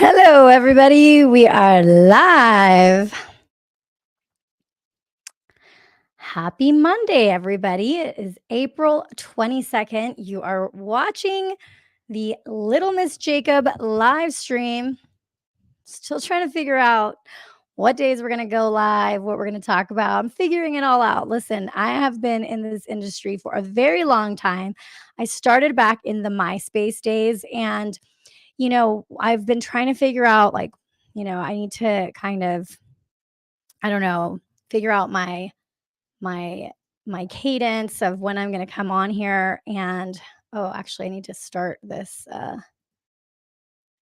Hello, everybody. We are live. Happy Monday, everybody. It is April 22nd. You are watching the Little Miss Jacob live stream. Still trying to figure out what days we're going to go live, what we're going to talk about. I'm figuring it all out. Listen, I have been in this industry for a very long time. I started back in the MySpace days, and I've been trying to figure out, like, I need to kind of, I don't know, figure out my my cadence of when I'm going to come on here. And oh, actually, I need to start this. I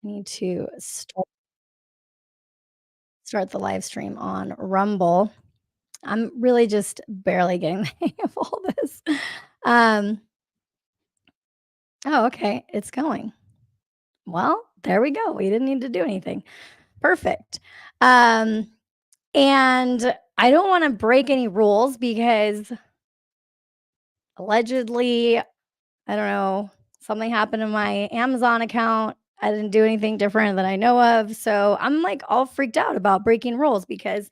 need to start the live stream on Rumble. I'm really just barely getting the hang of all this. Um, oh, okay, it's going. Well, there we go. We didn't need to do anything. Perfect. Um, And I don't wanna break any rules because allegedly, I don't know, something happened in my Amazon account. I didn't do anything different that I know of. So I'm like all freaked out about breaking rules because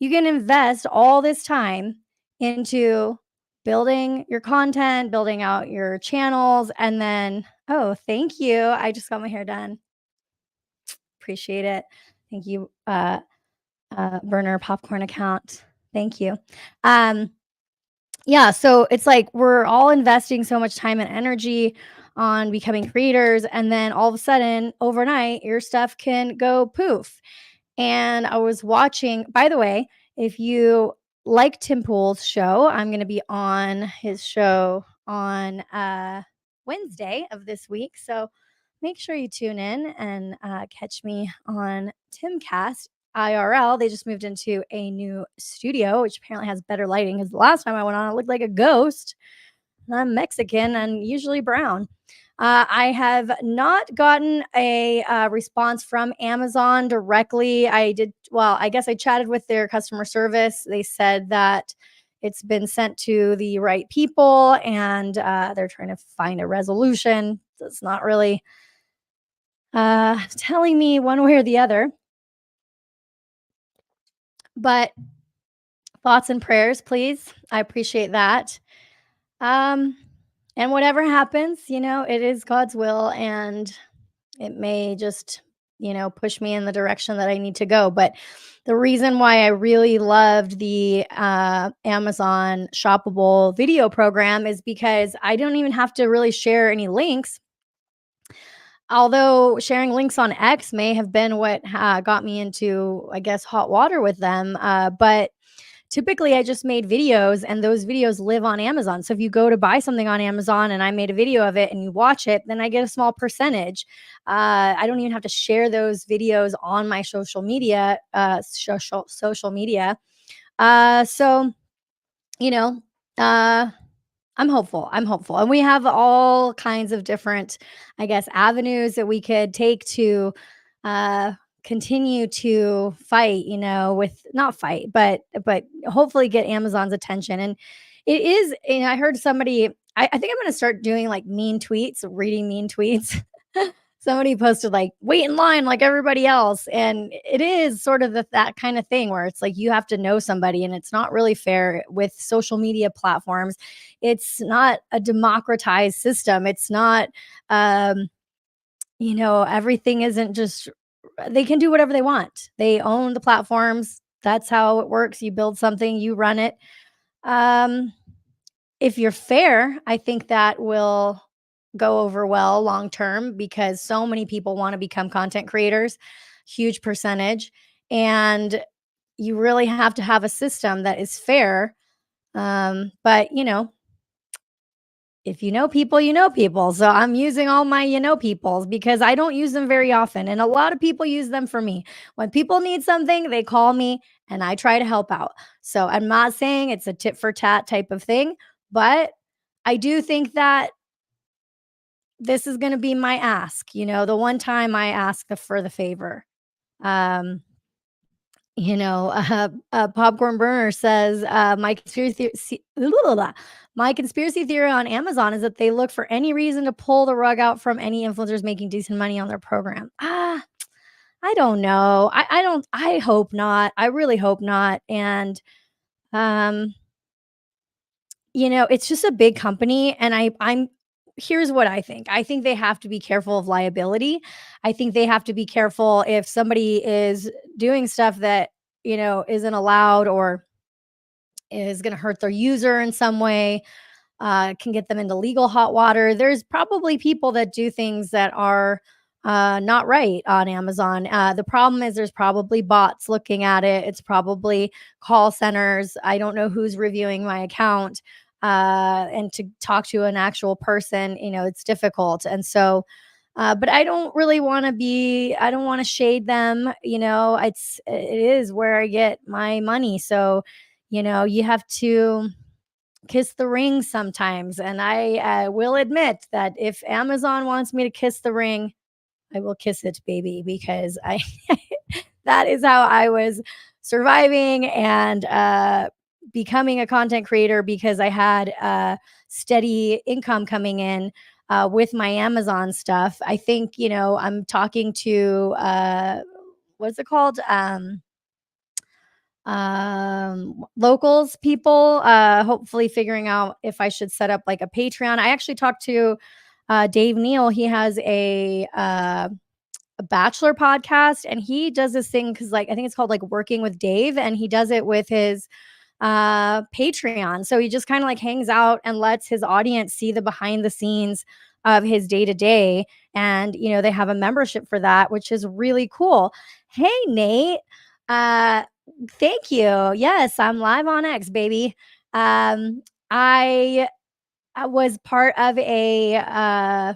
you can invest all this time into building your content, building out your channels, and then, oh, thank you. I just got my hair done. Appreciate it. Thank you, burner popcorn account. Thank you. Um, yeah, so it's like we're all investing so much time and energy on becoming creators, and then all of a sudden, overnight, your stuff can go poof. And I was watching, by the way, if you like Tim Pool's show, I'm going to be on his show on Wednesday of this week. So make sure you tune in and catch me on Timcast IRL. They just moved into a new studio, which apparently has better lighting because the last time I went on, it looked like a ghost. And I'm Mexican and usually brown. I have not gotten a response from Amazon directly. I guess I chatted with their customer service. They said that it's been sent to the right people and they're trying to find a resolution. It's not really telling me one way or the other. But thoughts and prayers, please. I appreciate that. Um, and whatever happens, it is God's will, and it may just, push me in the direction that I need to go. But the reason why I really loved the Amazon shoppable video program is because I don't even have to really share any links. Although sharing links on X may have been what got me into, I guess, hot water with them. But typically I just made videos and those videos live on Amazon. So if you go to buy something on Amazon and I made a video of it and you watch it, then I get a small percentage. I don't even have to share those videos on my social media, social media. So, you know, uh, I'm hopeful. I'm hopeful. And we have all kinds of different, I guess, avenues that we could take to uh continue to fight, with not fight, but hopefully get Amazon's attention. And it is, I heard somebody, I think I'm gonna start doing like mean tweets, reading mean tweets. Somebody posted like wait in line like everybody else, and it is sort of that kind of thing where it's like you have to know somebody, and it's not really fair with social media platforms. It's not a democratized system. It's not, um everything isn't just, they can do whatever they want. They own the platforms. That's how it works. You build something, you run it. um if you're fair, I think that will go over well long term because so many people want to become content creators, huge percentage. And you really have to have a system that is fair. But, if you know people, you know people. So I'm using all my peoples because I don't use them very often. And a lot of people use them for me. When people need something, they call me and I try to help out. So I'm not saying it's a tit for tat type of thing, but I do think that this is going to be my ask. The one time I ask for the favor. Um, Popcorn Burner says, my conspiracy theory on Amazon is that they look for any reason to pull the rug out from any influencers making decent money on their program. I don't know. I don't I hope not. I really hope not. And um it's just a big company, and I'm here's what I think. I think they have to be careful of liability. I think they have to be careful if somebody is doing stuff that, isn't allowed or is going to hurt their user in some way, can get them into legal hot water. There's probably people that do things that are not right on Amazon. The problem is there's probably bots looking at it. It's probably call centers. I don't know who's reviewing my account. And to talk to an actual person, it's difficult. And so, but I don't really want to I don't want to shade them. It is where I get my money. So, you have to kiss the ring sometimes. And I will admit that if Amazon wants me to kiss the ring, I will kiss it, baby, because that is how I was surviving and becoming a content creator because I had steady income coming in with my Amazon stuff. I think, I'm talking to, what's it called? Locals people, hopefully figuring out if I should set up like a Patreon. I actually talked to Dave Neal. He has a bachelor podcast, and he does this thing because, like, I think it's called like Working with Dave, and he does it with his Patreon. So he just kind of like hangs out and lets his audience see the behind the scenes of his day to day. And, they have a membership for that, which is really cool. Hey, Nate. Uh, Thank you. Yes, I'm live on X, baby. I was part of a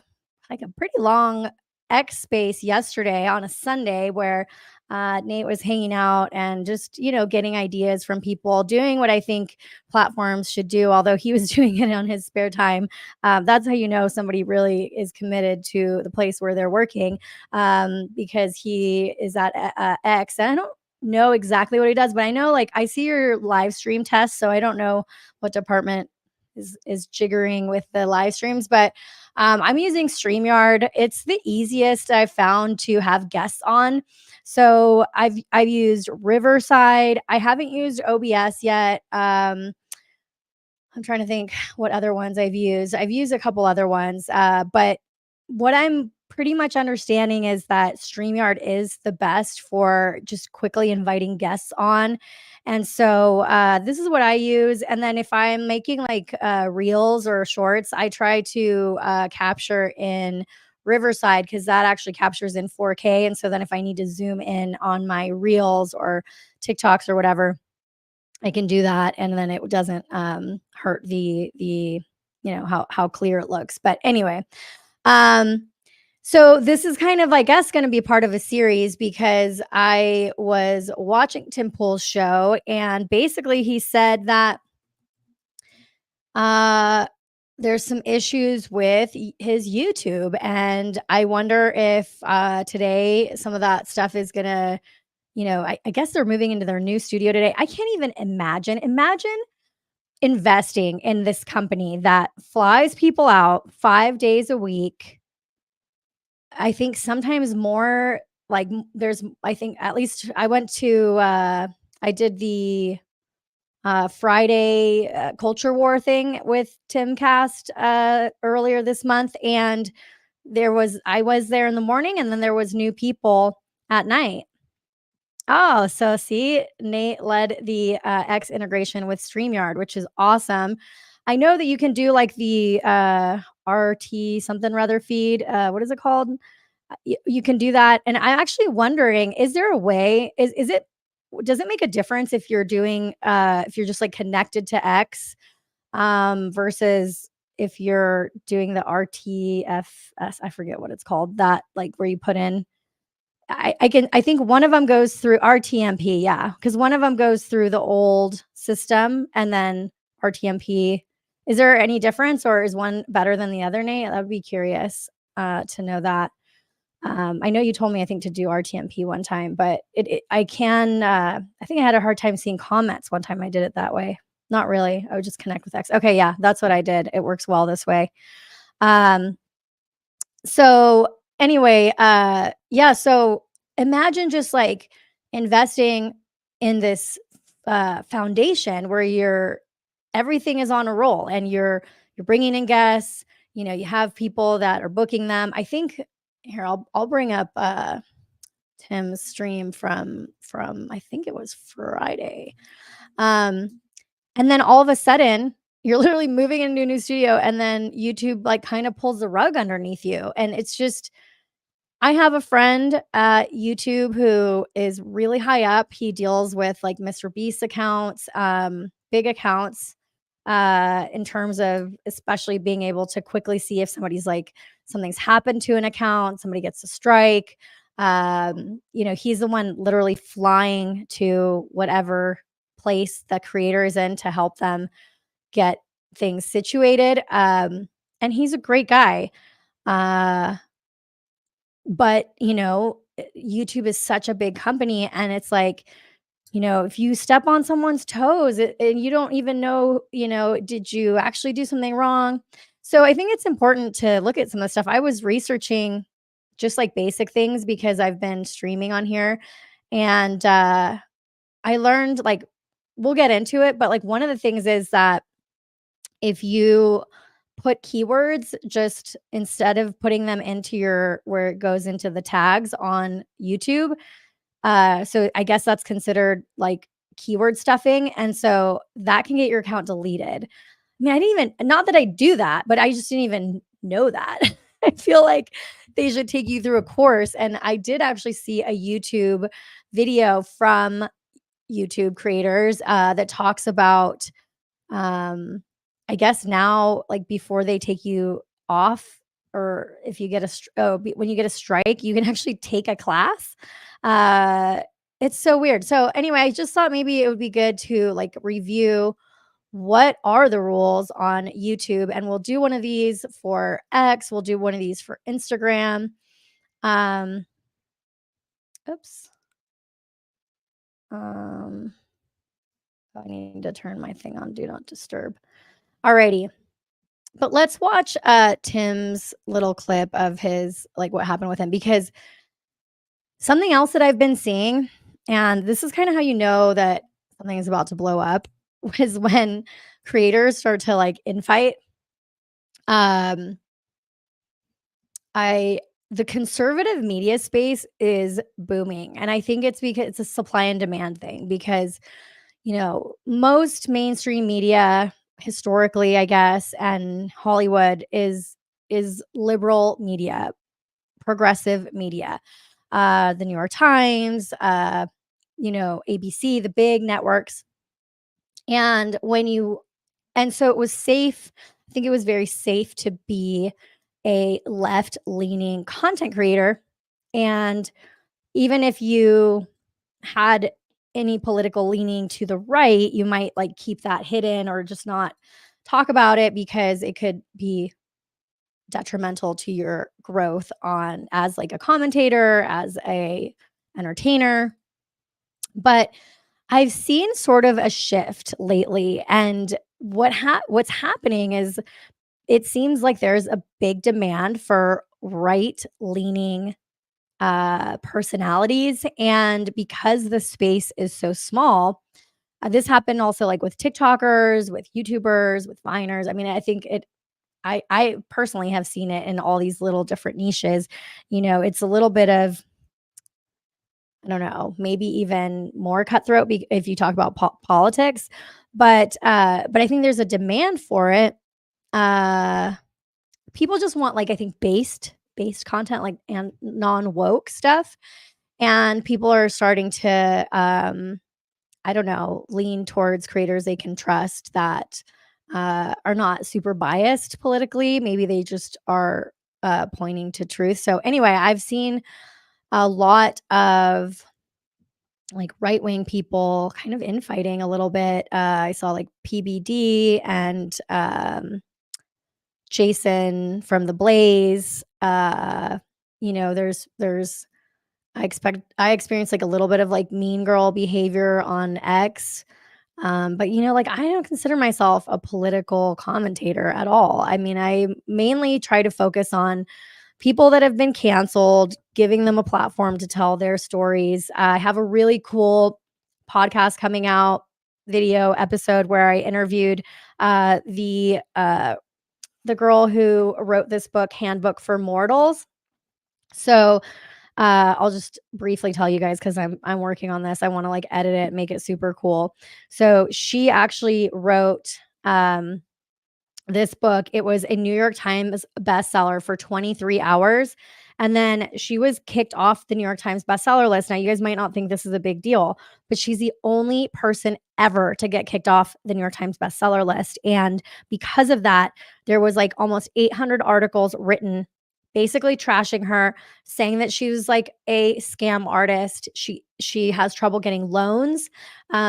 like a pretty long X space yesterday on a Sunday where Nate was hanging out and just, getting ideas from people, doing what I think platforms should do, although he was doing it on his spare time. That's how you know somebody really is committed to the place where they're working, because he is at X. And I don't know exactly what he does, but I know, like, I see your live stream tests, so I don't know what department is jiggering with the live streams, but I'm using StreamYard. It's the easiest I've found to have guests on. So I've used Riverside. I haven't used OBS yet. I'm trying to think what other ones I've used. I've used a couple other ones, but what I'm pretty much understanding is that StreamYard is the best for just quickly inviting guests on. And so this is what I use. And then if I'm making like reels or shorts, I try to capture in Riverside because that actually captures in 4K. And so then if I need to zoom in on my reels or TikToks or whatever, I can do that, and then it doesn't hurt how clear it looks. But anyway, um, so this is kind of, I guess, going to be part of a series because I was watching Tim Pool's show, and basically he said that uh, there's some issues with his YouTube, and I wonder if today some of that stuff is gonna, I guess they're moving into their new studio today. I can't even imagine. Imagine investing in this company that flies people out 5 days a week. I think sometimes more, like, I think at least I went to, I did the Friday culture war thing with Timcast earlier this month. And I was there in the morning, and then there was new people at night. Oh, so see, Nate led the X integration with StreamYard, which is awesome. I know that you can do like the RT something rather feed. What is it called? You can do that. And I'm actually wondering, is there a way, does it make a difference if you're doing, if you're just like connected to X versus if you're doing the RTFS, I forget what it's called, that like where you put in I think one of them goes through RTMP, yeah, because one of them goes through the old system and then RTMP. Is there any difference, or is one better than the other, Nate? I would be curious to know that. I know you told me, I think, to do RTMP one time, but I think I had a hard time seeing comments one time I did it that way. Not really. I would just connect with X. Okay, yeah, that's what I did. It works well this way. So anyway, yeah, so imagine just like investing in this foundation where everything is on a roll and you're bringing in guests. You have people that are booking them. I think here I'll bring up Tim's stream from I think it was Friday. Um, and then all of a sudden, you're literally moving into a new studio, and then YouTube like kind of pulls the rug underneath you. And it's just, I have a friend at YouTube who is really high up. He deals with like Mr. Beast accounts, big accounts, in terms of especially being able to quickly see if something's happened to an account, somebody gets a strike. He's the one literally flying to whatever place the creator is in to help them get things situated. And he's a great guy. Uh, but YouTube is such a big company, and it's like, if you step on someone's toes and you don't even know, did you actually do something wrong? So I think it's important to look at some of the stuff. I was researching just like basic things because I've been streaming on here, and I learned, like, we'll get into it, but like one of the things is that if you put keywords, just instead of putting them into where it goes into the tags on YouTube, so I guess that's considered like keyword stuffing. And so that can get your account deleted. I mean, I didn't even, not that I do that, but I just didn't even know that. I feel like they should take you through a course. And I did actually see a YouTube video from YouTube creators that talks about, um, I guess now, like before they take you off, or if you get when you get a strike, you can actually take a class. Uh, it's so weird. So anyway, I just thought maybe it would be good to like review what are the rules on YouTube, and we'll do one of these for X. We'll do one of these for Instagram. Um, oops. I need to turn my thing on Do Not Disturb. Alrighty. But let's watch Tim's little clip of his, like, what happened with him, because something else that I've been seeing, and this is kind of how you know that something is about to blow up, was when creators start to like infight. Um, the conservative media space is booming, and I think it's because it's a supply and demand thing. Because most mainstream media historically, I guess, and Hollywood is liberal media, progressive media. The New York Times, ABC, the big networks. And so it was safe. I think it was very safe to be a left leaning content creator. And even if you had any political leaning to the right, you might like keep that hidden or just not talk about it because it could be detrimental to your growth on as like a commentator, as a entertainer. But I've seen sort of a shift lately, and what's happening is it seems like there's a big demand for right leaning personalities. And because the space is so small, this happened also like with TikTokers, with YouTubers, with Viners. I mean, I think I personally have seen it in all these little different niches. It's a little bit of, I don't know, maybe even more cutthroat if you talk about politics, but I think there's a demand for it. Uh, People just want, like, I think based content, like, and non woke stuff, and people are starting to I don't know, lean towards creators they can trust that are not super biased politically. Maybe they just are pointing to truth. So anyway, I've seen a lot of like right wing people kind of infighting a little bit. I saw like PBD and Jason from the Blaze. There's I experienced like a little bit of like mean girl behavior on X. But like I don't consider myself a political commentator at all. I mean, I mainly try to focus on people that have been canceled, giving them a platform to tell their stories. I have a really cool podcast coming out, video episode where I interviewed the girl who wrote this book, Handbook for Mortals. So I'll just briefly tell you guys because I'm working on this. I want to like edit it, make it super cool. So she actually wrote this book. It was a New York Times bestseller for 23 hours. And then she was kicked off the New York Times bestseller list. Now, you guys might not think this is a big deal, but she's the only person ever to get kicked off the New York Times bestseller list. And because of that, there was like almost 800 articles written basically trashing her, saying that she was like a scam artist. She has trouble getting loans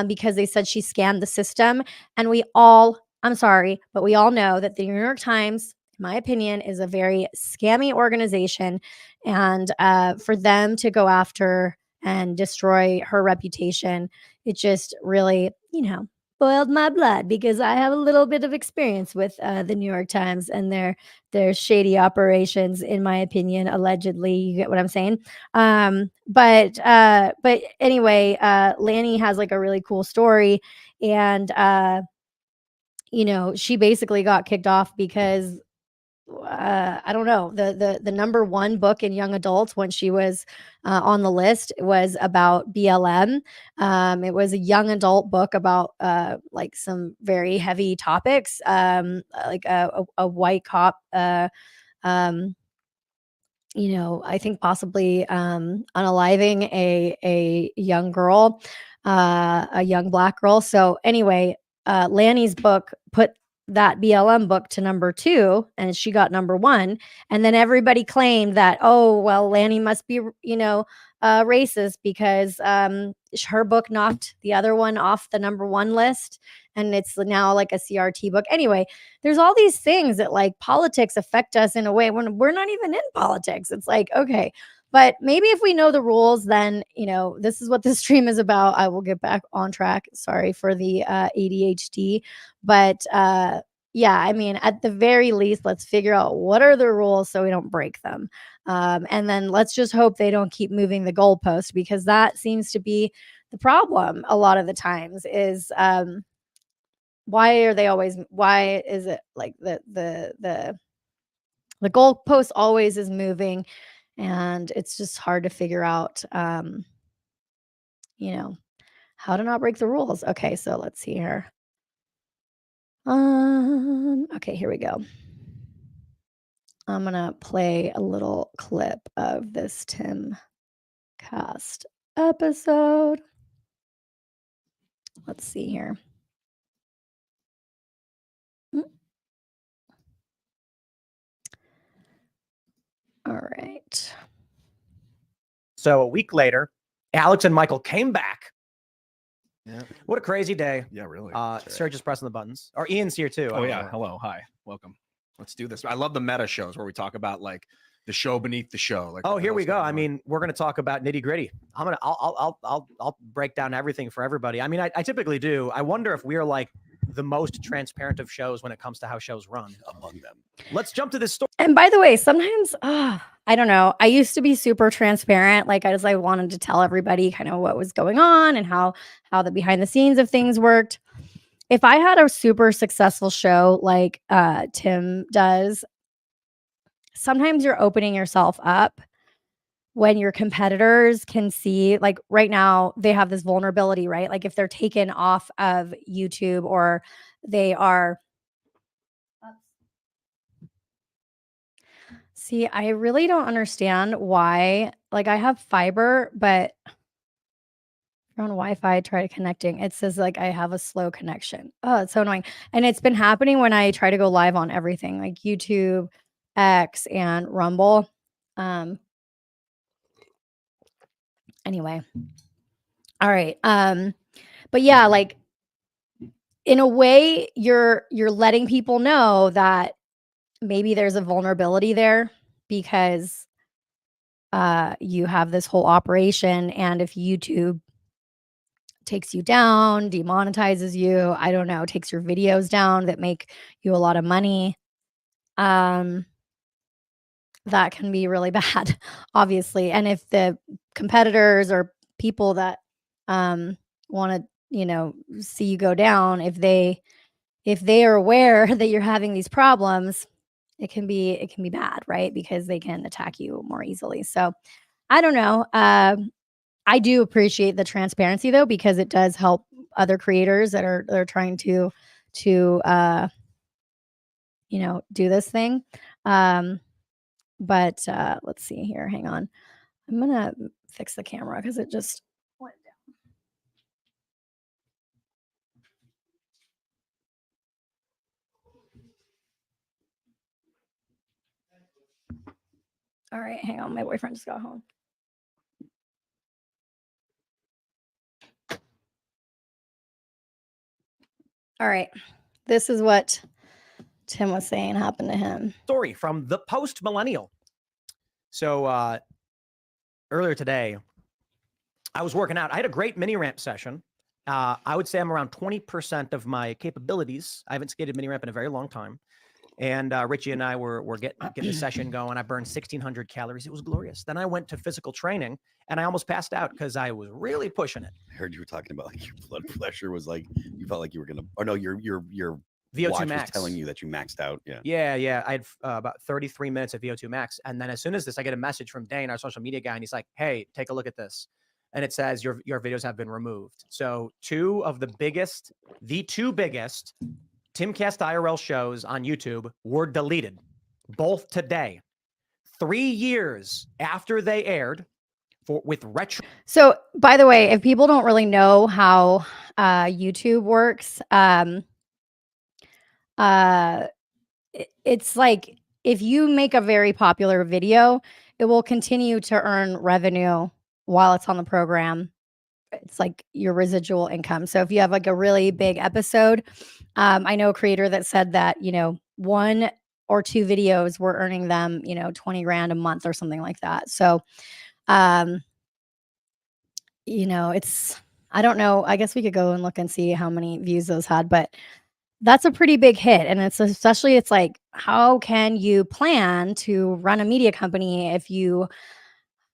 because they said she scammed the system. And I'm sorry, but we all know that the New York Times, in my opinion, is a very scammy organization. And for them to go after and destroy her reputation, it just really, boiled my blood because I have a little bit of experience with the New York Times and their shady operations, in my opinion, allegedly. You get what I'm saying? But anyway, Lanny has like a really cool story, and she basically got kicked off because I don't know, the number one book in young adults when she was on the list was about BLM. It was a young adult book about like some very heavy topics, like a white cop, um, I think possibly unaliving a young girl, a young Black girl. So anyway, Lanny's book put that BLM book to number 2, and she got number 1. And then everybody claimed that, oh, well, Lanny must be, racist because her book knocked the other one off the number 1 list. And it's now like a CRT book. Anyway, there's all these things that like politics affect us in a way when we're not even in politics. It's like, okay, but maybe if we know the rules, then, this is what this stream is about. I will get back on track. Sorry for the ADHD. But yeah, I mean, at the very least, let's figure out what are the rules so we don't break them. And then let's just hope they don't keep moving the goalpost, because that seems to be the problem a lot of the times is why is it like the goalpost always is moving, and it's just hard to figure out how to not break the rules. Okay, so let's see here. Okay, here we go. I'm gonna play a little clip of this Tim Cast episode. Let's see here. All right. So a week later, Alex and Michael came back. Yeah. What a crazy day. Yeah, really. Serge is pressing the buttons. Or Ian's here too. Oh yeah. Hello. Hi. Welcome. Let's do this. I love the meta shows where we talk about like the show beneath the show. Like, oh, here we go. I mean, we're going to talk about nitty gritty. I'll break down everything for everybody. I mean, I typically do. I wonder if we're like the most transparent of shows when it comes to how shows run among them. Let's jump to this story. And by the way, sometimes, I don't know. I used to be super transparent. Like I wanted to tell everybody kind of what was going on and how the behind the scenes of things worked. If I had a super successful show like Tim does, sometimes you're opening yourself up when your competitors can see, like right now they have this vulnerability, right? Like if they're taken off of YouTube or they are. See, I really don't understand why. Like I have fiber, but on Wi-Fi, try connecting. It says like I have a slow connection. Oh, it's so annoying. And it's been happening when I try to go live on everything like YouTube, X, and Rumble. Anyway. All right. But yeah, like in a way, you're letting people know that maybe there's a vulnerability there because you have this whole operation, and if YouTube takes you down, demonetizes you, I don't know, takes your videos down that make you a lot of money, that can be really bad, obviously. And if the competitors or people that want to, see you go down, if they are aware that you're having these problems, it can be bad, right? Because they can attack you more easily. So I don't know. I do appreciate the transparency though, because it does help other creators that are trying to do this thing. But let's see here. Hang on. I'm gonna fix the camera because it just went down. All right, hang on. My boyfriend just got home. All right. This is what Tim was saying happened to him. Story from the Post Millennial. So earlier today, I was working out. I had a great mini ramp session. I would say I'm around 20% of my capabilities. I haven't skated mini ramp in a very long time. And Richie and I were getting the session going. I burned 1,600 calories. It was glorious. Then I went to physical training, and I almost passed out because I was really pushing it. I heard you were talking about like your blood pressure was like you felt like you were gonna. Oh no, your VO2 watch max was telling you that you maxed out. Yeah. Yeah. I had about 33 minutes of VO2 max, and then as soon as this, I get a message from Dane, our social media guy, and he's like, "Hey, take a look at this." And it says your videos have been removed. So the two biggest Timcast IRL shows on YouTube were deleted, both today, 3 years after they aired, with retro. So, by the way, if people don't really know how YouTube works, it's like if you make a very popular video, it will continue to earn revenue while it's on the program. It's like your residual income. So if you have like a really big episode, I know a creator that said that, 1 or 2 videos were earning them, 20 grand a month or something like that. So, I don't know. I guess we could go and look and see how many views those had, but that's a pretty big hit. And it's like, how can you plan to run a media company if you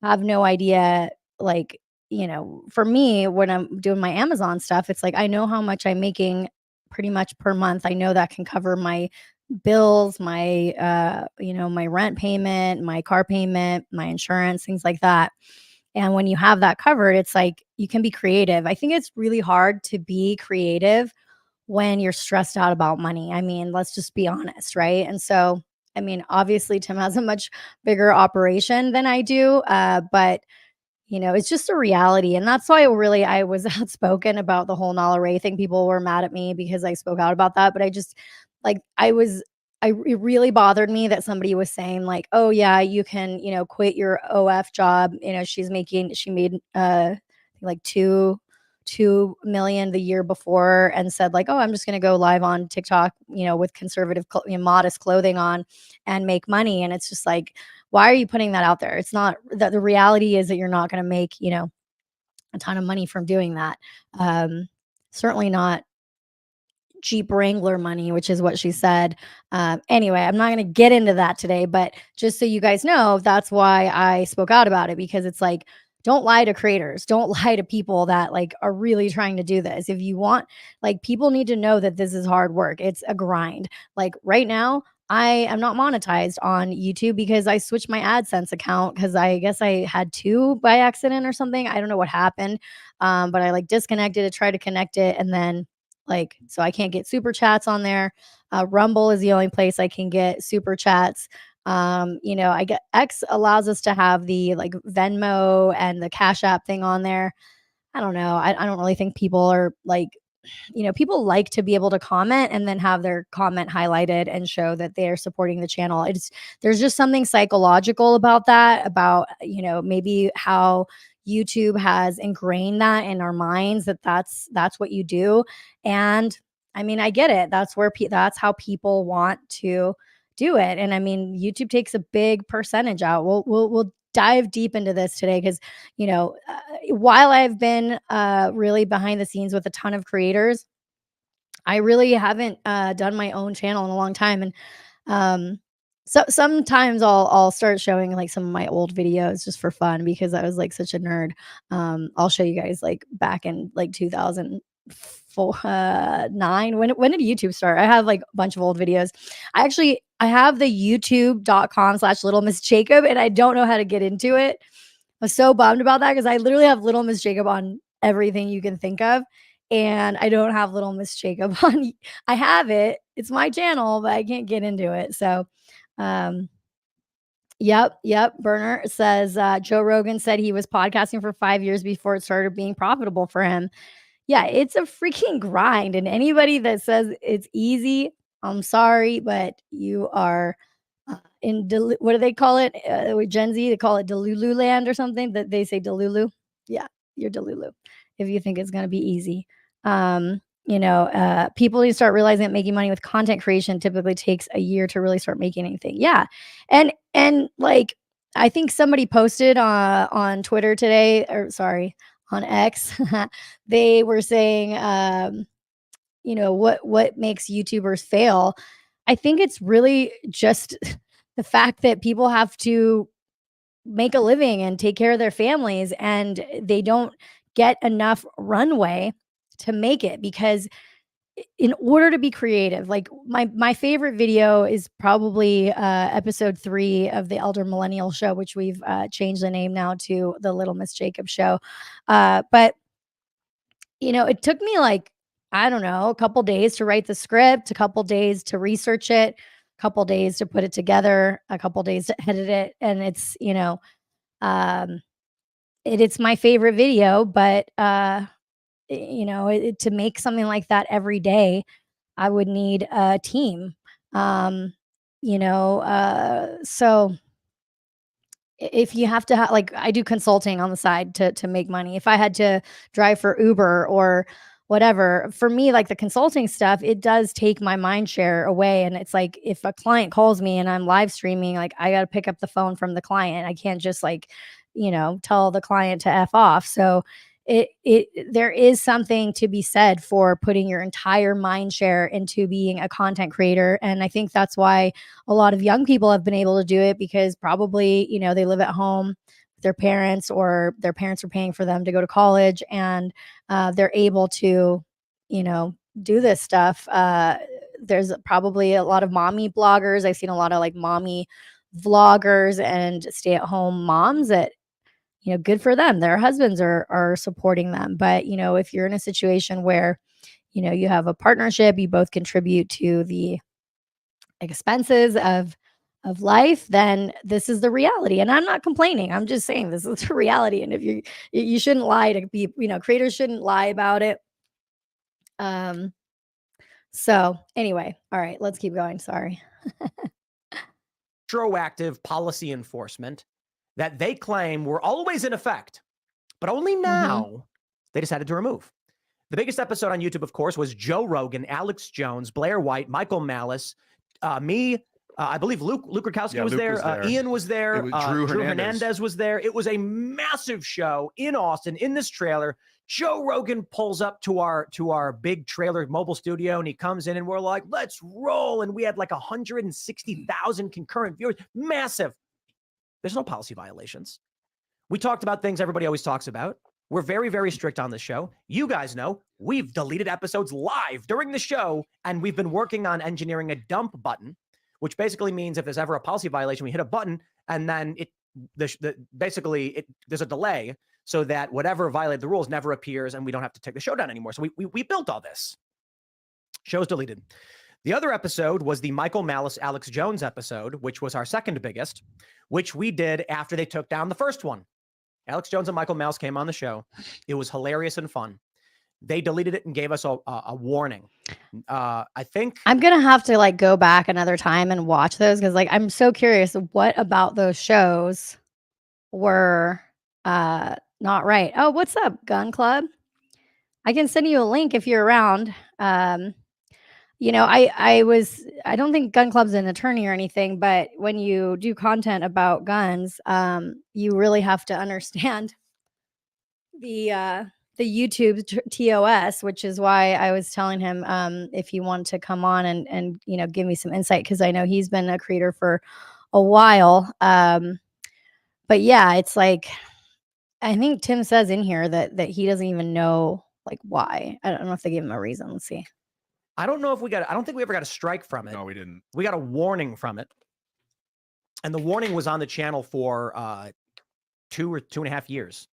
have no idea? Like, for me, when I'm doing my Amazon stuff, it's like, I know how much I'm making pretty much per month. I know that can cover my bills, my, my rent payment, my car payment, my insurance, things like that. And when you have that covered, it's like you can be creative. I think it's really hard to be creative when you're stressed out about money. I mean, let's just be honest, right? And so, I mean, obviously, Tim has a much bigger operation than I do, but it's just a reality. And that's why I was outspoken about the whole Nala Ray thing. People were mad at me because I spoke out about that, but I just like it really bothered me that somebody was saying like, oh yeah, you can, quit your OF job. She made like 2 million the year before and said like, oh, I'm just going to go live on TikTok, with conservative, modest clothing on and make money. And it's just like, why are you putting that out there? It's not that the reality is that you're not going to make, a ton of money from doing that. Certainly not Jeep Wrangler money, which is what she said. Anyway, I'm not going to get into that today, but just so you guys know, that's why I spoke out about it, because it's like, don't lie to creators. Don't lie to people that like are really trying to do this. If you want, like, people need to know that this is hard work. It's a grind. Like right now, I am not monetized on YouTube because I switched my AdSense account because I guess I had 2 by accident or something. I don't know what happened. But I like disconnected it, tried to connect it, and then so I can't get super chats on there. Rumble is the only place I can get super chats. I get X allows us to have the like Venmo and the Cash App thing on there. I don't know. I don't really think people are like, people like to be able to comment and then have their comment highlighted and show that they are supporting the channel. There's just something psychological about that, about, maybe how YouTube has ingrained that in our minds that's what you do. And I mean, I get it. That's how people want to do it. And I mean, YouTube takes a big percentage out. We'll dive deep into this today because, while I've been really behind the scenes with a ton of creators, I really haven't done my own channel in a long time. And So sometimes I'll start showing like some of my old videos just for fun because I was like such a nerd. I'll show you guys like back in like 2009. When did YouTube start? I have like a bunch of old videos. I have the youtube.com/LittleMissJacob and I don't know how to get into it. I was so bummed about that because I literally have Little Miss Jacob on everything you can think of. And I don't have Little Miss Jacob on. I have it. It's my channel, but I can't get into it. So um, yep. Burner says Joe Rogan said he was podcasting for 5 years before it started being profitable for him. Yeah, it's a freaking grind. And anybody that says it's easy, I'm sorry, but you are what do they call it? With Gen Z, they call it Delulu land or something. That they say Delulu. Yeah, you're Delulu if you think it's gonna be easy. People need to start realizing that making money with content creation typically takes a year to really start making anything. Yeah. And like I think somebody posted on Twitter today, or sorry, on X. They were saying what makes YouTubers fail. I think it's really just the fact that people have to make a living and take care of their families and they don't get enough runway to make it because in order to be creative, like my favorite video is probably episode 3 of the Elder Millennial Show, which we've changed the name now to the Little Miss Jacob Show. But it took me like, I don't know, a couple days to write the script, a couple days to research it, a couple days to put it together, a couple days to edit it. And it's, it's my favorite video, but to make something like that every day, I would need a team. So if you have to like I do consulting on the side to make money. If I had to drive for Uber or whatever, for me, like the consulting stuff, it does take my mind share away. And it's like if a client calls me and I'm live streaming, like I got to pick up the phone from the client. I can't just like, tell the client to F off. So there is something to be said for putting your entire mind share into being a content creator. And I think that's why a lot of young people have been able to do it because probably, they live at home with their parents or their parents are paying for them to go to college and they're able to, do this stuff. There's probably a lot of mommy bloggers. I've seen a lot of like mommy vloggers and stay at home moms that good for them. Their husbands are supporting them. But, if you're in a situation where, you have a partnership, you both contribute to the expenses of life, then this is the reality. And I'm not complaining. I'm just saying this is the reality. And if you shouldn't lie to people, creators shouldn't lie about it. So anyway, all right, let's keep going. Sorry. Retroactive policy enforcement that they claim were always in effect, but only now they decided to remove. The biggest episode on YouTube, of course, was Joe Rogan, Alex Jones, Blair White, Michael Malice, me. I believe Luke Rukowski was there. Ian was there. Drew Hernandez was there. It was a massive show in Austin in this trailer. Joe Rogan pulls up to our big trailer mobile studio and he comes in and we're like, let's roll. And we had like 160,000 concurrent viewers. Massive. There's no policy violations. We talked about things everybody always talks about. We're very, very strict on this show. You guys know we've deleted episodes live during the show, and we've been working on engineering a dump button, which basically means if there's ever a policy violation, we hit a button, and then there's a delay so that whatever violated the rules never appears, and we don't have to take the show down anymore. So we built all this. Show's deleted. The other episode was the Michael Malice, Alex Jones episode, which was our second biggest, which we did after they took down the first one. Alex Jones and Michael Malice came on the show. It was hilarious and fun. They deleted it and gave us a warning. I think I'm going to have to like go back another time and watch those because like I'm so curious what about those shows were not right. Oh, what's up, Gun Club? I can send you a link if you're around. I don't think Gun Club's an attorney or anything, but when you do content about guns, you really have to understand the YouTube TOS, which is why I was telling him if he wanted to come on and give me some insight, because I know he's been a creator for a while. But yeah, it's like, I think Tim says in here that he doesn't even know like why. I don't know if they gave him a reason. Let's see. I don't know if I don't think we ever got a strike from it. No, we didn't. We got a warning from it. And the warning was on the channel for 2 or 2.5 years.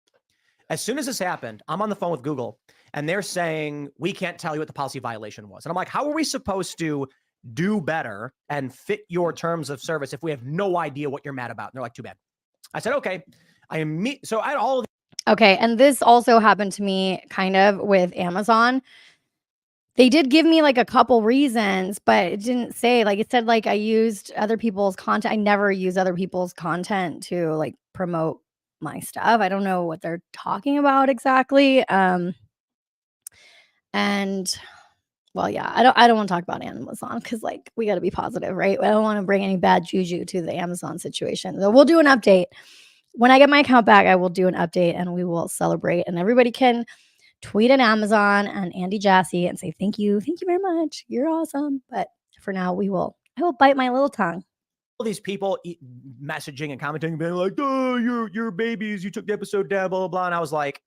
As soon as this happened, I'm on the phone with Google and they're saying, we can't tell you what the policy violation was. And I'm like, how are we supposed to do better and fit your terms of service if we have no idea what you're mad about? And they're like, too bad. I said, okay. So I had all of Okay. And this also happened to me kind of with Amazon. They did give me like a couple reasons, but it didn't say, like, it said like I used other people's content. I never use other people's content to like promote my stuff. I don't know what they're talking about exactly. And well, yeah, I don't want to talk about Amazon because like we got to be positive, right? I don't want to bring any bad juju to the Amazon situation. So we'll do an update. When I get my account back, I will do an update and we will celebrate, and everybody can tweet at Amazon and Andy Jassy and say, thank you very much. You're awesome. But for now, I will bite my little tongue. all these people messaging and commenting, being like, oh, you're babies. You took the episode down, blah, blah, blah. And I was like,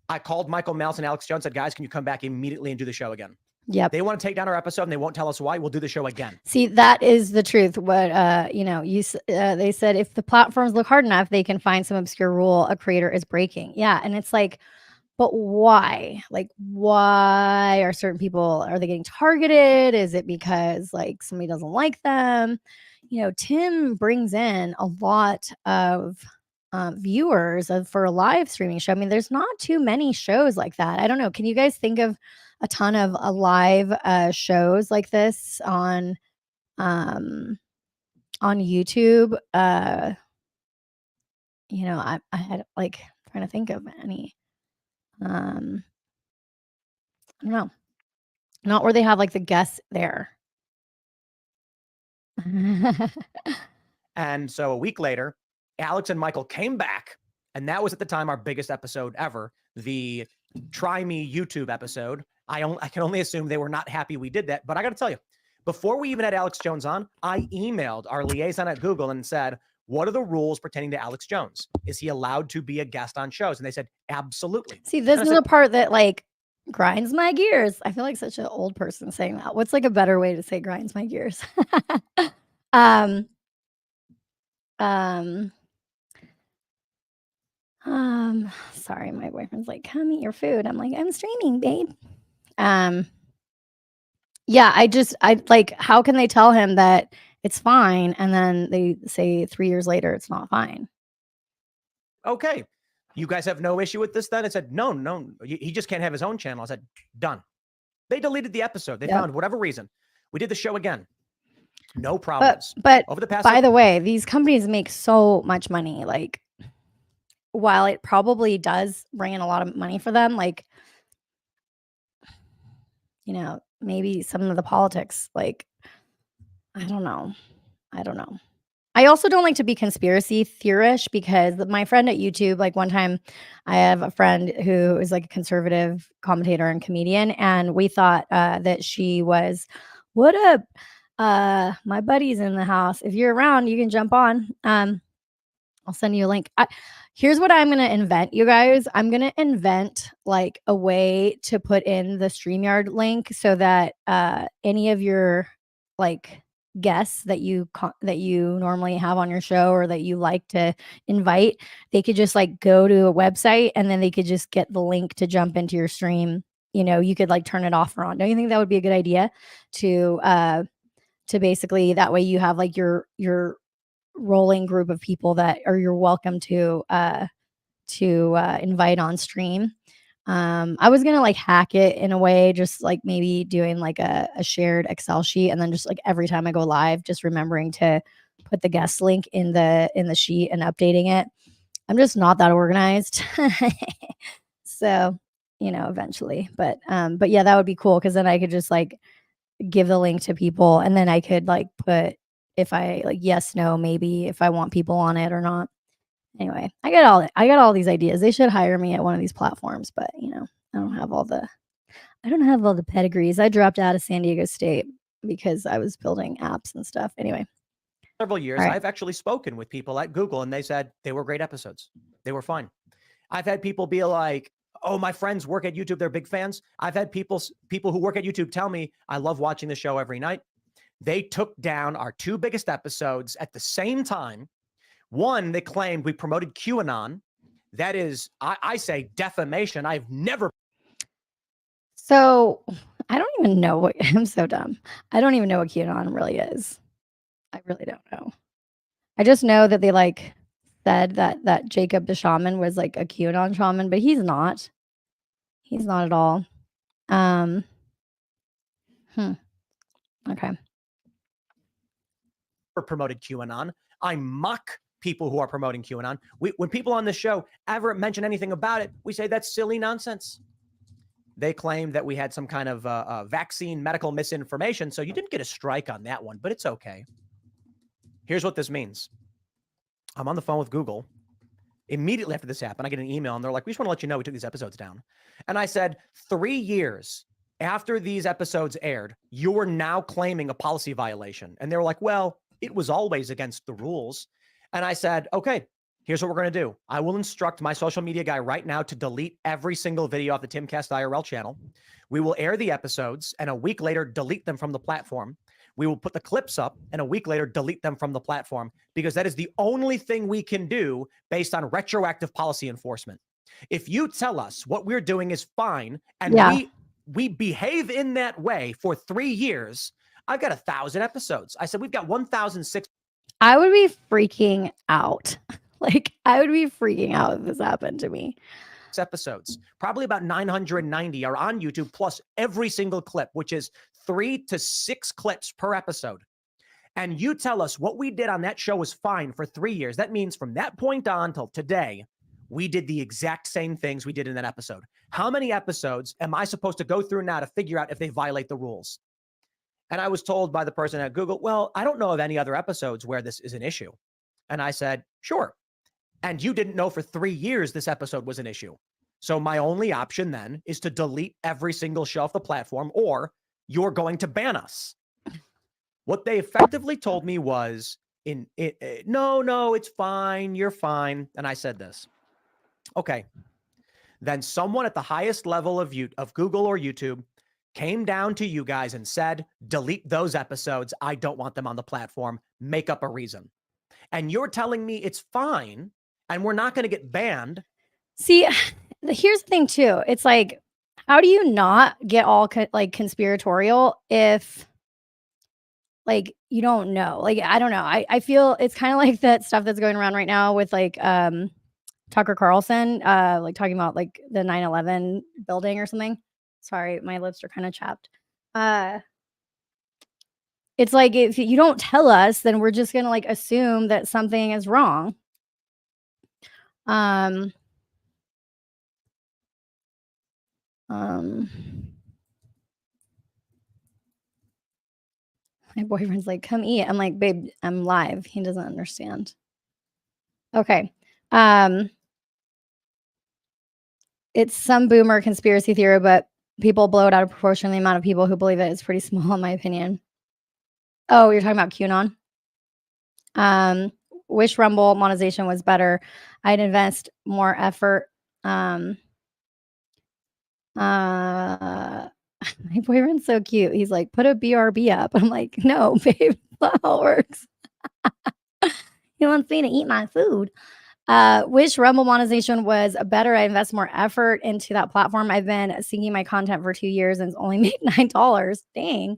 I called Michael Meltz and Alex Jones, said, guys, can you come back immediately and do the show again? Yep. They want to take down our episode and they won't tell us why. We'll do the show again. See, that is the truth. What, they said if the platforms look hard enough, they can find some obscure rule a creator is breaking. Yeah. And it's like, but why? Like, why are certain people, are they getting targeted? Is it because like somebody doesn't like them? Tim brings in a lot of viewers for a live streaming show. I mean, there's not too many shows like that. I don't know. Can you guys think of a ton of live shows like this on YouTube? I had like trying to think of any. I don't know. Not where they have like the guests there. And so a week later, Alex and Michael came back, and that was at the time our biggest episode ever, the Try Me YouTube episode. I can only assume they were not happy we did that, but I got to tell you, before we even had Alex Jones on, I emailed our liaison at Google and said, what are the rules pertaining to Alex Jones? Is he allowed to be a guest on shows? And they said, absolutely. See, this is a part that like grinds my gears. I feel like such an old person saying that. What's like a better way to say grinds my gears? Sorry, my boyfriend's like, come eat your food. I'm like, I'm streaming, babe. Yeah, I like, how can they tell him that it's fine and then they say 3 years later it's not fine? Okay, you guys have no issue with this then? I said, no, he just can't have his own channel. I said, done. They deleted the episode. They found whatever reason. We did the show again. No problems. But over the past, by the way, these companies make so much money. Like, while it probably does bring in a lot of money for them, like, maybe some of the politics, like, I don't know. I also don't like to be conspiracy theorish because my friend at YouTube, like one time I have a friend who is like a conservative commentator and comedian, and we thought that she was, what up? My buddy's in the house. If you're around, you can jump on. I'll send you a link. Here's what I'm going to invent, you guys. I'm going to invent like a way to put in the StreamYard link so that any of your like guests that you normally have on your show or that you like to invite, they could just like go to a website and then they could just get the link to jump into your stream. You could like turn it off or on. Don't you think that would be a good idea to basically, that way you have like your rolling group of people that are you're welcome to invite on stream. I was gonna like hack it in a way, just like maybe doing like a shared Excel sheet, and then just like every time I go live, just remembering to put the guest link in the sheet and updating it. I'm just not that organized. So, eventually, but yeah, that would be cool. Cause then I could just like give the link to people, and then I could like put, if I like, yes, no, maybe if I want people on it or not. Anyway, I got all these ideas. They should hire me at one of these platforms, but you know, I don't have all the pedigrees. I dropped out of San Diego State because I was building apps and stuff. Anyway, several years, All right. I've actually spoken with people at Google and they said they were great episodes. They were fine. I've had people be like, oh, my friends work at YouTube. They're big fans. I've had people who work at YouTube tell me, I love watching the show every night. They took down our 2 biggest episodes at the same time. One, they claimed we promoted QAnon. That is, I say defamation. I've never. So I don't even know what I'm so dumb. I don't even know what QAnon really is. I really don't know. I just know that they like said that Jacob the shaman was like a QAnon shaman, but he's not. He's not at all. Okay. Promoted QAnon. I mock people who are promoting QAnon. When people on the show ever mention anything about it, we say that's silly nonsense. They claimed that we had some kind of vaccine medical misinformation. So you didn't get a strike on that one, but it's okay. Here's what this means. I'm on the phone with Google. Immediately after this happened, I get an email and they're like, we just want to let you know we took these episodes down. And I said, 3 years after these episodes aired, you are now claiming a policy violation. And they were like, well, it was always against the rules. And I said, okay, here's what we're going to do. I will instruct my social media guy right now to delete every single video off the Timcast IRL channel. We will air the episodes and a week later, delete them from the platform. We will put the clips up and a week later, delete them from the platform because that is the only thing we can do based on retroactive policy enforcement. If you tell us what we're doing is fine and we behave in that way for 3 years, I've got 1,000 episodes. I said, we've got 1,006. I would be freaking out. Like, I would be freaking out if this happened to me. Episodes, probably about 990 are on YouTube, plus every single clip, which is 3 to 6 clips per episode. And you tell us what we did on that show was fine for 3 years. That means from that point on till today, we did the exact same things we did in that episode. How many episodes am I supposed to go through now to figure out if they violate the rules? And I was told by the person at Google, well, I don't know of any other episodes where this is an issue. And I said, sure. And you didn't know for 3 years this episode was an issue. So my only option then is to delete every single show off the platform, or you're going to ban us. What they effectively told me was, no, it's fine. You're fine. And I said this. Okay. Then someone at the highest level of Google or YouTube came down to you guys and said, delete those episodes. I don't want them on the platform. Make up a reason. And you're telling me it's fine and we're not going to get banned. See, here's the thing too. It's like, how do you not get all conspiratorial if like you don't know? Like, I don't know. I feel it's kind of like that stuff that's going around right now with like Tucker Carlson, like talking about like the 9/11 building or something. Sorry, my lips are kind of chapped. It's like if you don't tell us, then we're just gonna like assume that something is wrong. My boyfriend's like, come eat. I'm like, babe, I'm live. He doesn't understand. Okay. It's some boomer conspiracy theory, but people blow it out of proportion. The amount of people who believe it is pretty small, in my opinion. Oh, you're talking about QAnon? Wish Rumble monetization was better. I'd invest more effort. My boyfriend's so cute. He's like, put a BRB up. I'm like, no, babe, that's not how it works. He wants me to eat my food. Wish Rumble monetization was better. I invest more effort into that platform. I've been syncing my content for 2 years and it's only made $9. Dang.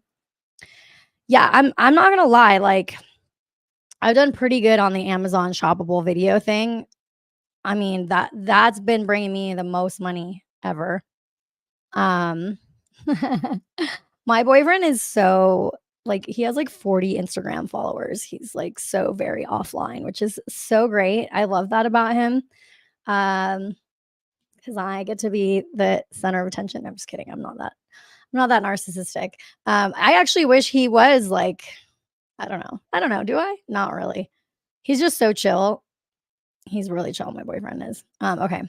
Yeah, I'm not gonna lie. Like, I've done pretty good on the Amazon shoppable video thing. I mean, that's been bringing me the most money ever. My boyfriend is so like, he has like 40 Instagram followers. He's like so very offline, which is so great. I love that about him. Because I get to be the center of attention. I'm just kidding. I'm not that narcissistic. I actually wish he was like, I don't know. Do I? Not really. He's just so chill. He's really chill. My boyfriend is. Okay.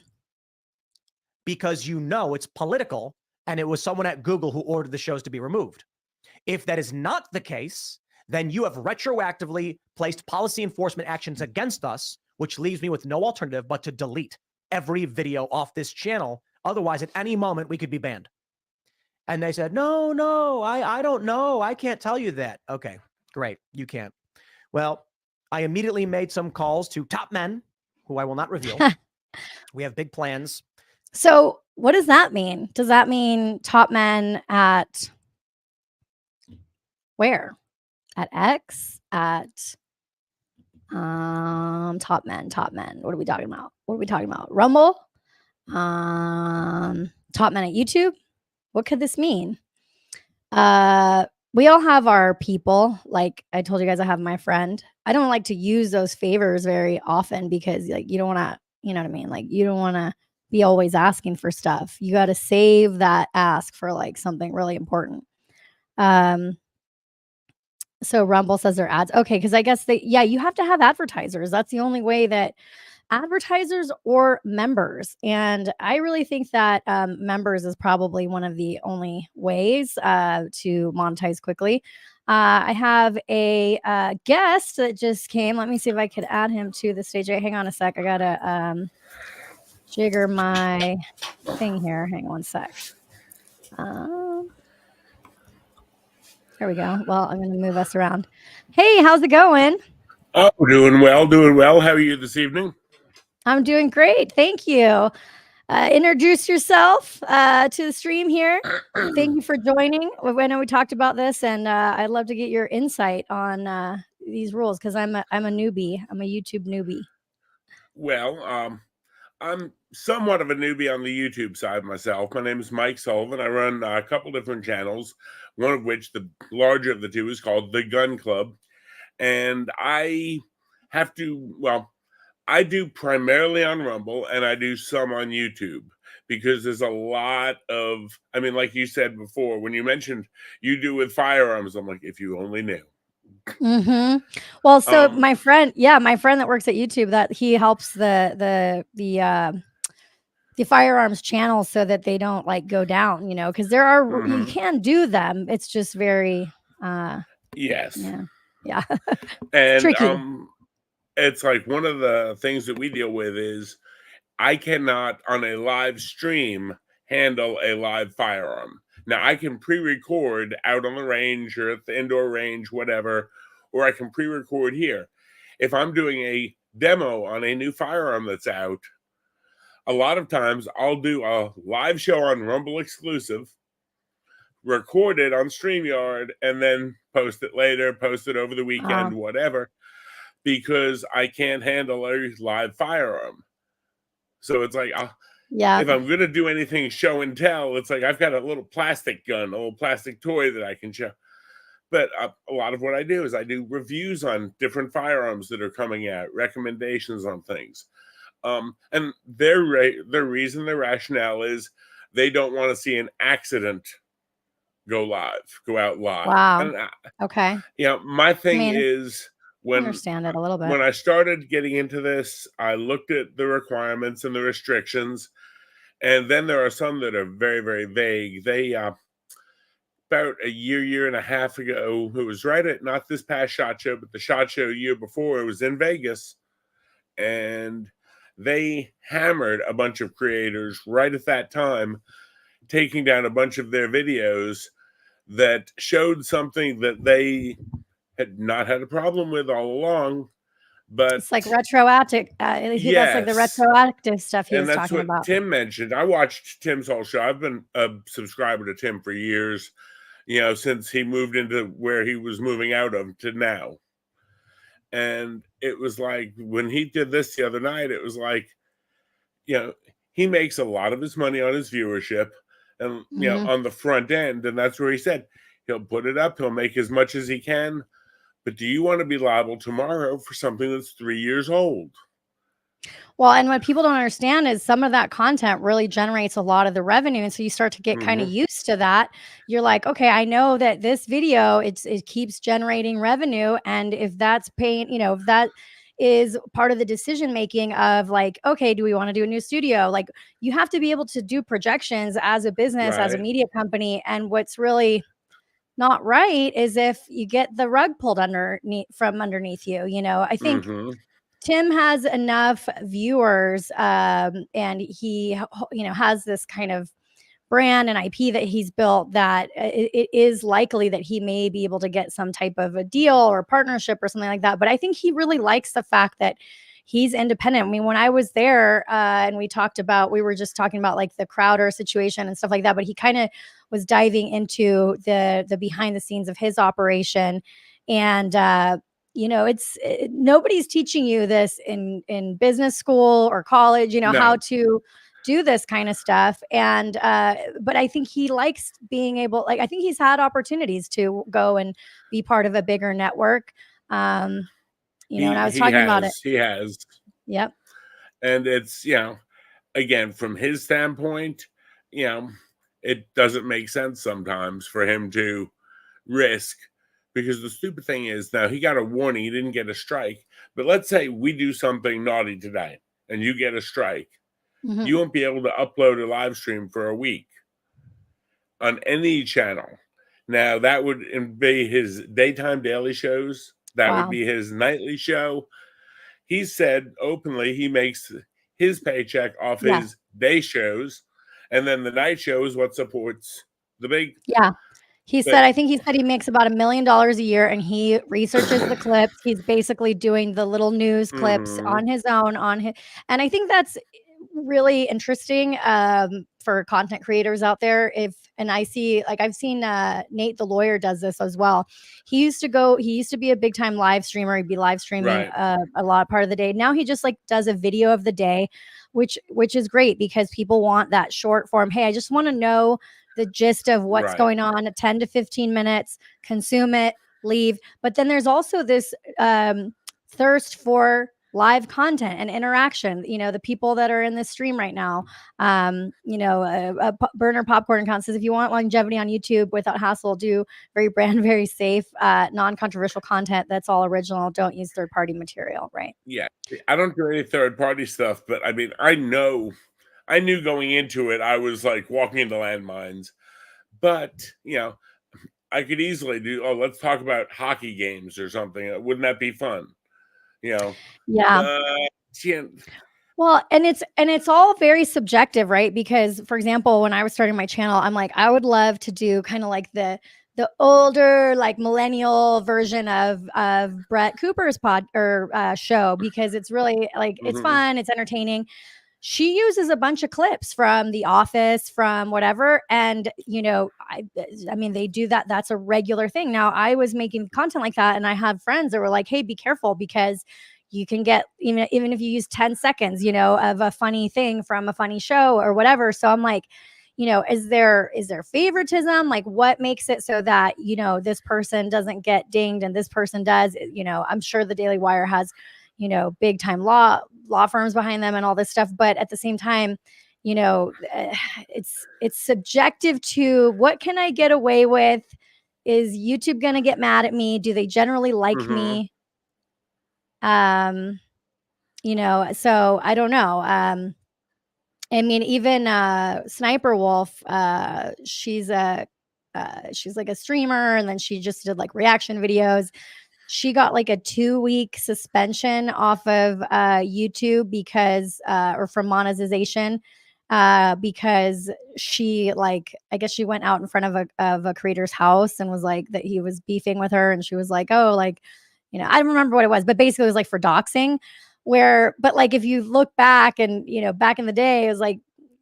Because you know it's political and it was someone at Google who ordered the shows to be removed. If that is not the case, then you have retroactively placed policy enforcement actions against us, which leaves me with no alternative but to delete every video off this channel. Otherwise, at any moment, we could be banned. And they said, no, I don't know. I can't tell you that. Okay, great. You can't. Well, I immediately made some calls to top men who I will not reveal. We have big plans. So what does that mean? Does that mean top men at where? At X? At top men. What are we talking about? Rumble? Top men at YouTube? What could this mean? We all have our people. Like I told you guys, I have my friend. I don't like to use those favors very often because like you don't want to, you know what I mean? Like you don't want to be always asking for stuff. You got to save that ask for like something really important. So Rumble says they're ads. Okay, because I guess you have to have advertisers. That's the only way that advertisers or members. And I really think that members is probably one of the only ways to monetize quickly. I have a guest that just came. Let me see if I could add him to the stage. Hang on a sec. I got to jigger my thing here. Hang on one sec. There we go. Well, I'm going to move us around. Hey, how's it going? Oh, doing well. How are you this evening? I'm doing great. Thank you. Introduce yourself to the stream here. Thank you for joining. I know we talked about this, and I'd love to get your insight on these rules because I'm a newbie. I'm a YouTube newbie. Well, I'm somewhat of a newbie on the YouTube side myself. My name is Mike Sullivan. I run a couple different channels, one of which, the larger of the two, is called The Gun Club. And I do primarily on Rumble and I do some on YouTube because there's a lot of, I mean, like you said before, when you mentioned you do with firearms, I'm like, if you only knew. Mm-hmm. Well, so my friend that works at YouTube, that he helps the firearms channels so that they don't like go down, you know, because there are you can do them. It's just very yes. Yeah. And tricky. It's like one of the things that we deal with is I cannot on a live stream handle a live firearm. Now I can pre-record out on the range or at the indoor range, whatever, or I can pre-record here. If I'm doing a demo on a new firearm that's out, a lot of times I'll do a live show on Rumble exclusive, record it on StreamYard, and then post it later, post it over the weekend, whatever, because I can't handle a live firearm. So it's like, if I'm going to do anything show and tell, it's like I've got a little plastic gun, a little plastic toy that I can show. But a lot of what I do is I do reviews on different firearms that are coming out, recommendations on things. And their rationale is they don't want to see an accident go out live. Wow. And Okay. Yeah, my thing is I understand it a little bit. When I started getting into this, I looked at the requirements and the restrictions, and then there are some that are very, very vague. They about a year and a half ago, it was right at not this past SHOT Show, but the SHOT Show year before, it was in Vegas, and they hammered a bunch of creators right at that time, taking down a bunch of their videos that showed something that they had not had a problem with all along. But it's like retroactive. That's like the retroactive stuff he was talking about. That's what Tim mentioned. I watched Tim's whole show. I've been a subscriber to Tim for years, you know, since he moved into where he was moving out of to now. And it was like when he did this the other night, it was like, you know, he makes a lot of his money on his viewership and, you know, on the front end. And that's where he said he'll put it up. He'll make as much as he can. But do you want to be liable tomorrow for something that's 3 years old? Well, and what people don't understand is some of that content really generates a lot of the revenue. And so you start to get kind of used to that. You're like, okay, I know that this video, it keeps generating revenue. And if that's paying, you know, is part of the decision making of like, okay, do we want to do a new studio? Like, you have to be able to do projections as a business, as a Right. media company. And what's really not right is if you get the rug pulled from underneath you. I think Hmm. Tim has enough viewers, and he has this kind of brand and IP that he's built that it is likely that he may be able to get some type of a deal or partnership or something like that. But I think he really likes the fact that he's independent. I mean, when I was there, and we were just talking about like the Crowder situation and stuff like that, but he kind of was diving into the behind the scenes of his operation. And nobody's teaching you this in business school or college, how No. to do this kind of stuff. And but I think he likes being able, like, I think he's had opportunities to go and be part of a bigger network. And I was He talking about it. has. He has. Yep. And it's, again, from his standpoint, it doesn't make sense sometimes for him to risk, because the stupid thing is, now he got a warning, he didn't get a strike. But let's say we do something naughty today and you get a strike. Mhm. You won't be able to upload a live stream for a week on any channel. Now, that would be his daytime daily shows. That would Wow. be his nightly show. He said openly he makes his paycheck off Yeah. his day shows, and then the night show is what supports the big. Yeah. But I think he said he makes about $1 million a year, and he researches the clips. He's basically doing the little news clips Mhm. on his own, and I think that's really interesting, for content creators out there. And I see, like, I've seen Nate the lawyer does this as well. He used to be a big time live streamer. He'd be live streaming Right. a lot part of the day. Now he just like does a video of the day, which is great because people want that short form. Hey, I just want to know the gist of what's Right. going on, 10 to 15 minutes, consume it, leave. But then there's also this thirst for live content and interaction. The people that are in this stream right now, Burner Popcorn Count says, if you want longevity on YouTube without hassle, do very brand, very safe, non-controversial content that's all original. Don't use third-party material, right? Yeah. I don't do any third party stuff, but I mean, I knew going into it, I was like walking into landmines. But, I could easily do, let's talk about hockey games or something. Wouldn't that be fun? Yeah. Yeah. Well, and it's all very subjective, right? Because, for example, when I was starting my channel, I'm like, I would love to do kind of like the older, like millennial version of Brett Cooper's show, because it's really like it's Mhm. fun, it's entertaining. She uses a bunch of clips from The Office, from whatever, and I mean, they do that. That's a regular thing. Now, I was making content like that, and I had friends that were like, "Hey, be careful, because you can get, even if you use 10 seconds, of a funny thing from a funny show or whatever." So I'm like, is there favoritism? Like, what makes it so that this person doesn't get dinged and this person does? I'm sure the Daily Wire has big time law firms behind them and all this stuff, but at the same time, it's subjective to what can I get away with. Is YouTube going to get mad at me? Do they generally like Mhm. me? So I don't know. I mean, even Sniper Wolf, she's like a streamer, and then she just did like reaction videos. She got like a 2-week suspension off of YouTube because or from monetization, because she, like, I guess she went out in front of a creator's house and was like that he was beefing with her, and she was like, oh, like, I don't remember what it was, but basically it was like for doxing. But like, if you look back, and back in the day, it was like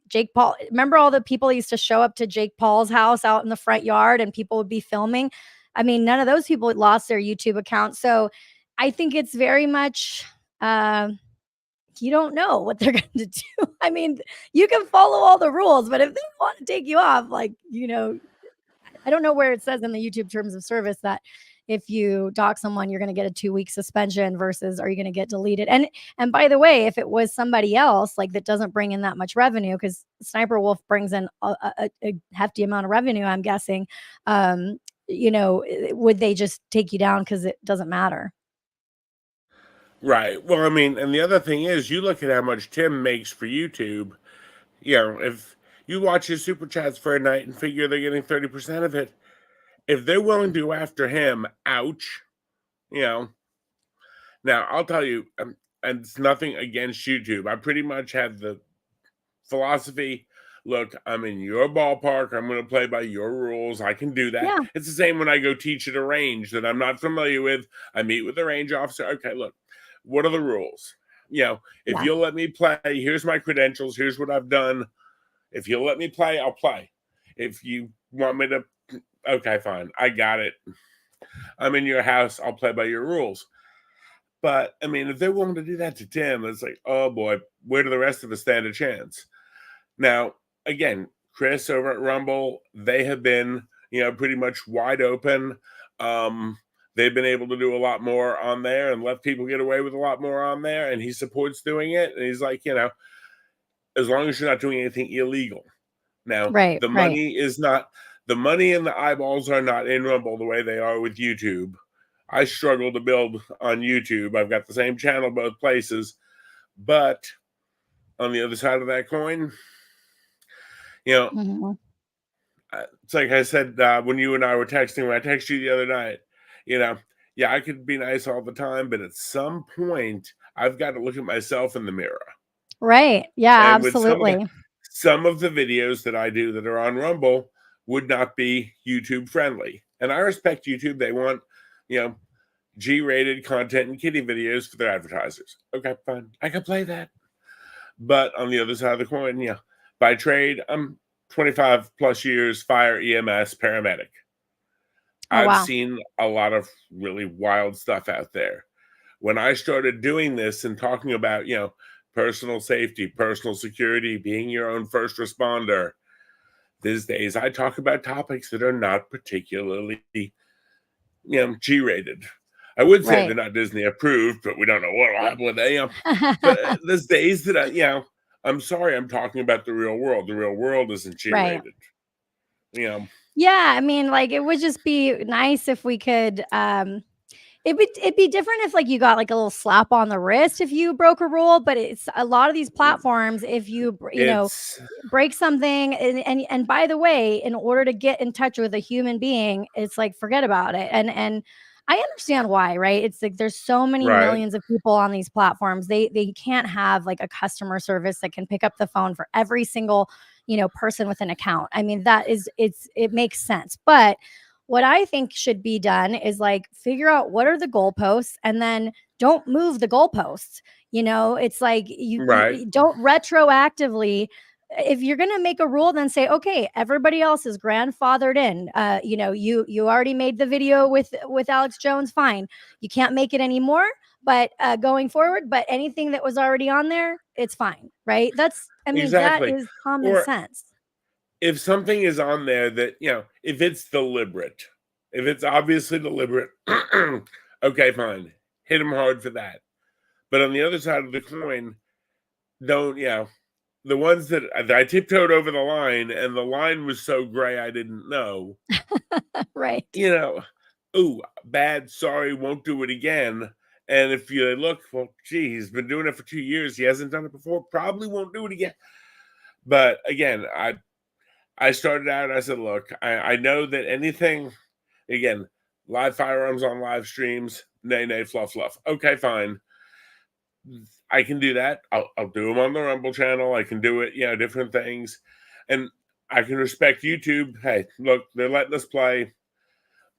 Jake Paul. Remember all the people that used to show up to Jake Paul's house out in the front yard, and people would be filming? I mean, none of those people lost their YouTube account. So I think it's very much, you don't know what they're going to do. I mean, you can follow all the rules, but if they want to take you off, like, I don't know where it says in the YouTube terms of service that if you dox someone, you're going to get a 2-week suspension versus are you going to get deleted? And by the way, if it was somebody else, like, that doesn't bring in that much revenue, because Sniper Wolf brings in a hefty amount of revenue, I'm guessing, would they just take you down because it doesn't matter? Right. Well, I mean, and the other thing is, you look at how much Tim makes for YouTube. You know, if you watch his super chats for a night and figure they're getting 30% of it, if they're willing to go after him, ouch. You know, now I'll tell you, and it's nothing against YouTube. I pretty much have the philosophy, look, I'm in your ballpark. I'm going to play by your rules. I can do that. Yeah. It's the same when I go teach at a range that I'm not familiar with. I meet with the range officer. Okay, look, what are the rules? You know, if Yeah. you'll let me play, here's my credentials. Here's what I've done. If you'll let me play, I'll play. If you want me to, okay, fine. I got it. I'm in your house. I'll play by your rules. But I mean, if they're willing to do that to Tim, it's like, oh boy, where do the rest of us stand a chance? Now, again, Chris over at Rumble, they have been, you know, pretty much wide open. They've been able to do a lot more on there and let people get away with a lot more on there. And he supports doing it. And he's like, you know, as long as you're not doing anything illegal. Now, Right. the Right. money is not, the money and the eyeballs are not in Rumble the way they are with YouTube. I struggle to build on YouTube. I've got the same channel both places. But on the other side of that coin, you know, Mhm. it's like I said when you and I were texting, when I texted you the other night, you know, yeah, I could be nice all the time, but at some point, I've got to look at myself in the mirror. Right. Yeah, And with absolutely. some of the videos that I do that are on Rumble would not be YouTube friendly. And I respect YouTube. They want, you know, G-rated content and kitty videos for their advertisers. Okay, fine. I can play that. But on the other side of the coin, yeah, by trade, I'm 25 plus years fire EMS paramedic. Oh, I've wow. seen a lot of really wild stuff out there. When I started doing this and talking about, you know, personal safety, personal security, being your own first responder, these days I talk about topics that are not particularly, you know, G-rated. I would say they're Right. not Disney approved, but we don't know what will happen with them. But there's days that I, you know, I'm sorry, I'm talking about the real world. The real world isn't Right. G-rated. You know, Yeah, I mean, like, it would just be nice if we could, it'd be different if, like, you got, like, a little slap on the wrist if you broke a rule, but it's a lot of these platforms, if you you know, it's break something, and by the way, in order to get in touch with a human being, it's like, forget about it, and I understand why, right? It's like there's so many right. millions of people on these platforms. They can't have, like, a customer service that can pick up the phone for every single, you know, person with an account. I mean, it makes sense. But what I think should be done is, like, figure out what are the goalposts and then don't move the goalposts. You know, it's like Right. you don't retroactively, if you're going to make a rule, then say, okay, everybody else is grandfathered in. You know, you already made the video with Alex Jones, fine. You can't make it anymore, but going forward, but anything that was already on there, it's fine, right? I mean, that Exactly. is common Or sense. if something is on there that, you know, if it's deliberate, if it's obviously deliberate, okay, fine. Hit them hard for that. But on the other side of the coin, don't, you know, the ones that I tiptoed over the line and the line was so gray I didn't know, Right. you know, ooh, bad, sorry, won't do it again. And if you look, well, gee, he's been doing it for 2 years. He hasn't done it before. Probably won't do it again. But again, I started out, I said, look, I know that anything, again, live firearms on live streams, nay, nay, fluff, fluff. Okay, fine. I can do that. I'll do them on the Rumble channel. I can do it, you know, different things. And I can respect YouTube. Hey, look, they're letting us play.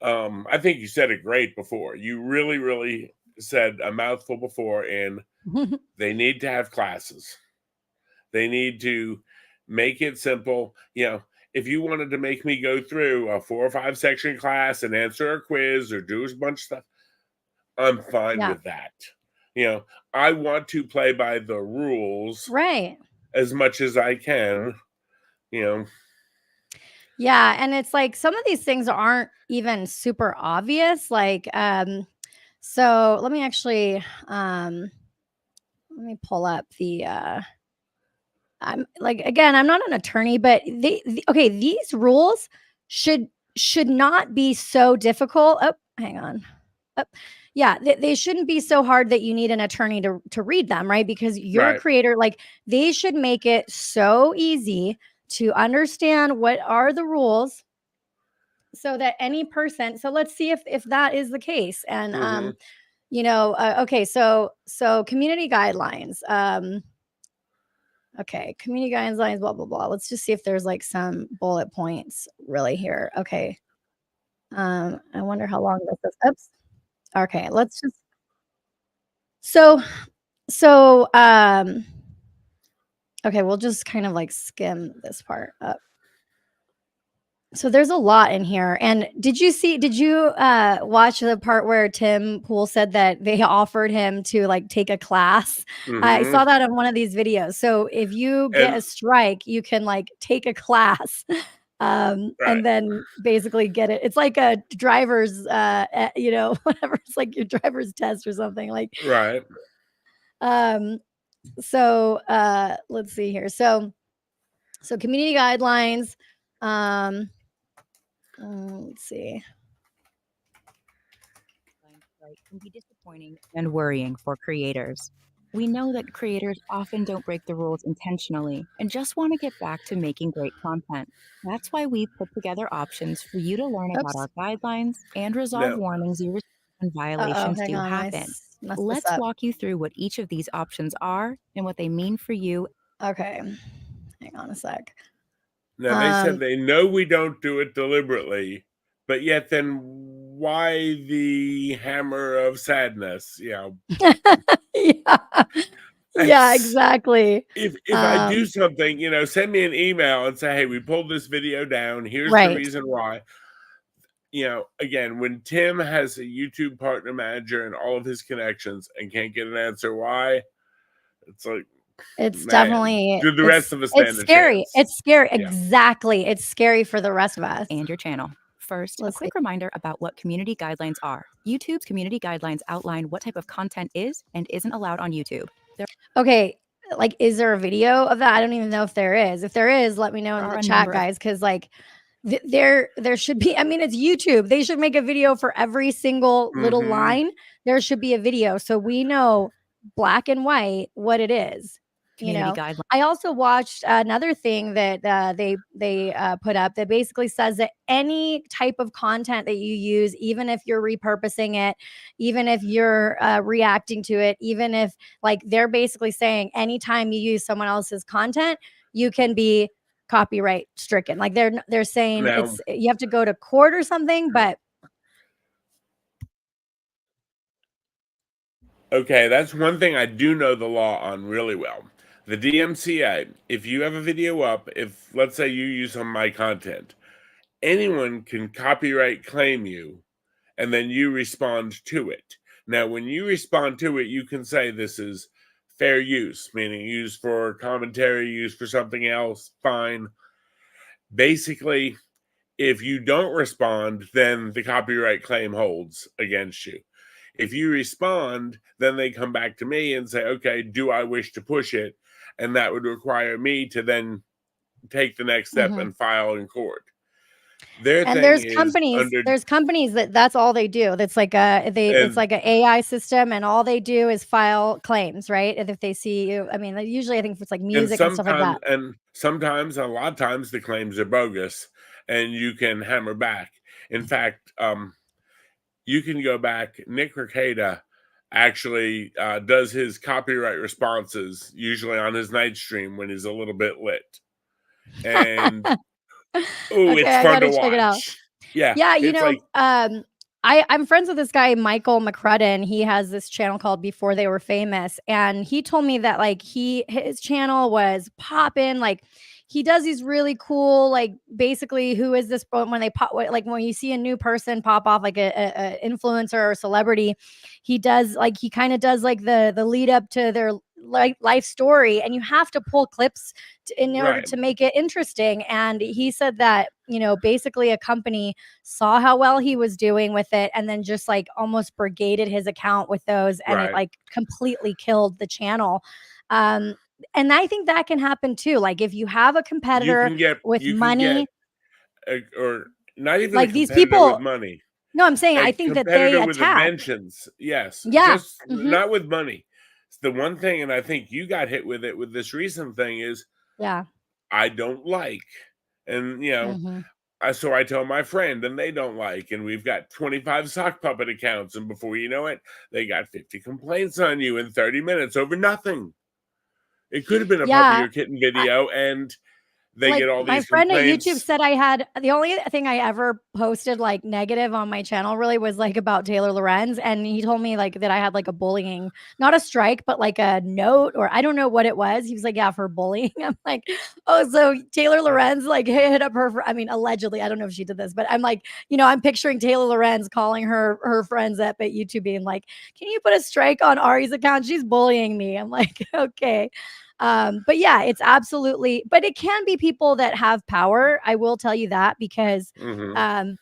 I think you said it great before. You really, really said a mouthful before, and they need to have classes. They need to make it simple. You know, if you wanted to make me go through a 4 or 5 section class and answer a quiz or do a bunch of stuff, I'm fine Yeah. with that. You know, I want to play by the rules Right. as much as I can, you know. Yeah, and it's like some of these things aren't even super obvious. Like, so let me actually, let me pull up the, I'm like, again, I'm not an attorney, but okay, these rules should not be so difficult. Oh, hang on. Oh, Yeah, they shouldn't be so hard that you need an attorney to read them, right? Because you're a Right. creator. Like, they should make it so easy to understand what are the rules, so that any person. So let's see if that is the case. And Mhm. okay, so community guidelines. Okay, community guidelines, blah blah blah. Let's just see if there's like some bullet points really here. Okay. I wonder how long this is. Oops. Okay, let's just so so okay, we'll just kind of like skim this part up. So there's a lot in here. And did you watch the part where Tim Pool said that they offered him to like take a class? I Mhm. saw that on one of these videos. So if you get a And strike, you can like take a class. right. And then basically get it. It's like a driver's whatever. It's like your driver's test or something. Like, Right. let's see here. So community guidelines. Let's see. Right can be disappointing and worrying for creators. We know that creators often don't break the rules intentionally and just want to get back to making great content. That's why we've put together options for you to learn about Oops. our guidelines and resolve Now, warnings you receive when violations Hang do on. happen. Messed this Let's up. walk you through what each of these options are and what they mean for you. Okay. Hang on a sec. now they said they know we don't do it deliberately, but yet then why the hammer of sadness? Yeah. Yeah, It's- exactly. if I do something, send me an email and say, hey, we pulled this video down. Here's the Right. reason why. Again, when Tim has a YouTube partner manager and all of his connections and can't get an answer why, it's like, It's man, definitely do the rest of us stand a scary. chance? It's scary. Yeah. Exactly. It's scary for the rest of us. And your channel. First, Let's a quick reminder about what community guidelines are. YouTube's community guidelines outline what type of content is and isn't allowed on YouTube. Okay, like, is there a video of that? I don't even know if there is. If there is, let me know in There the are a chat, number of- guys, because like there should be. I mean, it's YouTube. They should make a video for every single little Mhm. line. There should be a video so we know black and white what it is. Community guidelines. I also watched another thing that they put up that basically says that any type of content that you use, even if you're repurposing it, even if you're reacting to it, even if like they're basically saying anytime you use someone else's content, you can be copyright stricken. Like they're saying Now, you have to go to court or something, but okay, that's one thing I do know the law on really well. The DMCA, if you have a video up, if let's say you use some of my content, anyone can copyright claim you and then you respond to it. Now, when you respond to it, you can say this is fair use, meaning used for commentary, used for something else, fine. Basically, if you don't respond, then the copyright claim holds against you. If you respond, then they come back to me and say, okay, do I wish to push it? And that would require me to then take the next step and file in court. Their and thing there's is companies that's all they do. That's like it's like an AI system, and all they do is file claims, right? And if they see you, I mean, usually I think it's like music and stuff like that. And sometimes, a lot of times, the claims are bogus, and you can hammer back. In fact, you can go back. Nick Ricada actually does his copyright responses usually on his night stream when he's a little bit lit, and Okay, it's I fun gotta to check it out. watch. Yeah, Yeah, it's like I'm friends with this guy, Michael McCrudden. He has this channel called Before They Were Famous. And he told me that like his channel was popping. Like he does these really cool, like basically who is this when they pop, like when you see a new person pop off, like a influencer or celebrity, he does like, he kind of does like the lead up to their life story. And you have to pull clips in order right. to make it interesting. And he said that, basically a company saw how well he was doing with it and then just like almost brigaded his account with those, and it Right. like completely killed the channel. And I think that can happen too. Like if you have a competitor with money, or not even a like these competitor with people, money. No, I'm saying A I think that they competitor with attack. inventions, yes, Yeah. just Mhm. not with money. It's the one thing, and I think you got hit with it with this recent thing is Yeah. I don't like, and Mhm. so I tell my friend, and they don't like, and we've got 25 sock puppet accounts, and before you know it, they got 50 complaints on you in 30 minutes over nothing. It could have been a puppy Yeah. or kitten video, and they Like get all my these friend at YouTube complaints. said I had the only thing I ever posted like negative on my channel really was like about Taylor Lorenz. And he told me like that I had like a bullying, not a strike, but like a note, or I don't know what it was. He was like, yeah, for bullying. I'm like, oh, so Taylor Lorenz like hit up her, I mean, allegedly, I don't know if she did this, but I'm like, I'm picturing Taylor Lorenz calling her friends up at YouTube being like, can you put a strike on Ari's account? She's bullying me. I'm like, okay. But yeah, it's absolutely, but it can be people that have power. I will tell you that because Mhm. um,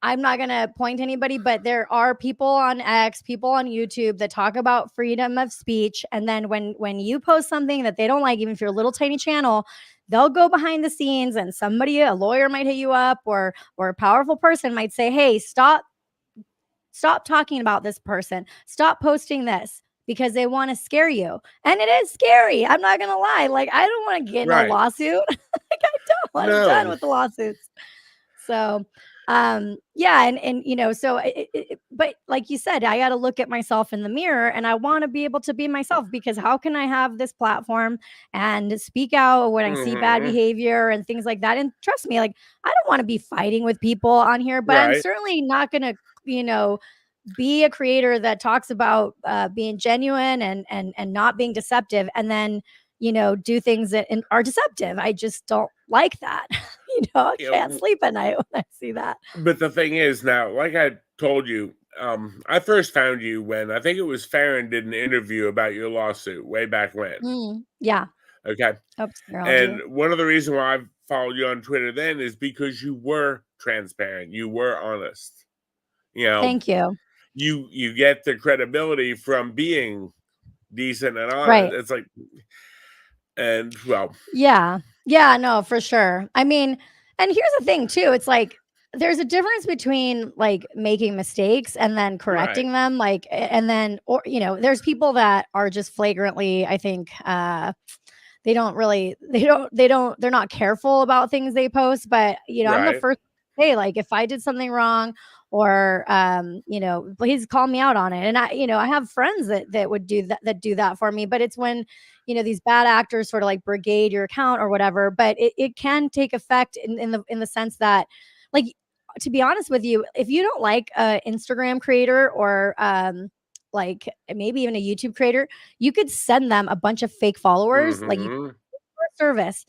I'm not going to point to anybody, but there are people on X, people on YouTube that talk about freedom of speech. And then when you post something that they don't like, even if you're a little tiny channel, they'll go behind the scenes and a lawyer might hit you up, or a powerful person might say, hey, stop talking about this person. Stop posting this, because they want to scare you. And it is scary. I'm not going to lie. Like, I don't want to get in a Right. lawsuit. Like, I don't. I'm done No. with the lawsuits. So, yeah. So, but like you said, I got to look at myself in the mirror, and I want to be able to be myself, because how can I have this platform and speak out when I see bad Mhm. behavior and things like that? And trust me, like, I don't want to be fighting with people on here, but I'm Right. certainly not going to, be a creator that talks about being genuine and not being deceptive, and then do things that are deceptive. I just don't like that. I You can't know, sleep at night when I see that. but the thing is now, like I told you, I first found you when I think it was Farron did an interview about your lawsuit way back when. Yeah. Okay. Oops, around And you. one of the reasons why I followed you on Twitter then is because you were transparent, you were honest. You know, Thank you. you get the credibility from being decent and honest. Right. It's like, and well, Yeah. Yeah, no, for sure. I mean, and here's the thing too. It's like there's a difference between like making mistakes and then right, correcting them, like and then, or there's people that are just flagrantly, I think, they don't really they're not careful about things they post. But I'm the right, first to say, like, if I did something wrong, or please call me out on it. And I have friends that would do that for me. But it's when these bad actors sort of like brigade your account or whatever. But it can take effect in the sense that, like, to be honest with you, if you don't like a Instagram creator, or like maybe even a YouTube creator, you could send them a bunch of fake followers. Like, you hmm, service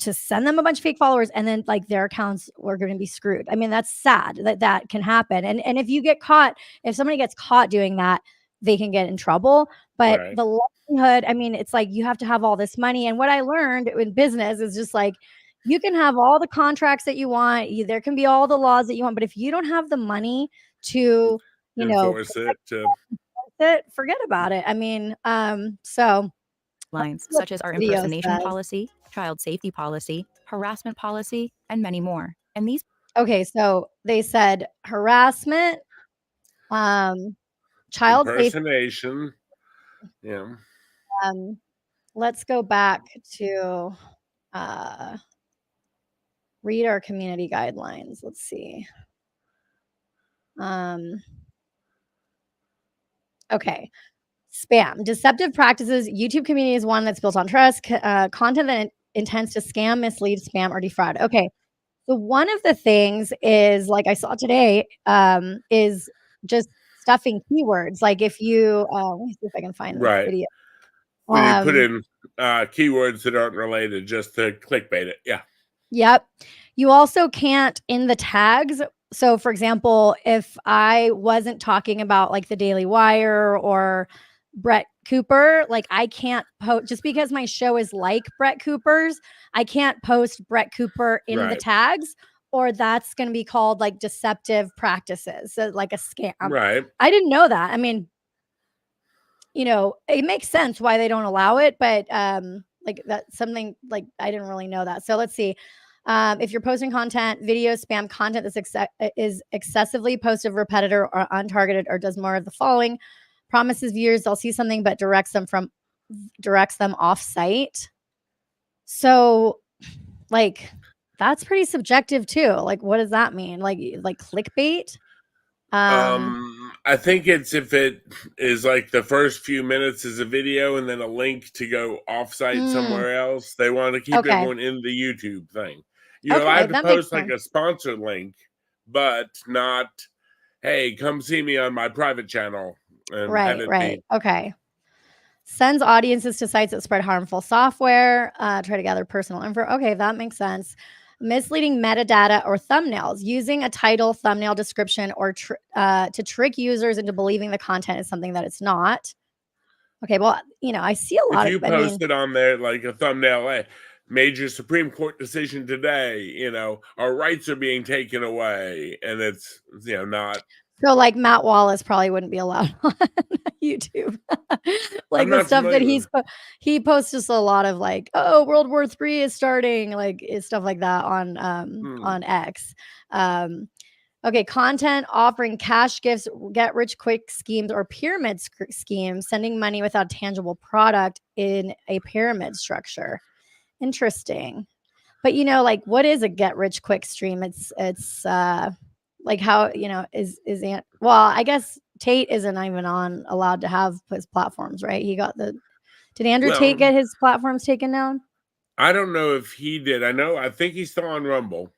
to send them a bunch of fake followers, and then like their accounts were going to be screwed. I mean, that's sad that can happen. And if somebody gets caught doing that, they can get in trouble. But right, the likelihood, I mean, it's like you have to have all this money. And what I learned in business is just like, you can have all the contracts that you want, there can be all the laws that you want, but if you don't have the money to, enforce it to protect it, forget about it. I mean, so Lines what such as our this video impersonation says. policy, child safety policy, harassment policy, and many more. And these Okay, so they said harassment, um, child safety. impersonation. Yeah, Um, let's go back to uh, read our community guidelines. Let's see. Um, okay, spam, deceptive practices. YouTube community is one that's built on trust. Content that intends to scam, mislead, spam, or defraud. Okay, so one of the things is, like I saw today, is just stuffing keywords. Like, if you, let me see if I can find this right. video. When you put Um, in keywords that aren't related just to clickbait it. Yeah, Yep. You also can't in the tags. So, for example, if I wasn't talking about like the Daily Wire or Brett Cooper, like, I can't post just because my show is like Brett Cooper's. I can't post Brett Cooper in the right, tags, or that's going to be called like deceptive practices, so like a scam. right. I didn't know that. I mean, it makes sense why they don't allow it, but like, that's something like I didn't really know that. So let's see. If you're posting content, video spam content that's is excessively posted, repetitive, or untargeted, or does more of the following: promises viewers they'll see something but directs them off site. So, like, that's pretty subjective too. Like, what does that mean? Like clickbait? I think it's if it is like the first few minutes is a video and then a link to go offsite somewhere else. They want to keep everyone in the YouTube thing. You're allowed to post like a sponsor link, but not, hey, come see me on my private channel. And Right. Okay. Sends audiences to sites that spread harmful software, try to gather personal info. Okay, that makes sense. Misleading metadata or thumbnails, using a title, thumbnail, description, or to trick users into believing the content is something that it's not. Okay, well, I see a lot if you posted on there like a thumbnail, major Supreme Court decision today, our rights are being taken away, and it's not. So, like, Matt Wallace probably wouldn't be allowed on YouTube. Like the stuff that he posts just a lot of like, oh, World War III is starting, like stuff like that on X. Okay, content offering cash gifts, get rich quick schemes, or pyramid schemes, sending money without tangible product in a pyramid structure. Interesting. But like, what is a get rich quick stream? It's like how well, I guess Tate isn't even allowed to have his platforms, right? Did Andrew Tate get his platforms taken down? I don't know if he did. I think he's still on Rumble.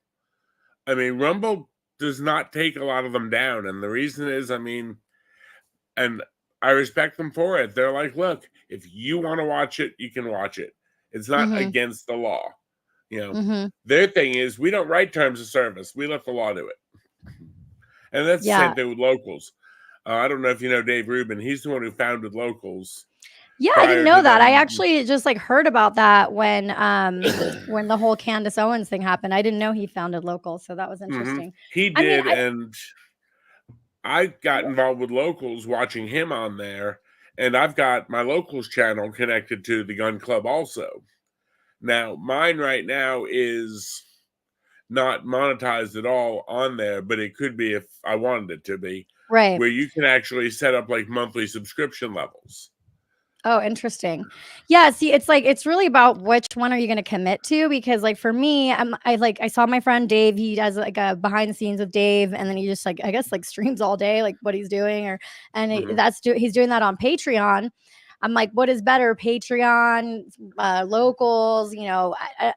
I mean, Rumble does not take a lot of them down, and the reason is, and I respect them for it. They're like, look, if you want to watch it, you can watch it. It's not against the law. Their thing is, we don't write terms of service. We let the law do it. And that's the same thing with Locals. I don't know if you know Dave Rubin. He's the one who founded Locals. Yeah, I didn't know that. I actually just heard about that when the whole Candace Owens thing happened. I didn't know he founded Locals, so that was interesting. He did, and I got involved with Locals watching him on there, and I've got my Locals channel connected to the Gun Club also. Now, mine right now is not monetized at all on there, but it could be if I wanted it to be. Right. Where you can actually set up like monthly subscription levels. Oh, interesting. Yeah, see, it's really about which one are you going to commit to, because like for me, I saw my friend Dave, he does like a behind the scenes with Dave, and then he just like, I guess, like streams all day, like what he's doing, he's doing that on Patreon. I'm like, what is better, Patreon, Locals?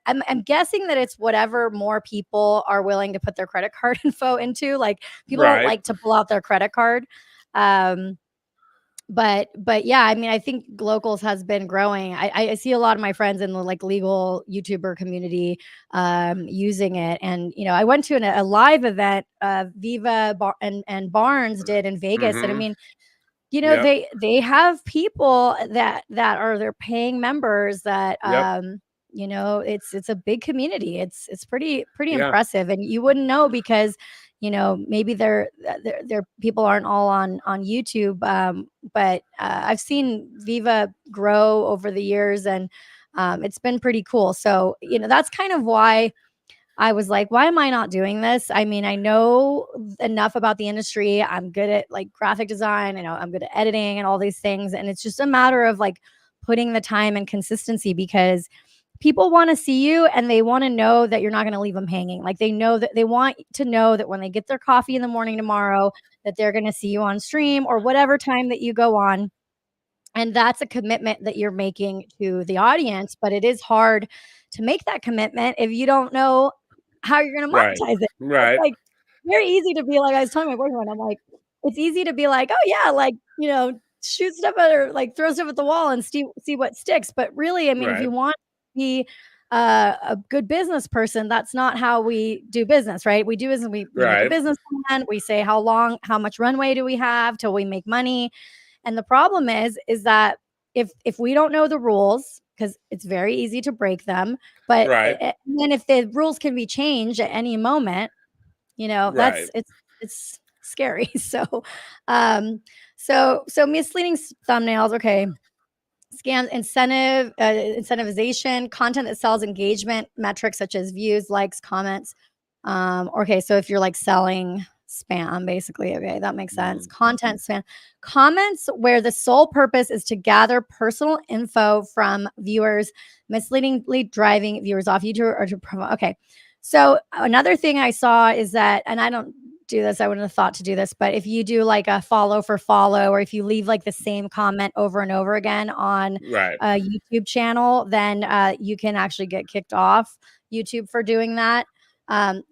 I'm guessing that it's whatever more people are willing to put their credit card info into. Like, people don't like to pull out their credit card. But yeah, I mean, I think Locals has been growing. I see a lot of my friends in the like legal YouTuber community using it. And I went to a live event Viva and Barnes did in Vegas, and I mean, they have people that are their paying members that it's a big community. It's pretty impressive, and you wouldn't know because maybe their people aren't all on YouTube, but I've seen Viva grow over the years, and it's been pretty cool. So that's kind of why I was like, why am I not doing this? I mean, I know enough about the industry. I'm good at like graphic design. I'm good at editing and all these things. And it's just a matter of like putting the time and consistency, because people want to see you and they want to know that you're not going to leave them hanging. Like they want to know that when they get their coffee in the morning tomorrow, that they're going to see you on stream or whatever time that you go on. And that's a commitment that you're making to the audience. But it is hard to make that commitment if you don't know how you're going to monetize it. Right. It's like very easy to be like, I was telling my boyfriend, I'm like, it's easy to be like, oh yeah, like, shoot stuff at, or like throw stuff at the wall and see what sticks. But really, I mean, if you want to be a good business person, that's not how we do business, right? We do is we make a business plan. We say how much runway do we have till we make money. And the problem is that if we don't know the rules, because it's very easy to break them, but then if the rules can be changed at any moment, that's it's scary. So misleading thumbnails. Okay. Scams, incentivization, content that sells engagement metrics such as views, likes, comments. Okay, so if you're like selling spam, basically, okay, that makes sense. Content spam, comments where the sole purpose is to gather personal info from viewers, misleadingly driving viewers off YouTube or to promote. Okay, so another thing I saw is that, and I don't do this, I wouldn't have thought to do this, but if you do like a follow for follow, or if you leave like the same comment over and over again on Right. a YouTube channel, then you can actually get kicked off YouTube for doing that.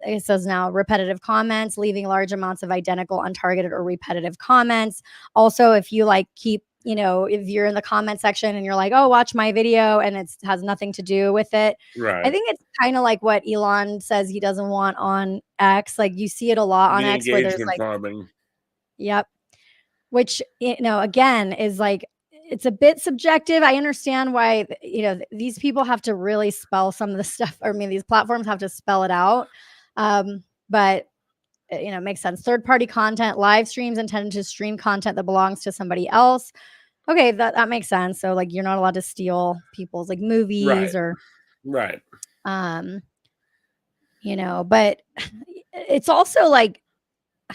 It says now repetitive comments, leaving large amounts of identical, untargeted, or repetitive comments. Also, if you like keep, if you're in the comment section and you're like, oh, watch my video, and it has nothing to do with it. Right. I think it's kind of like what Elon says he doesn't want on X. Like you see it a lot on The X where there's engagement like, farming. yep, which, again, is like, it's a bit subjective. I understand why, these people have to really spell some of the stuff. I mean, these platforms have to spell it out. But it makes sense. Third-party content, live streams intended to stream content that belongs to somebody else. Okay, that makes sense. So like, you're not allowed to steal people's like movies or, Right. but it's also like,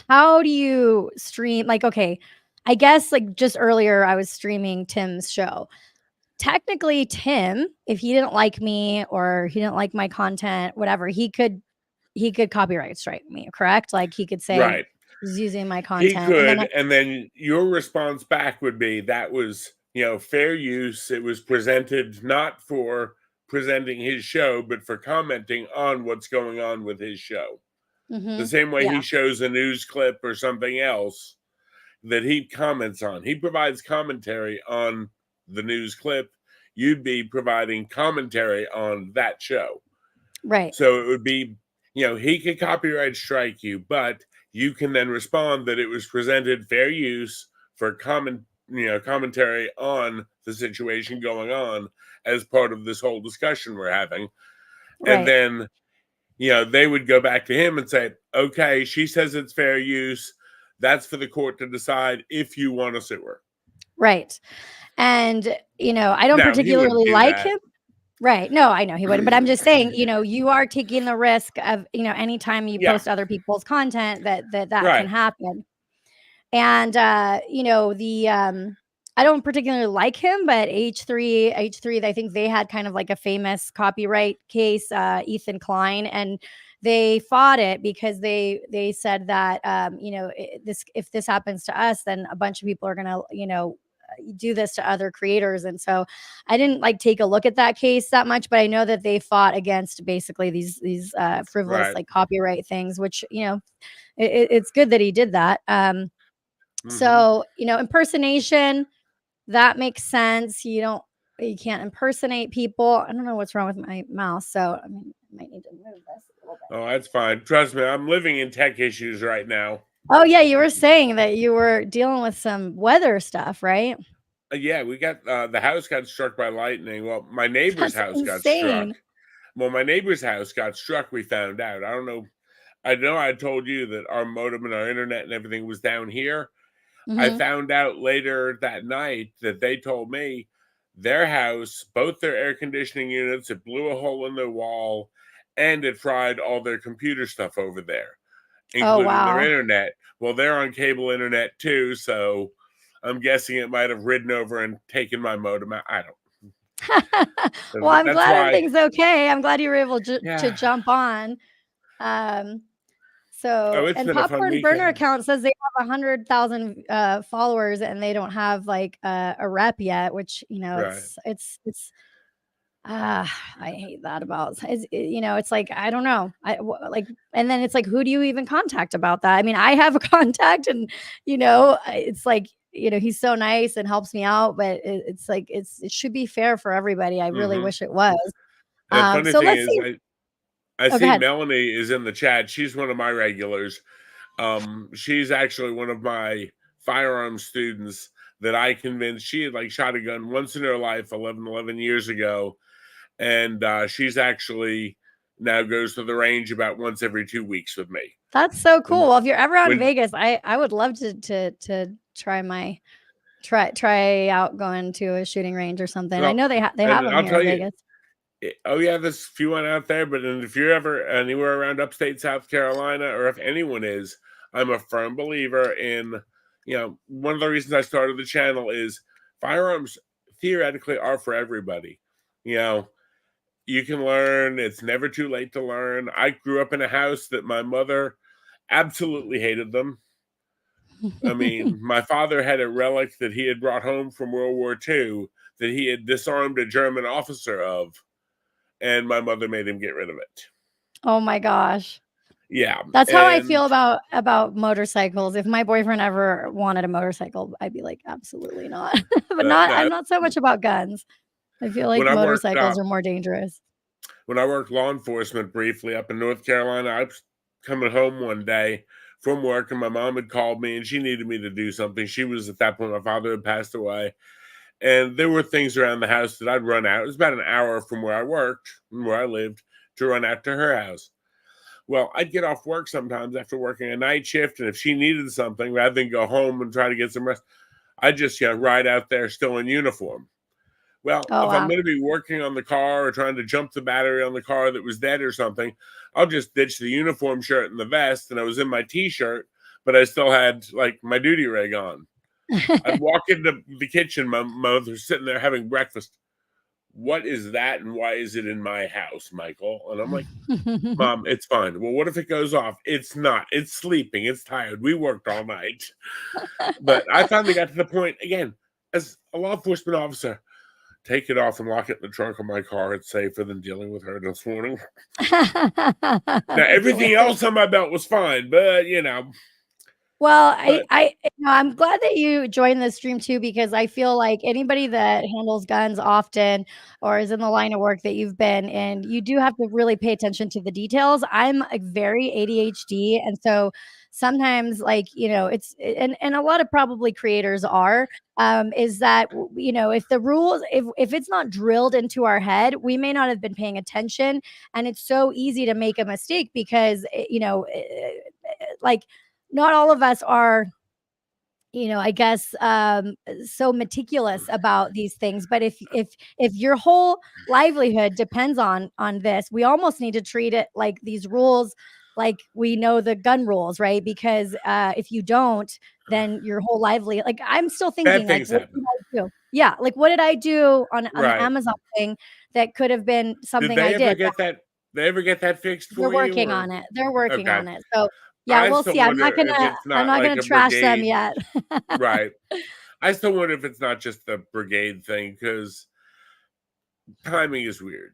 how do you stream? Like, okay, I guess like just earlier I was streaming Tim's show. Technically, Tim, if he didn't like me or he didn't like my content, whatever, he could copyright strike me, correct? Like he could say Right. he's using my He content. could, and then your response back would be that was, fair use. It was presented not for presenting his show, but for commenting on what's going on with his show. The same way Yeah. he shows a news clip or something else that he comments on. He provides commentary on the news clip. You'd be providing commentary on that show. Right. So it would be, he could copyright strike you, but you can then respond that it was presented fair use for commentary on the situation going on as part of this whole discussion we're having. Right. And then, they would go back to him and say, okay, she says it's fair use. That's for the court to decide if you want to sue her. Right. And, I don't Now, he particularly wouldn't do like that. him. Right. No, I know he wouldn't, but I'm just saying, you are taking the risk of, anytime you Yeah. post other people's content that Right. can happen. And, I don't particularly like him, but H3, I think they had kind of like a famous copyright case, Ethan Klein, and they fought it because they said that, if this happens to us, then a bunch of people are going to, do this to other creators. And so I didn't like take a look at that case that much, but I know that they fought against basically these frivolous Right. like copyright things, which, it's good that he did that. So, impersonation, that makes sense. You can't impersonate people. I don't know what's wrong with my mouse. So I might need to move this a little bit. Oh, that's fine. Trust me, I'm living in tech issues right now. Oh yeah, you were saying that you were dealing with some weather stuff, right? Yeah, we got the house got struck by lightning. Well, my neighbor's That's house got struck. insane. Well, my neighbor's house got struck. We found out. I don't know. I know I told you that our modem and our internet and everything was down here. I Mhm. found out later that night that they told me their house, both their air conditioning units, it blew a hole in their wall and it fried all their computer stuff over there, Oh including their wow. internet. Well, they're on cable internet too, so I'm guessing it might have ridden over and taken my modem out. I don't. Well, I'm That's glad why. everything's okay. I'm glad you were able to Yeah. jump on. Oh, So, it's and been a fun Popcorn Burner weekend. account says they have 100,000 followers and they don't have like a rep yet, which Right. it's I hate that about it's like I don't know, like, and then it's like, who do you even contact about that? I mean, I have a contact, and it's like he's so nice and helps me out, but it's like it should be fair for everybody. I really Mhm. wish it was. The funny So thing let's is, see. I Oh, go see ahead. Melanie is in the chat. She's one of my regulars. She's actually one of my firearms students that I convinced. She had like shot a gun once in her life 11 years ago, and she's actually now goes to the range about once every 2 weeks with me. That's so cool. When, Well, if you're ever out in when Vegas, I would love to try my try out going to a shooting range or something. I Well, know they have and them I'll here tell in you, Vegas. oh yeah, there's a few one out there, but if you're ever anywhere around upstate South Carolina, or if anyone is, I'm a firm believer in, one of the reasons I started the channel is firearms theoretically are for everybody. You can learn. It's never too late to learn. I grew up in a house that my mother absolutely hated them. I mean, my father had a relic that he had brought home from World War II that he had disarmed a German officer of, and my mother made him get rid of it. Oh my gosh. Yeah. That's how I feel about motorcycles. If my boyfriend ever wanted a motorcycle, I'd be like, absolutely not. But I'm not so much about guns. I feel like motorcycles are more dangerous. When I worked law enforcement briefly up in North Carolina, I was coming home one day from work, and my mom had called me, and she needed me to do something. She was, at that point, my father had passed away, and there were things around the house that I'd run out. It was about an hour from where I worked and where I lived to run out to her house. Well, I'd get off work sometimes after working a night shift, and if she needed something, rather than go home and try to get some rest, I'd just ride out there still in uniform. Well, if I'm going to be working on the car or trying to jump the battery on the car that was dead or something, I'll just ditch the uniform shirt and the vest, and I was in my T-shirt, but I still had like my duty rig on. I'd walk into the kitchen, my mother's sitting there having breakfast. What is that, and why is it in my house, Michael? And I'm like, Mom, it's fine. Well, what if it goes off? It's not. It's sleeping. It's tired. We worked all night. But I finally got to the point, again, as a law enforcement officer, take it off and lock it in the trunk of my car. It's safer than dealing with her this morning. Now, everything else on my belt was fine, but Well, I'm glad that you joined the stream too, because I feel like anybody that handles guns often or is in the line of work that you've been in, you do have to really pay attention to the details. I'm very ADHD, and so sometimes, it's and a lot of probably creators are, is that if the rules, if it's not drilled into our head, we may not have been paying attention, and it's so easy to make a mistake because like, not all of us are, I guess, so meticulous about these things. But if your whole livelihood depends on this, we almost need to treat it like these rules, like we know the gun rules, right? Because if you don't, then your whole livelihood, like, I'm still thinking, like, what did I do? Yeah, like, what did I do on the Amazon thing that could have been something I did? They ever get that fixed for They're you? working on it. They're working on it. So yeah, we'll see. I'm not gonna trash them yet. Right. I still wonder if it's not just the brigade thing, because timing is weird.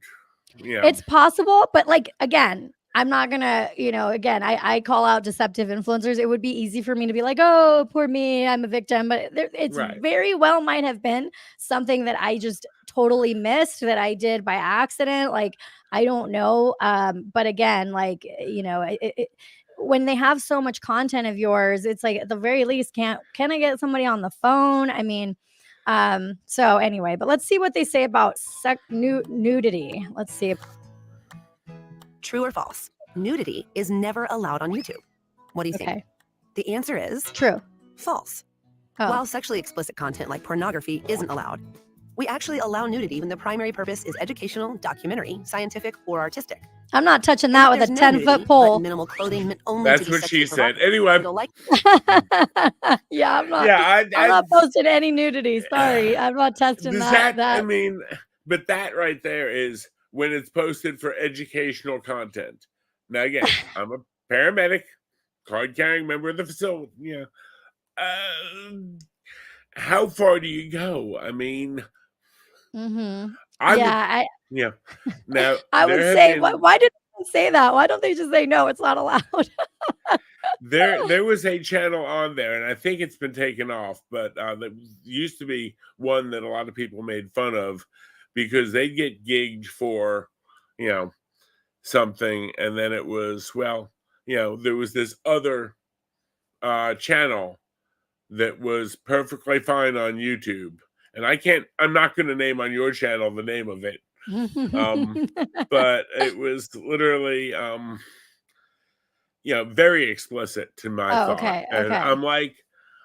Yeah. It's possible, but like, again, I'm not gonna, again, I call out deceptive influencers. It would be easy for me to be like, oh, poor me, I'm a victim. But it's very well might have been something that I just totally missed, that I did by accident. Like, I don't know. But again, like, when they have so much content of yours, it's like, at the very least, can I get somebody on the phone? I mean, so anyway, but let's see what they say about nudity. Let's see. True or false? Nudity is never allowed on YouTube. What do you think? The answer is true. False. While sexually explicit content like pornography isn't allowed, we actually allow nudity when the primary purpose is educational, documentary, scientific, or artistic. I'm not touching that with a 10-foot pole. Minimal clothing meant only. That's what she said. Anyway. Yeah, I'm not. I'm not posting any nudity. Sorry, I'm not testing that. I mean, but that right there is when it's posted for educational content. Now, again, I'm a paramedic, card-carrying member of the facility. Yeah. How far do you go? I mean, now I would say, why did they say that? Why don't they just say no? It's not allowed. There was a channel on there, and I think it's been taken off, but there used to be one that a lot of people made fun of because they'd get gigged for, something, and then it was, there was this other channel that was perfectly fine on YouTube, and I'm not going to name on your channel the name of it, but it was literally very explicit to my thought. And I'm like,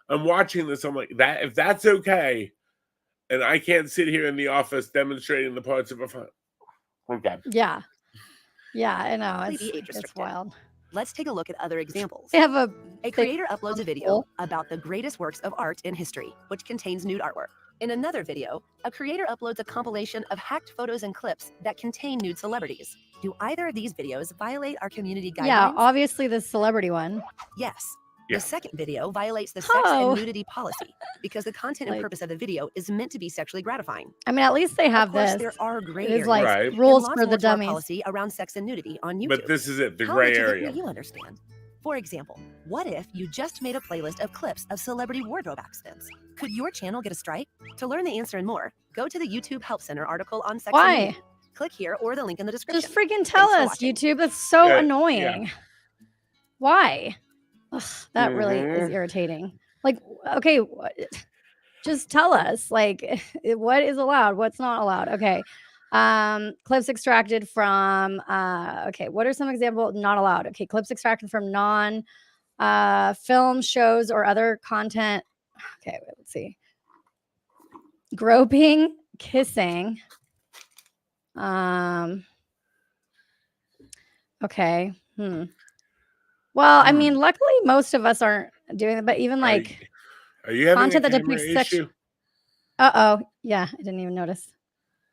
I'm watching this. I'm like, that if that's okay, and I can't sit here in the office demonstrating the parts of a phone. Okay. Yeah. Yeah, I know. Be age It's restricted. wild. Let's take a look at other examples. They have a A creator uploads a video about the greatest works of art in history, which contains nude artwork. In another video, a creator uploads a compilation of hacked photos and clips that contain nude celebrities. Do either of these videos violate our community guidelines? Yeah, obviously the celebrity one. Yes. Yeah. The second video violates the sex Oh. and nudity policy because the content and Like- purpose of the video is meant to be sexually gratifying. I mean, at least they have Of course, this. there are gray It's areas. like Right. and rules lots for more the to our dummies. policy around sex and nudity on YouTube. But this is it, the How gray much of it area. will you understand? For example, what if you just made a playlist of clips of celebrity wardrobe accidents? Could your channel get a strike? To learn the answer and more, go to the YouTube Help Center article on sex and Why? nudity. Click here or the link in the description. Just freaking tell Thanks for us, watching. YouTube. That's so Yeah, annoying. Why? Ugh, that really is Mhm. irritating. Like, okay, just tell us, like, what is allowed, what's not allowed. Okay. Clips extracted from okay, what are some examples not allowed? Okay, clips extracted from non film shows or other content. Okay, let's see. Groping, kissing. Okay. Well, I mean, luckily most of us aren't doing it, but even like Are you having content a that camera depicts sex. issue? Yeah, I didn't even notice.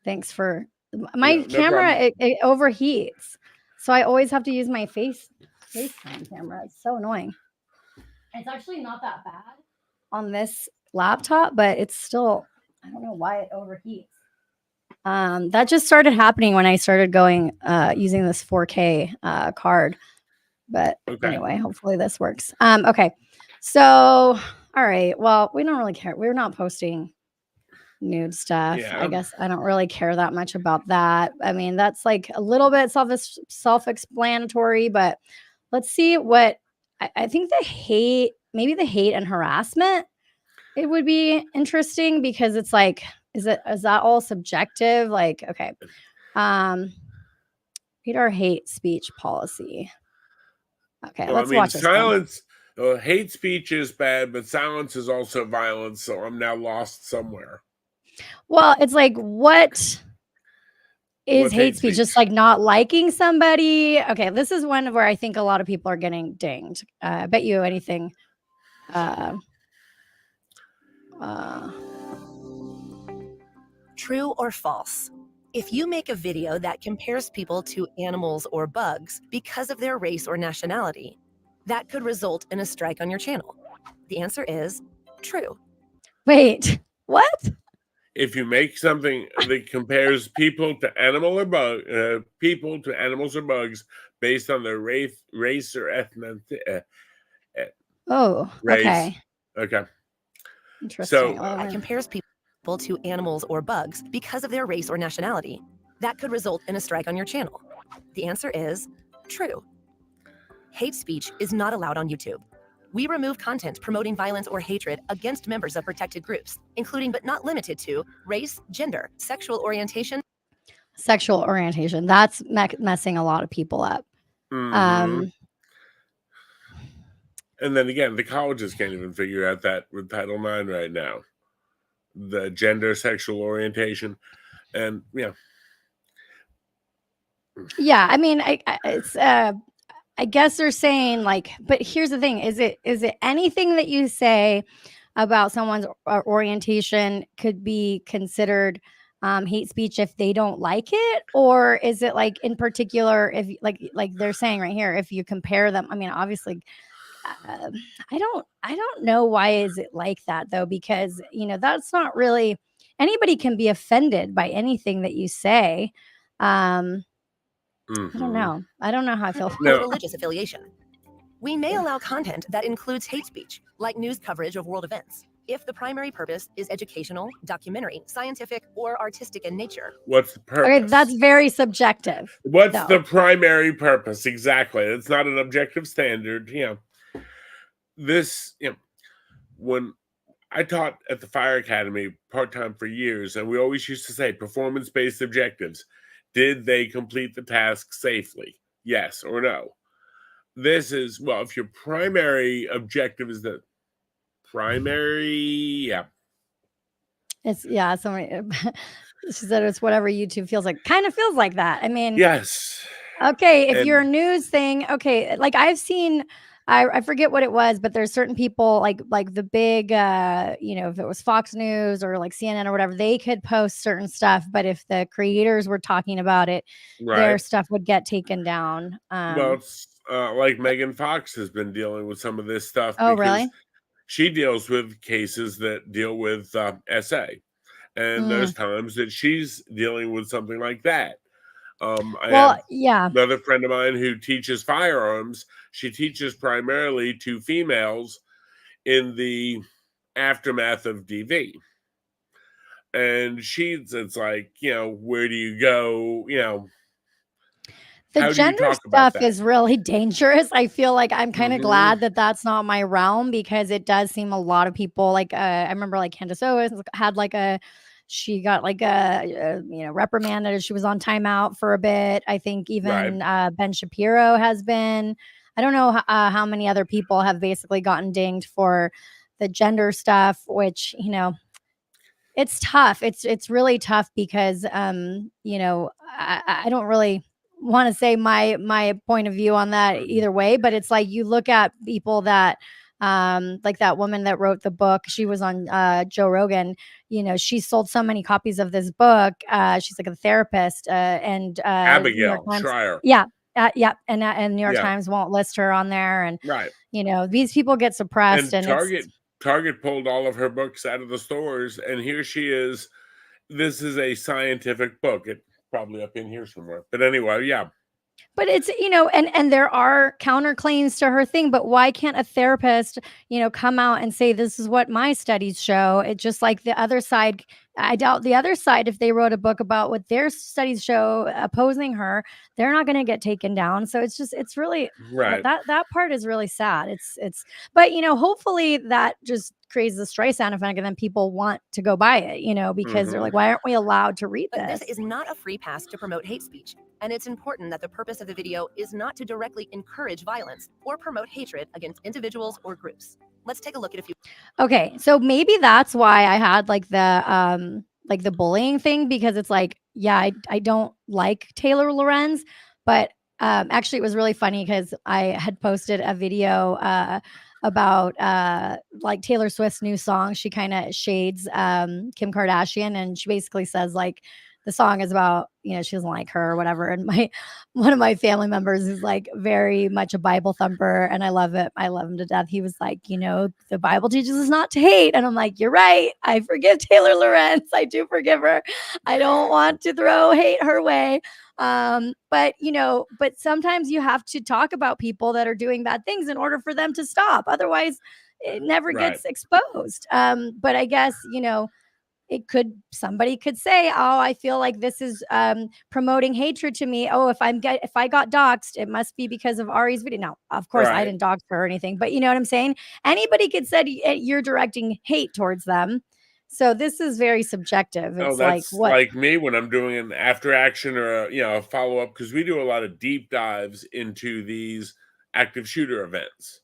Thanks for my No camera. problem. It overheats, so I always have to use my FaceTime camera. It's so annoying. It's actually not that bad on this laptop, but it's still, I don't know why it overheats. That just started happening when I started going using this 4K card. But Okay. anyway, hopefully this works. Okay. So, all right. Well, we don't really care. We're not posting nude stuff. Yeah. I guess I don't really care that much about that. I mean, that's like a little bit self-explanatory, but let's see what I think maybe the hate and harassment, it would be interesting because it's like, is that all subjective? Like, okay. Read our hate speech policy. Okay, Well, let's I mean, watch this then. silence. Hate speech is bad, but silence is also violence. So I'm now lost somewhere. Well, it's like, what is What's hate speech? Just like not liking somebody? Okay, this is one where I think a lot of people are getting dinged. I bet you anything. True or false? If you make a video that compares people to animals or bugs because of their race or nationality, that could result in a strike on your channel. The answer is true. Wait, what? If you make something that compares people to animals or bugs based on their race or ethnicity. Oh, Race. okay. Okay. Interesting. So That compares people to animals or bugs because of their race or nationality, that could result in a strike on your channel. The answer is true. Hate speech is not allowed on YouTube. We remove content promoting violence or hatred against members of protected groups, including but not limited to race, gender, sexual orientation. Sexual orientation. That's messing a lot of people up. Mhm. And then again, the colleges can't even figure out that with Title IX right now. The gender, sexual orientation, and yeah. Yeah, I mean, I guess they're saying like, but here's the thing: is it anything that you say about someone's orientation could be considered hate speech if they don't like it, or is it like in particular if like they're saying right here, if you compare them? I mean, obviously. I don't know why is it like that though, because that's not really, anybody can be offended by anything that you say. I don't know how I feel. No. Religious affiliation. We may allow content that includes hate speech, like news coverage of world events, if the primary purpose is educational, documentary, scientific, or artistic in nature. What's the purpose? Okay, that's very subjective. What's though. the primary purpose? Exactly. It's not an objective standard. This, when I taught at the Fire Academy part-time for years, and we always used to say performance-based objectives. Did they complete the task safely? Yes or no? This is, well, if your primary objective is that primary. Yeah. It's somebody she said it's whatever YouTube feels like. Kind of feels like that. I mean, Yes. okay, if And- you're a news thing, okay, like I've seen, I forget what it was, but there's certain people like the big, if it was Fox News or like CNN or whatever, they could post certain stuff, but if the creators were talking about it, their Right. stuff would get taken down. Well, it's like Megan Fox has been dealing with some of this stuff Oh, because really? she deals with cases that deal with SA. And there's times that she's dealing with something like that. I have another friend of mine who teaches firearms. She teaches primarily to females in the aftermath of DV. And it's like, where do you go? The How do you gender talk about stuff that? is really dangerous. I feel like I'm kind of Mhm. glad that that's not my realm because it does seem a lot of people like I remember like Candace Owens had she got like reprimanded. She was on timeout for a bit. I think even Ben Shapiro has been. I don't know how many other people have basically gotten dinged for the gender stuff, which it's tough. It's really tough because I don't really want to say my point of view on that either way, but it's like you look at people that like that woman that wrote the book, she was on Joe Rogan, she sold so many copies of this book. She's like a therapist and New York Abigail Times, Schreier. and New York Times won't list her on there, and these people get suppressed, and Target pulled all of her books out of the stores, and here she is. This is a scientific book. It's probably up in here somewhere. But anyway, but it's and there are counterclaims to her thing, but why can't a therapist come out and say this is what my studies show? It's just like the other side. I doubt the other side, if they wrote a book about what their studies show opposing her, they're not going to get taken down. So it's really that part is really sad. But hopefully that just creates the Streisand effect, and then people want to go buy it, because they're like, why aren't we allowed to read But this? this is not a free pass to promote hate speech, and it's important that the purpose of the video is not to directly encourage violence or promote hatred against individuals or groups. Let's take a look at a few. Okay, so maybe that's why I had like the bullying thing, because it's like, I don't like Taylor Lorenz, but actually it was really funny because I had posted a video about like Taylor Swift's new song. She kind of shades Kim Kardashian, and she basically says like the song is about, she doesn't like her or whatever. And one of my family members is like very much a Bible thumper, and I love it. I love him to death. He was like, the Bible teaches us not to hate. And I'm like, you're right. I forgive Taylor Lorenz. I do forgive her. I don't want to throw hate her way. But sometimes you have to talk about people that are doing bad things in order for them to stop. Otherwise, it never gets exposed. But I guess, somebody could say, oh, I feel like this is promoting hatred to me. Oh, if I got doxxed, it must be because of Ari's video. Now, of course, I didn't dox her or anything, but you know what I'm saying? Anybody could say you're directing hate towards them. So this is very subjective. It's that's like what? Like me when I'm doing an after action or a follow up, because we do a lot of deep dives into these active shooter events.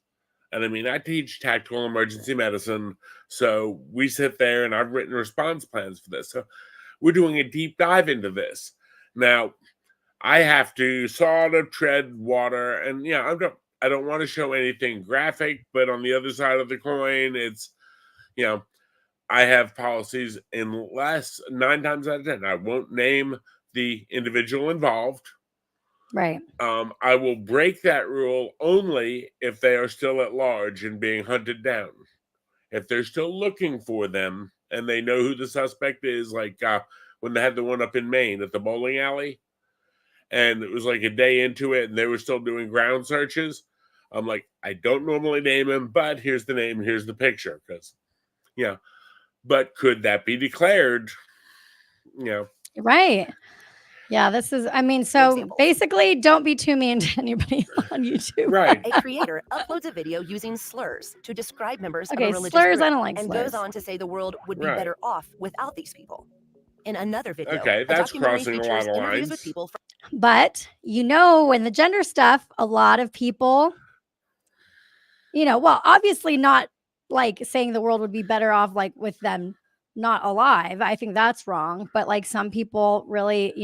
And I mean, I teach tactical emergency medicine, so we sit there, and I've written response plans for this. So we're doing a deep dive into this. Now, I have to sort of tread water, and I don't want to show anything graphic, but on the other side of the coin, it's I have policies unless 9 times out of 10 I won't name the individual involved. Right. I will break that rule only if they are still at large and being hunted down. If they're still looking for them and they know who the suspect is, like when they had the one up in Maine at the bowling alley, and it was like a day into it and they were still doing ground searches, I'm like, I don't normally name him, but here's the name, here's the picture, because but could that be declared? Right. Yeah, this is, so basically don't be too mean to anybody on YouTube. Right. A creator uploads a video using slurs to describe members of a religious slurs, group, I don't like and slurs. goes on to say the world would be better off without these people. In another video, Okay, that's crossing a lot of interviews lines. with people from But when the gender stuff, a lot of people, well, obviously not like saying the world would be better off like with them not alive. I think that's wrong. But like some people really,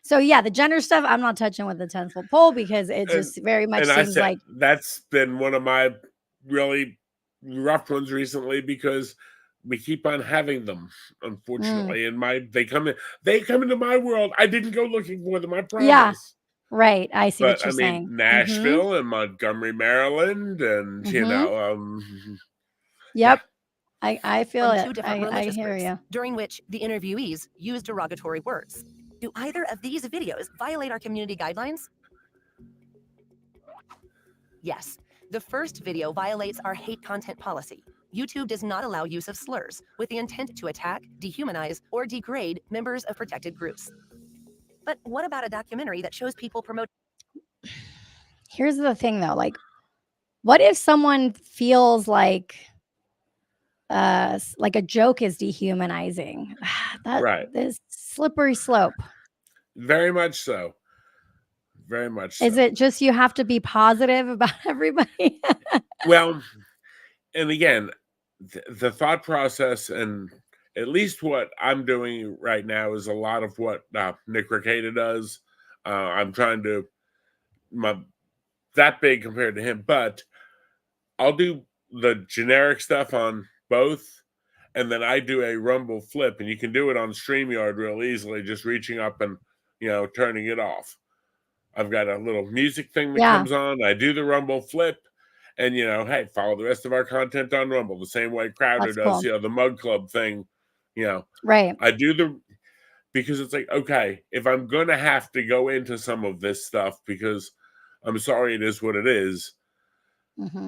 so yeah, the gender stuff I'm not touching with the 10-foot pole because it just very much And I seems said like that's been one of my really rough ones recently because we keep on having them, unfortunately. And they come into my world. I didn't go looking for them, I promise. Yeah. Right. I see what But you're I mean, saying. Nashville and Montgomery, Maryland, and Yep. I feel From it. 2 different I religious hear groups, you. during which the interviewees use derogatory words. Do either of these videos violate our community guidelines? Yes. The first video violates our hate content policy. YouTube does not allow use of slurs with the intent to attack, dehumanize, or degrade members of protected groups. But what about a documentary that shows people promote? Here's the thing though, like what if someone feels like a joke is dehumanizing? That Right. is slippery slope. Very much so. Very much so. Is it just you have to be positive about everybody? Well, and again, the thought process, and at least what I'm doing right now is a lot of what Nick Ricada does. I'm trying to that big compared to him, but I'll do the generic stuff on both, and then I do a Rumble flip, and you can do it on StreamYard real easily, just reaching up and turning it off. I've got a little music thing that comes on. I do the Rumble flip, and hey, follow the rest of our content on Rumble the same way Crowder does. Cool. The Mug Club thing. Right. I do because it's like, okay, if I'm gonna have to go into some of this stuff, because I'm sorry, it is what it is.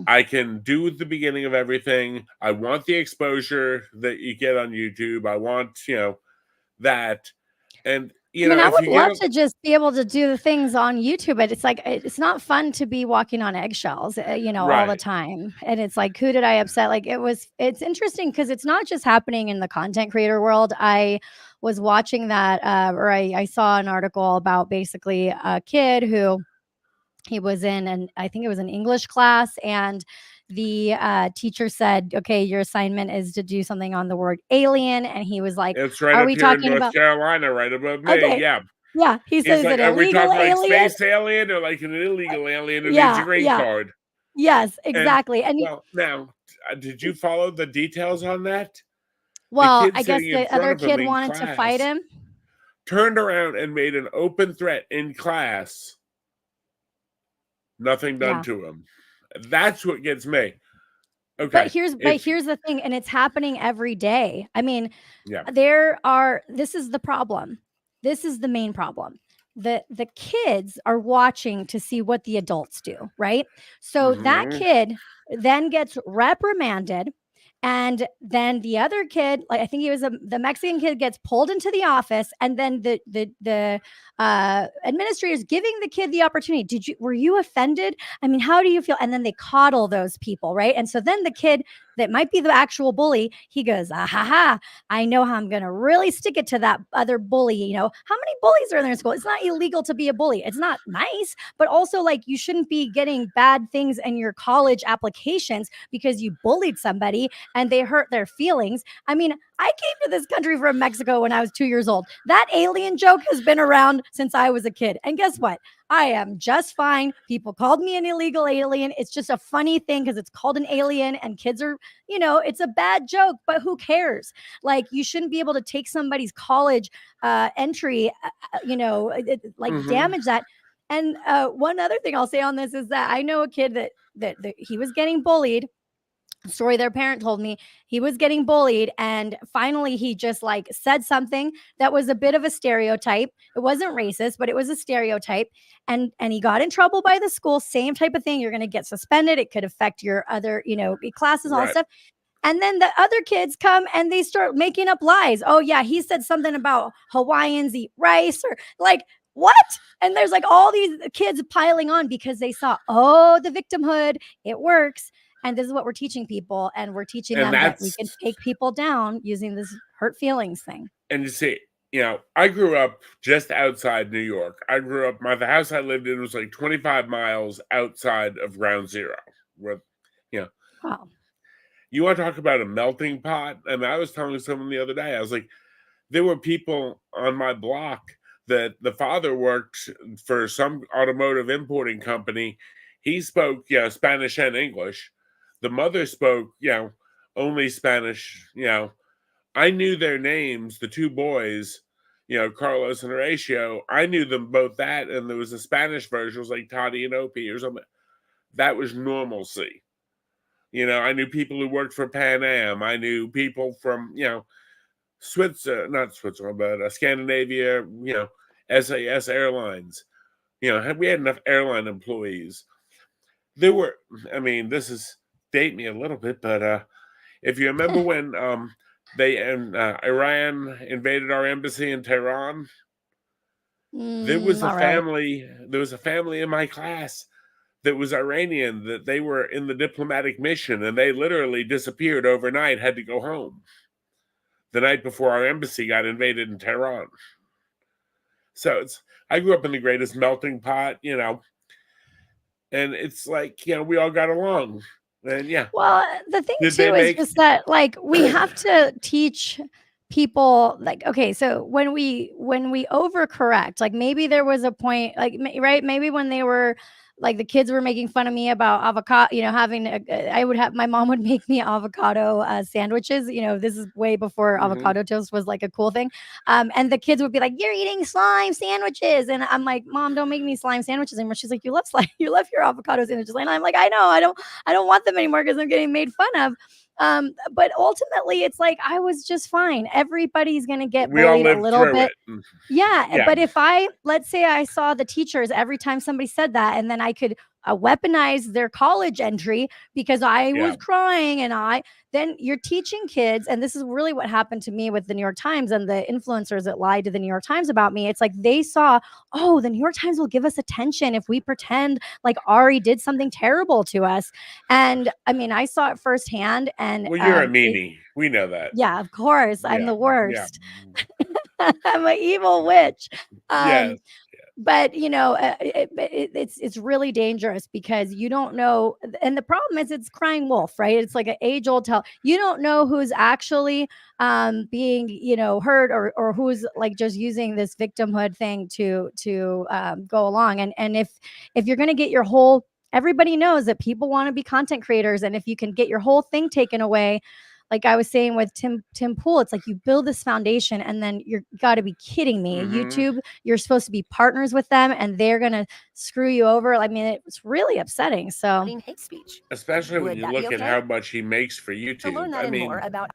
I can do the beginning of everything. I want the exposure that you get on YouTube. I want that, and I mean, I would love to just be able to do the things on YouTube, but it's like it's not fun to be walking on eggshells, all the time. And it's like, who did I upset? Like it's interesting because it's not just happening in the content creator world. I was watching that, or I saw an article about basically a kid who he was in, and I think it was an English class, and the teacher said, okay, your assignment is to do something on the word alien. And he was like, it's right are up we here in talking North about Carolina, right above me. Okay. Yeah. He says, He's like, is it are we illegal talking like alien? space alien or like an illegal alien who needs a green card? Yes, exactly. And well, now, did you follow the details on that? Well, I guess the other kid wanted to fight him. Turned around and made an open threat in class. Nothing done to him. That's what gets me. Okay. But here's the thing, and it's happening every day. I mean, this is the problem. This is the main problem. The kids are watching to see what the adults do, right? So that kid then gets reprimanded. And then the other kid, like I think he was the Mexican kid, gets pulled into the office, and then the administrator is giving the kid the opportunity. Were you offended? I mean, how do you feel? And then they coddle those people, right? And so then the kid that might be the actual bully, he goes, ah ha ha, I know how I'm gonna really stick it to that other bully. How many bullies are there in school? It's not illegal to be a bully. It's not nice, but also like you shouldn't be getting bad things in your college applications because you bullied somebody and they hurt their feelings. I mean, I came to this country from Mexico when I was 2 years old. That alien joke has been around since I was a kid. And guess what? I am just fine. People called me an illegal alien. It's just a funny thing because it's called an alien and kids are, it's a bad joke, but who cares? Like you shouldn't be able to take somebody's college entry, damage that. And one other thing I'll say on this is that I know a kid that he was getting bullied. Story their parent told me, he was getting bullied, and finally he just like said something that was a bit of a stereotype. It wasn't racist, but it was a stereotype, and he got in trouble by the school. Same type of thing. You're going to get suspended. It could affect your other classes, all that stuff. And then the other kids come and they start making up lies. Oh yeah, he said something about Hawaiians eat rice, or like what? And there's like all these kids piling on because they saw, the victimhood, it works. And this is what we're teaching people. And we're teaching them that we can take people down using this hurt feelings thing. And you see, I grew up just outside New York. The house I lived in was like 25 miles outside of Ground Zero. Wow. You want to talk about a melting pot? And I was telling someone the other day, I was like, there were people on my block that the father worked for some automotive importing company. He spoke, Spanish and English. The mother spoke, only Spanish. I knew their names, the two boys, Carlos and Horatio. I knew them both that, and there was a Spanish version, it was like Toddy and Opie or something. That was normalcy. I knew people who worked for Pan Am. I knew people from, not Switzerland, but Scandinavia, SAS Airlines. We had enough airline employees. There were, this is date me a little bit, but if you remember when Iran invaded our embassy in Tehran, there was a family. There was a family in my class that was Iranian, that they were in the diplomatic mission, and they literally disappeared overnight, had to go home the night before our embassy got invaded in Tehran. So I grew up in the greatest melting pot, and it's like, we all got along. And Well, the thing too is just that, like, we have to teach people, like, okay, so when we overcorrect, like, maybe there was a point, like, right, maybe when they were like, the kids were making fun of me about avocado, having my mom would make me avocado sandwiches. This is way before avocado toast was like a cool thing. And the kids would be like, "You're eating slime sandwiches," and I'm like, "Mom, don't make me slime sandwiches anymore." She's like, "You love slime, you love your avocado sandwiches," and I'm like, "I know, I don't want them anymore because I'm getting made fun of." But ultimately, it's like, I was just fine. Everybody's gonna get bullied a little bit. Yeah, but if let's say I saw the teachers every time somebody said that, and then I could weaponize their college entry because I was crying, and then you're teaching kids, and this is really what happened to me with the New York Times and the influencers that lied to the New York Times about me. It's like they saw, oh, the New York Times will give us attention if we pretend like Ari did something terrible to us. And I saw it firsthand. And well, you're a meanie. We know that. Yeah, of course. I'm the worst. I'm an evil witch. Yes. But it's really dangerous because you don't know, and the problem is it's crying wolf, right? It's like an age-old tale. You don't know who's actually being hurt, or who's like just using this victimhood thing to go along. And if you're going to get everybody knows that people want to be content creators, and if you can get your whole thing taken away, like I was saying with Tim Pool, it's like you build this foundation, and then you got to be kidding me. YouTube, you're supposed to be partners with them, and they're gonna screw you over. It's really upsetting. So hate speech, especially when you look at how much he makes for YouTube. To learn that and more about.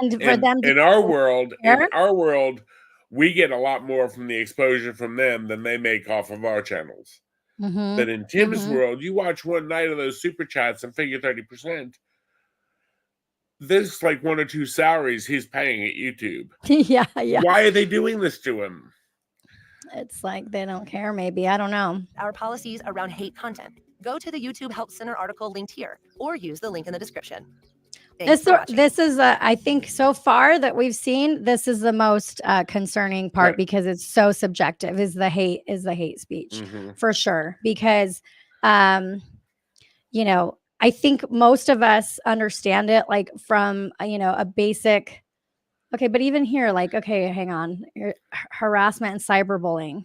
And for them in our world, we get a lot more from the exposure from them than they make off of our channels. But in Tim's world, you watch one night of those super chats and figure 30%. There's like 1 or 2 salaries he's paying at YouTube. Yeah. Why are they doing this to him? It's like they don't care, maybe. I don't know. Our policies around hate content. Go to the YouTube Help Center article linked here, or use the link in the description. This is, I think, so far that we've seen, this is the most concerning part, because it's so subjective. Is the hate speech for sure? Because, I think most of us understand it, like from a basic. Okay, but even here, like, okay, hang on, harassment and cyberbullying.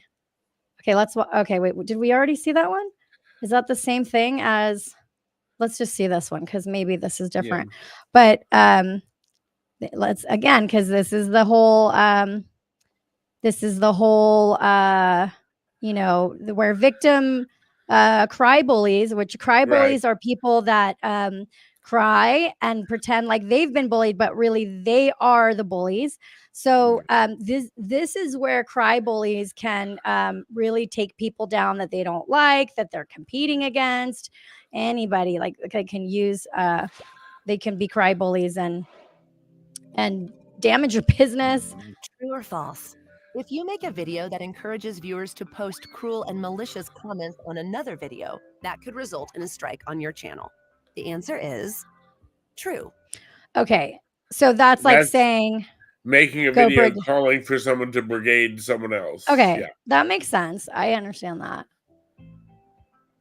Okay, wait, did we already see that one? Is that the same thing as? Let's just see this one, because maybe this is different. But let's again, because this is the whole where victim cry bullies, which cry bullies are people that cry and pretend like they've been bullied, but really they are the bullies. So this is where cry bullies can really take people down that they don't like, that they're competing against. Anybody like they can use they can be cry bullies and damage your business. True or false? If you make a video that encourages viewers to post cruel and malicious comments on another video, that could result in a strike on your channel. The answer is true. Okay, so that's like saying making a video calling for someone to brigade someone else. Okay, that makes sense. I understand that.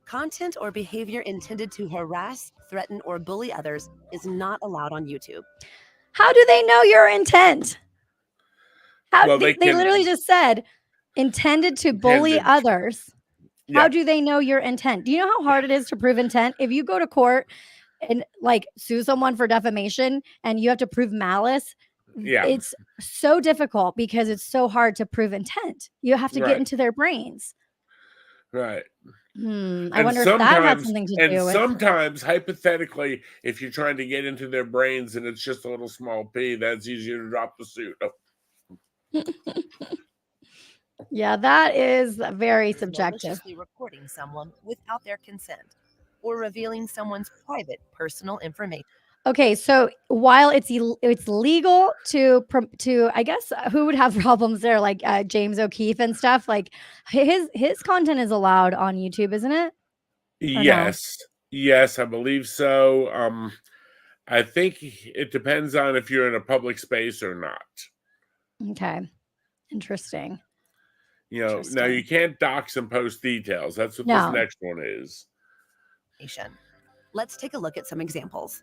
Content or behavior intended to harass, threaten, or bully others is not allowed on YouTube. How do they know your intent? How Well, they can literally just said intended to bully Intended. others. Yeah. How do they know your intent? Do you know how hard it is to prove intent? If you go to court and like sue someone for defamation and you have to prove malice, Yeah. it's so difficult because it's so hard to prove intent. You have to get Right. into their brains. Right. I And wonder if that had sometimes, something to and do with. sometimes, hypothetically, if you're trying to get into their brains and it's just a little small p, that's easier to drop the suit. Oh, Yeah, that is very Is subjective. maliciously recording someone without their consent or revealing someone's private personal information. Okay, so while it's legal to I guess who would have problems there, like James O'Keefe and stuff, like his content is allowed on YouTube, isn't it? Or no? yes, I believe so. I think it depends on if you're in a public space or not. Okay, interesting. You know, now Interesting. you can't dox and post details. That's what No. this next one is. Let's take a look at some examples.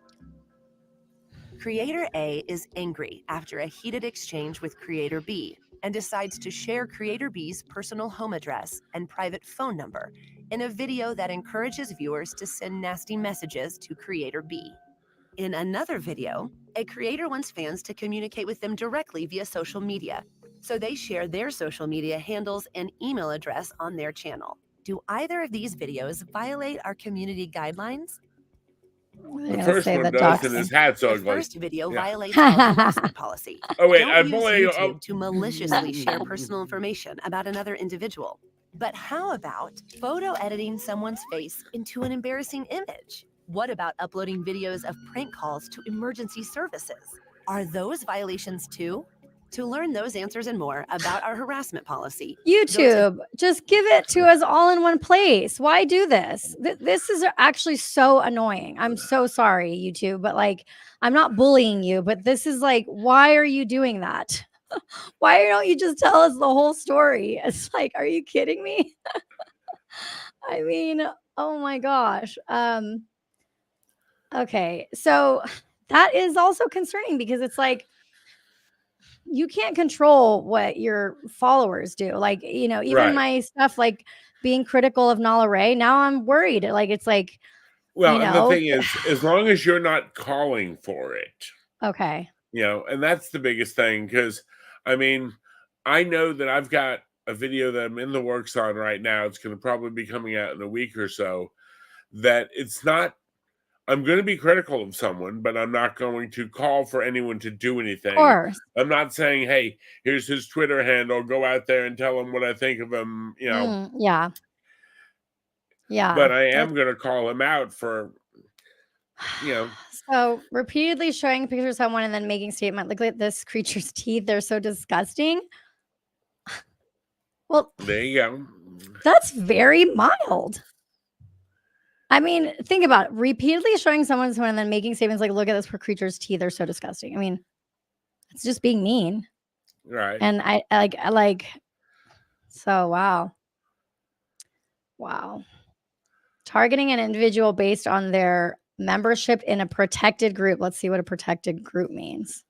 Creator A is angry after a heated exchange with Creator B and decides to share Creator B's personal home address and private phone number in a video that encourages viewers to send nasty messages to Creator B. In another video, a creator wants fans to communicate with them directly via social media, so they share their social media handles and email address on their channel. Do either of these videos violate our community guidelines? The first one does, and his hat's The ugly. first video Yeah. violates our harassment policy. Oh wait, Don't I've use only YouTube to maliciously share personal information about another individual. But how about photo editing someone's face into an embarrassing image? What about uploading videos of prank calls to emergency services? Are those violations too? To learn those answers and more about our harassment policy, YouTube, just give it to us all in one place. Why do this? This is actually so annoying. I'm so sorry, YouTube, but like, I'm not bullying you, but this is like, why are you doing that? Why don't you just tell us the whole story? It's like, are you kidding me? I mean, oh my gosh. Okay, so that is also concerning because it's like, you can't control what your followers do. Like, you know, even Right. my stuff, like being critical of Nala Ray, now I'm worried. Like, it's like, Well, you and the know, thing is, as long as you're not calling for it, okay. you know, and that's the biggest thing. Because, I mean, I know that I've got a video that I'm in the works on right now. It's going to probably be coming out in a week or so. That it's not, I'm going to be critical of someone, but I'm not going to call for anyone to do anything. Of course. I'm not saying, hey, here's his Twitter handle. Go out there and tell him what I think of him, you know. Yeah. Yeah. But I am going to call him out for, you know. So repeatedly showing pictures of someone and then making statement, look at this creature's teeth. They're so disgusting. Well, There you go. That's very mild. I mean, think about it. Repeatedly showing someone and then making statements like, look at this poor creature's teeth. They're so disgusting. I mean, it's just being mean. Right. And I like, so wow. Wow. Targeting an individual based on their membership in a protected group. Let's see what a protected group means.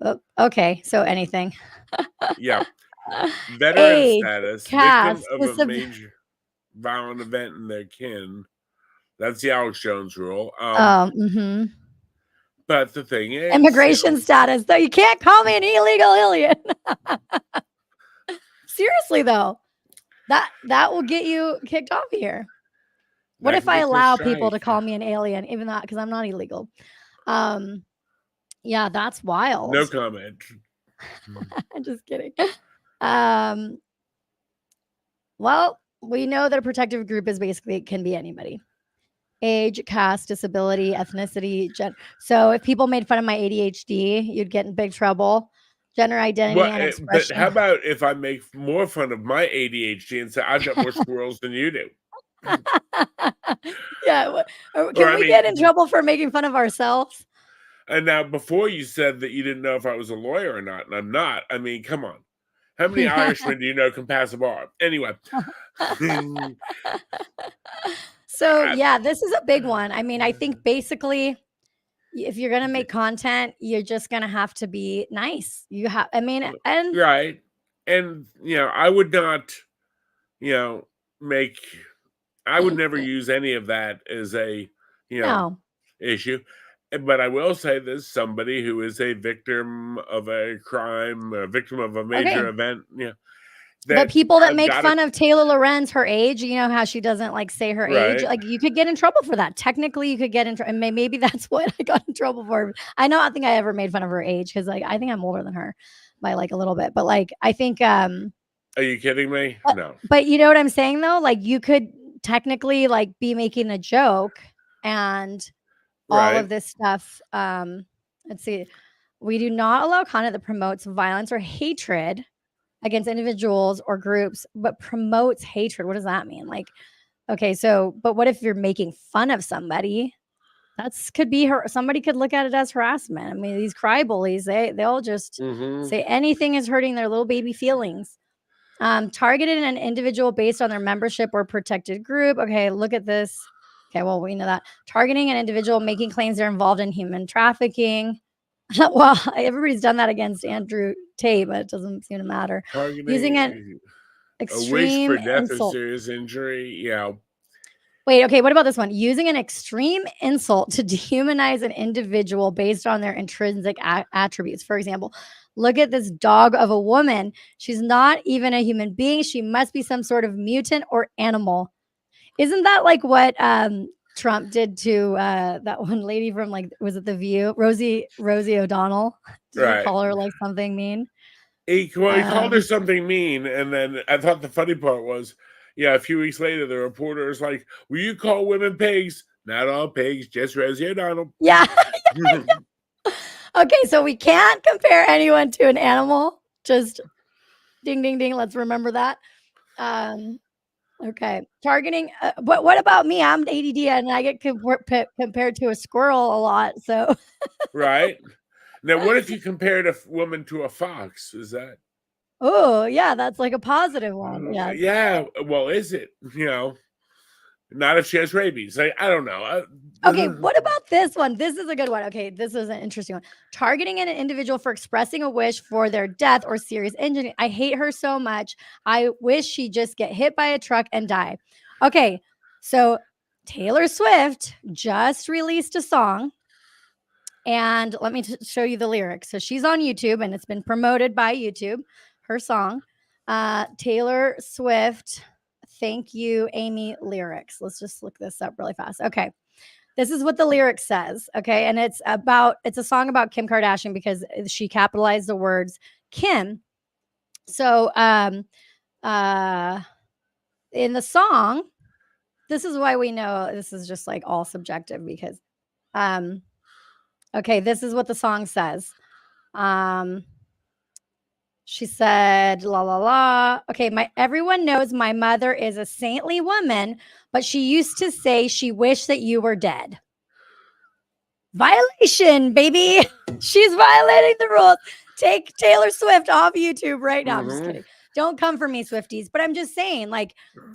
Oh, okay. So anything. Yeah. Veteran Age, status, caste, victim of a major violent event in their kin. That's the Alex Jones rule. But the thing is, immigration status. Though you can't call me an illegal alien. Seriously though, that will get you kicked off here. What if I allow people to call me an alien, even though because I'm not illegal? Yeah, that's wild. No comment. I'm just kidding. Well, we know that a protective group is basically can be anybody. Age, caste, disability, ethnicity, so if people made fun of my ADHD, you'd get in big trouble. Gender identity and expression. But how about if I make more fun of my ADHD and say I've got more squirrels than you do? Yeah. Can we get in trouble for making fun of ourselves? And now, before you said that you didn't know if I was a lawyer or not, and I'm not. I mean, come on. How many Irishmen do you know can pass a bar? Anyway. So yeah, this is a big one. I mean, I think basically if you're going to make content, you're just going to have to be nice. You have, I mean, and Right. And, I would not, you know, make, I would never use any of that as a, no. issue. But I will say this, somebody who is a victim of a crime, a victim of a major Okay. event, But people that I've make gotta- fun of Taylor Lorenz, her age, you know how she doesn't like say her age, Right. like you could get in trouble for that. Technically, you could get in trouble, and maybe that's what I got in trouble for. I don't think I ever made fun of her age because like I think I'm older than her by like a little bit, but like I think Are you kidding me? No. but you know what I'm saying though? Like you could technically like be making a joke and all Right. of this stuff. Let's see. We do not allow content that promotes violence or hatred against individuals or groups, but promotes hatred. What does that mean? Like, okay, so, but what if you're making fun of somebody? That's could be her. Somebody could look at it as harassment. I mean, these cry bullies, they'll just Mhm. say anything is hurting their little baby feelings. Targeted an individual based on their membership or protected group. Okay, look at this. Okay, well, we know that. Targeting an individual, making claims they're involved in human trafficking. Well, everybody's done that against Andrew Tate, but it doesn't seem to matter. Targeting Using an a wish extreme for death or insult. serious injury. Yeah. Wait, okay, what about this one? Using an extreme insult to dehumanize an individual based on their intrinsic attributes. For example, look at this dog of a woman. She's not even a human being. She must be some sort of mutant or animal. Isn't that like what Trump did to that one lady from like, was it The View? Rosie O'Donnell. Did he Right. call her like something mean? He called her something mean, and then I thought the funny part was, a few weeks later, the reporter is like, "Will you call women pigs? Not all pigs, just Rosie O'Donnell." Yeah. Okay, so we can't compare anyone to an animal. Just ding, ding, ding. Let's remember that. Okay, targeting. But what about me? I'm ADD, and I get compared to a squirrel a lot. So Right. Now, what if you compared a woman to a fox? Is that? oh, yeah, that's like a positive one. Yeah. Yeah. Well, is it? Not if she has rabies. I don't know. Okay, what about this one? This is a good one. Okay, this is an interesting one. Targeting an individual for expressing a wish for their death or serious injury. I hate her so much. I wish she just get hit by a truck and die. Okay, so Taylor Swift just released a song. And let me show you the lyrics. So she's on YouTube and it's been promoted by YouTube, her song. Taylor Swift, Thank You, Amy lyrics. Let's just look this up really fast. Okay. This is what the lyric says. Okay. And it's a song about Kim Kardashian because she capitalized the words Kim. So in the song, this is why we know this is just like all subjective because okay, this is what the song says. She said, la la la. Okay, everyone knows my mother is a saintly woman, but she used to say she wished that you were dead. Violation, baby. She's violating the rules. Take Taylor Swift off YouTube right now. I'm just kidding. Don't come for me, Swifties. But I'm just saying, like,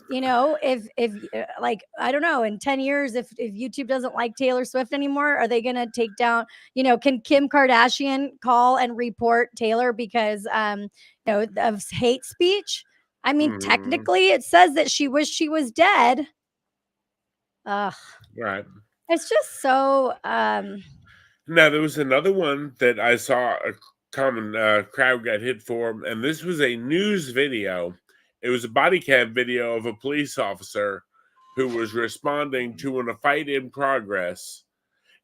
if like, I don't know, in 10 years, if YouTube doesn't like Taylor Swift anymore, are they going to take down, can Kim Kardashian call and report Taylor because, of hate speech? I mean, technically it says that she wished she was dead. Ugh. Right. It's just so. Now, there was another one that I saw a common crowd got hit for, and this was a news video. It was a body cam video of a police officer who was responding to a fight in progress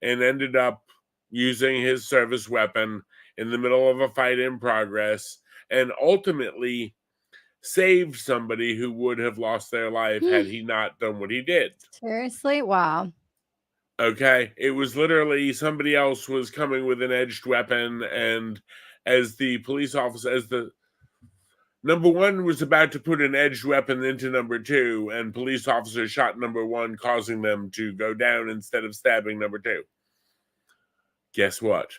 and ended up using his service weapon in the middle of a fight in progress and ultimately saved somebody who would have lost their life had he not done what he did. Seriously? Wow. Okay, it was literally somebody else was coming with an edged weapon, and as the police officer, as the number one was about to put an edged weapon into number two, and police officer shot number one, causing them to go down instead of stabbing number two. Guess what?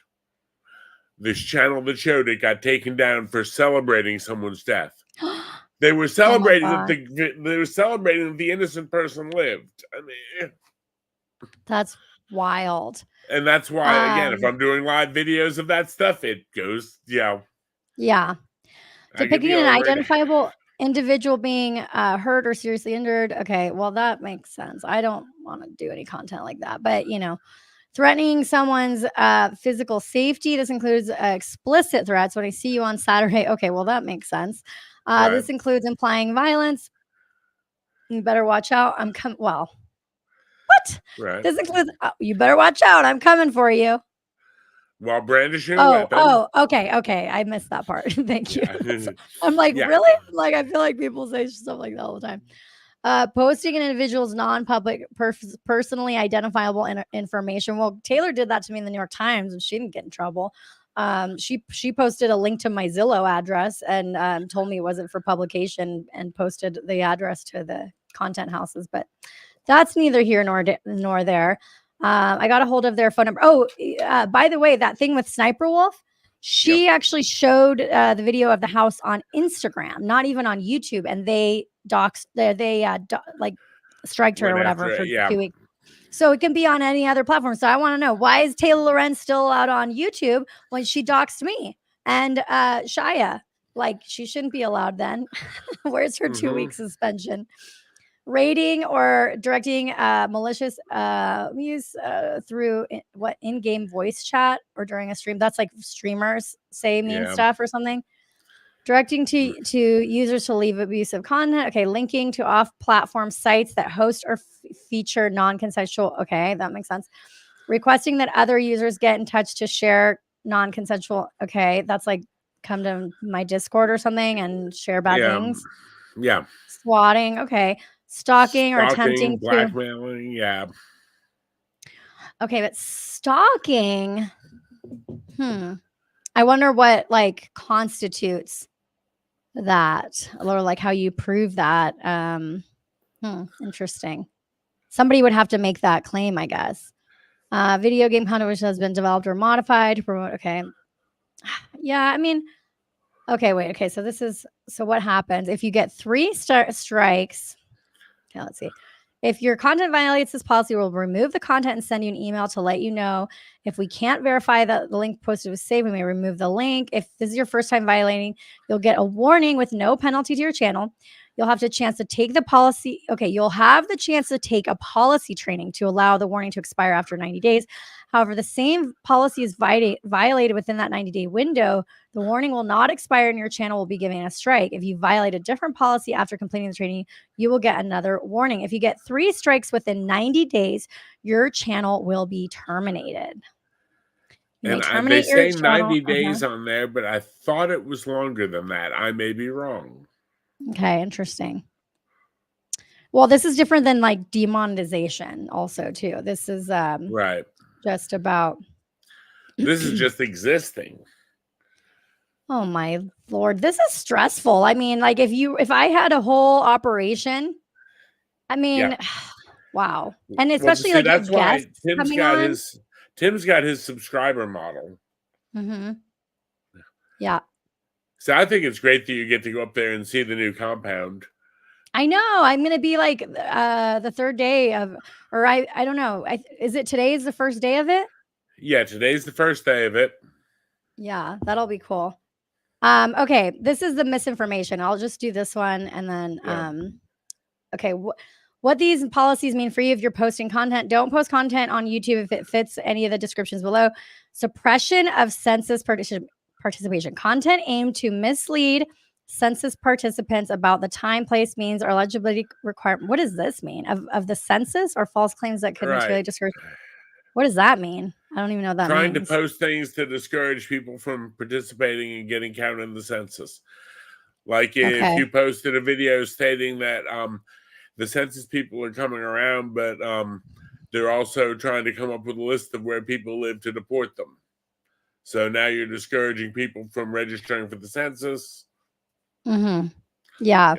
This channel that showed it got taken down for celebrating someone's death. They were celebrating that God. they were celebrating that the innocent person lived. I mean, That's wild. and that's why, again, if Um, I'm doing live videos of that stuff, it goes, yeah. I get Depicting the an alert. identifiable individual being hurt or seriously injured. Okay, well, that makes sense. I don't want to do any content like that. But, threatening someone's physical safety. This includes explicit threats. When I see you on Saturday. Okay, well, that makes sense. Right. This includes implying violence. You better watch out. I'm coming. Well, what? Right. This includes, you better watch out. I'm coming for you. While brandishing a weapon. Okay. I missed that part. Thank you. Yeah. I'm like, Yeah. really? Like, I feel like people say stuff like that all the time. Posting an individual's non-public, personally identifiable information. Well, Taylor did that to me in the New York Times, and she didn't get in trouble. She posted a link to my Zillow address and told me it wasn't for publication, and posted the address to the content houses. But that's neither here nor there. I got a hold of their phone number. Oh, by the way, that thing with Sniper Wolf, she actually showed the video of the house on Instagram, not even on YouTube, and they like striked her or whatever for 2 weeks. So it can be on any other platform. So I want to know, why is Taylor Lorenz still out on YouTube when she doxed me and Shia? Like, she shouldn't be allowed then. Where's her 2-week suspension? Rating or directing malicious use through in-game voice chat or during a stream. That's like streamers say mean stuff or something. Directing to users to leave abusive content. Okay, linking to off-platform sites that host or feature non-consensual. Okay, that makes sense. Requesting that other users get in touch to share non-consensual. Okay, that's like come to my Discord or something and share bad things. Yeah. Swatting. Okay. Stalking or attempting blackmailing. Yeah. Okay, but stalking. I wonder what like constitutes that, or like how you prove that. Interesting. Somebody would have to make that claim, I guess. Video game content which has been developed or modified to promote. Okay. Yeah, I mean, okay, wait. Okay, so what happens if you get 3 strikes? Okay, let's see. If your content violates this policy, we'll remove the content and send you an email to let you know. If we can't verify that the link posted was saved, we may remove the link. If this is your first time violating, you'll get a warning with no penalty to your channel. You'll have the chance to take the policy. Okay, you'll have the chance to take a policy training to allow the warning to expire after 90 days. However, the same policy is violated within that 90-day window. The warning will not expire and your channel will be given a strike. If you violate a different policy after completing the training, you will get another warning. If you get 3 strikes within 90 days, your channel will be terminated. And they say 90 days on there, but I thought it was longer than that. I may be wrong. Okay, interesting. Well, this is different than like demonetization also too. This is right. Just about this is just existing. Oh my Lord, this is stressful. I mean, like if I had a whole operation, I mean, wow. And especially like that's why Tim's got his subscriber model. Yeah. So I think it's great that you get to go up there and see the new compound. I know. I'm gonna be like the 3rd day of, or I don't know. Is it today is the first day of it? Yeah, today's the first day of it. Yeah, that'll be cool. Okay, this is the misinformation. I'll just do this one and then okay, what these policies mean for you if you're posting content. Don't post content on YouTube if it fits any of the descriptions below. Suppression of census participation. Content aimed to mislead census participants about the time, place, means, or eligibility requirement. What does this mean? Of the census, or false claims that could materially discourage? What does that mean? I don't even know what that means. Trying to post things to discourage people from participating and getting counted in the census. Like if you posted a video stating that the census people are coming around, but they're also trying to come up with a list of where people live to deport them. So now you're discouraging people from registering for the census. Yeah.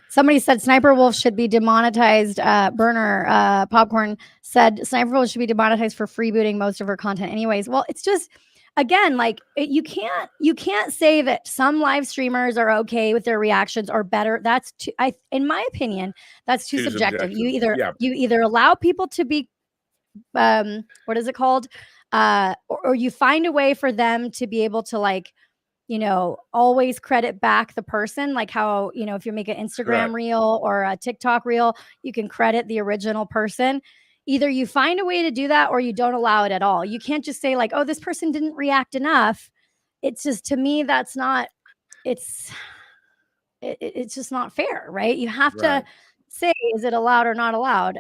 Somebody said Sniper Wolf should be demonetized. Burner Popcorn said Sniper Wolf should be demonetized for freebooting most of her content anyways. Well, it's just, again, like you can't say that some live streamers are okay with their reactions or better. That's too, in my opinion, that's too subjective. You either allow people to be, what is it called? Or you find a way for them to be able to, like, always credit back the person, like how, if you make an Instagram reel or a TikTok reel, you can credit the original person. Either you find a way to do that or you don't allow it at all. You can't just say like, oh, this person didn't react enough. It's just, to me, that's not, it's just not fair, right? You have to say, is it allowed or not allowed?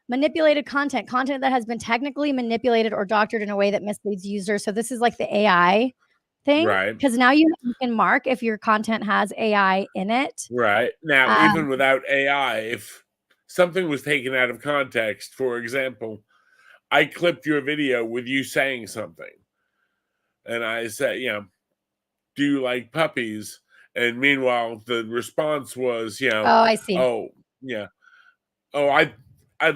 Manipulated content that has been technically manipulated or doctored in a way that misleads users. So this is like the AI thing, because now you can mark if your content has AI in it. Right. Now, even without AI, if something was taken out of context, for example, I clipped your video with you saying something, and I said, do you like puppies? And meanwhile, the response was, oh, I see. Oh, yeah. Oh, I'd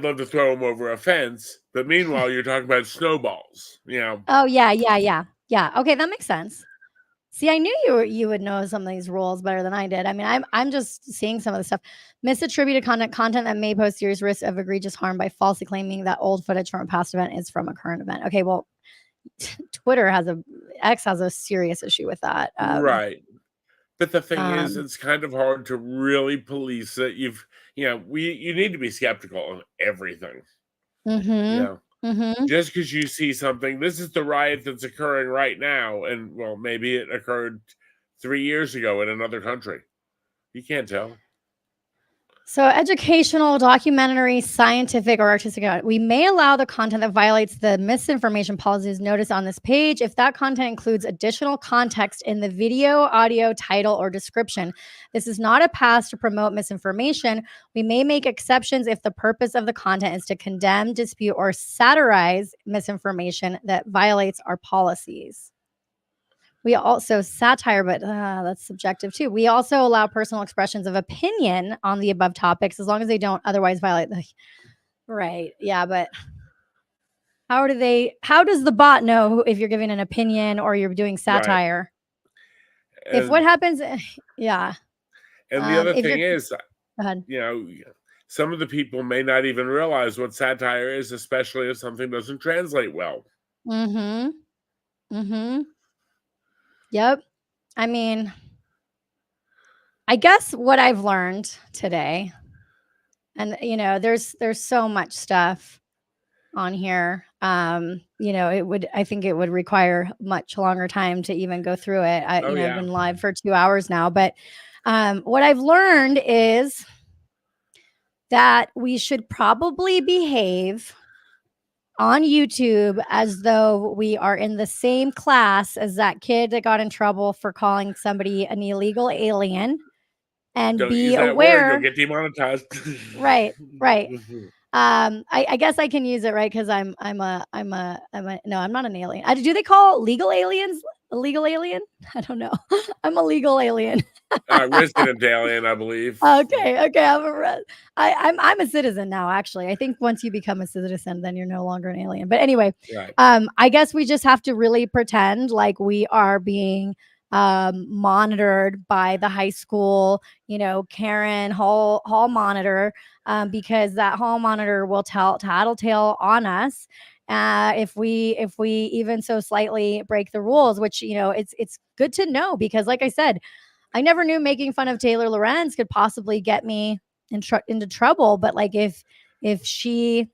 love to throw them over a fence. But meanwhile, you're talking about snowballs, Oh, yeah. Okay, that makes sense. See, I knew you would know some of these rules better than I did. I mean, I'm just seeing some of the stuff. Misattributed content that may pose serious risk of egregious harm by falsely claiming that old footage from a past event is from a current event. Okay, well, X has a serious issue with that. Right. But the thing is, it's kind of hard to really police it. You need to be skeptical of everything. Just because you see something, this is the riot that's occurring right now, and well, maybe it occurred 3 years ago in another country. You can't tell. So educational, documentary, scientific, or artistic, we may allow the content that violates the misinformation policies noticed on this page if that content includes additional context in the video, audio, title, or description. This is not a pass to promote misinformation. We may make exceptions if the purpose of the content is to condemn, dispute, or satirize misinformation that violates our policies. We also satire, but that's subjective too. We also allow personal expressions of opinion on the above topics as long as they don't otherwise violate the right. Yeah, but how does the bot know if you're giving an opinion or you're doing satire? Right. If what happens, yeah. And the other thing is, go ahead. Some of the people may not even realize what satire is, especially if something doesn't translate well. Yep. I mean, I guess what I've learned today, and there's so much stuff on here. I think it would require much longer time to even go through it. I've been live for 2 hours now, but what I've learned is that we should probably behave on YouTube as though we are in the same class as that kid that got in trouble for calling somebody an illegal alien, and Don't be use that aware. Word, you'll get demonetized. Right. I guess I can use it, right? Because I'm not an alien. Do they call legal aliens a legal alien? I don't know. I'm a legal alien. Resident alien, I believe. Okay. I'm a citizen now. Actually, I think once you become a citizen, then you're no longer an alien. But anyway, I guess we just have to really pretend like we are being monitored by the high school, Karen hall monitor, because that hall monitor will tattletale on us if we even so slightly break the rules, which it's good to know, because like I said, I never knew making fun of Taylor Lorenz could possibly get me into trouble. But like if she,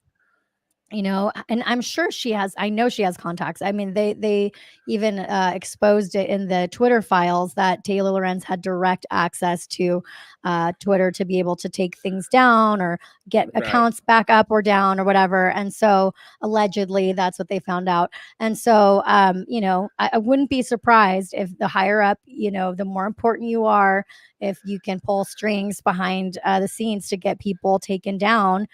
and I'm sure I know she has contacts. I mean, they even exposed it in the Twitter files that Taylor Lorenz had direct access to Twitter to be able to take things down or get accounts back up or down or whatever. And so allegedly that's what they found out. And so, I wouldn't be surprised if the higher up, the more important you are, if you can pull strings behind the scenes to get people taken down.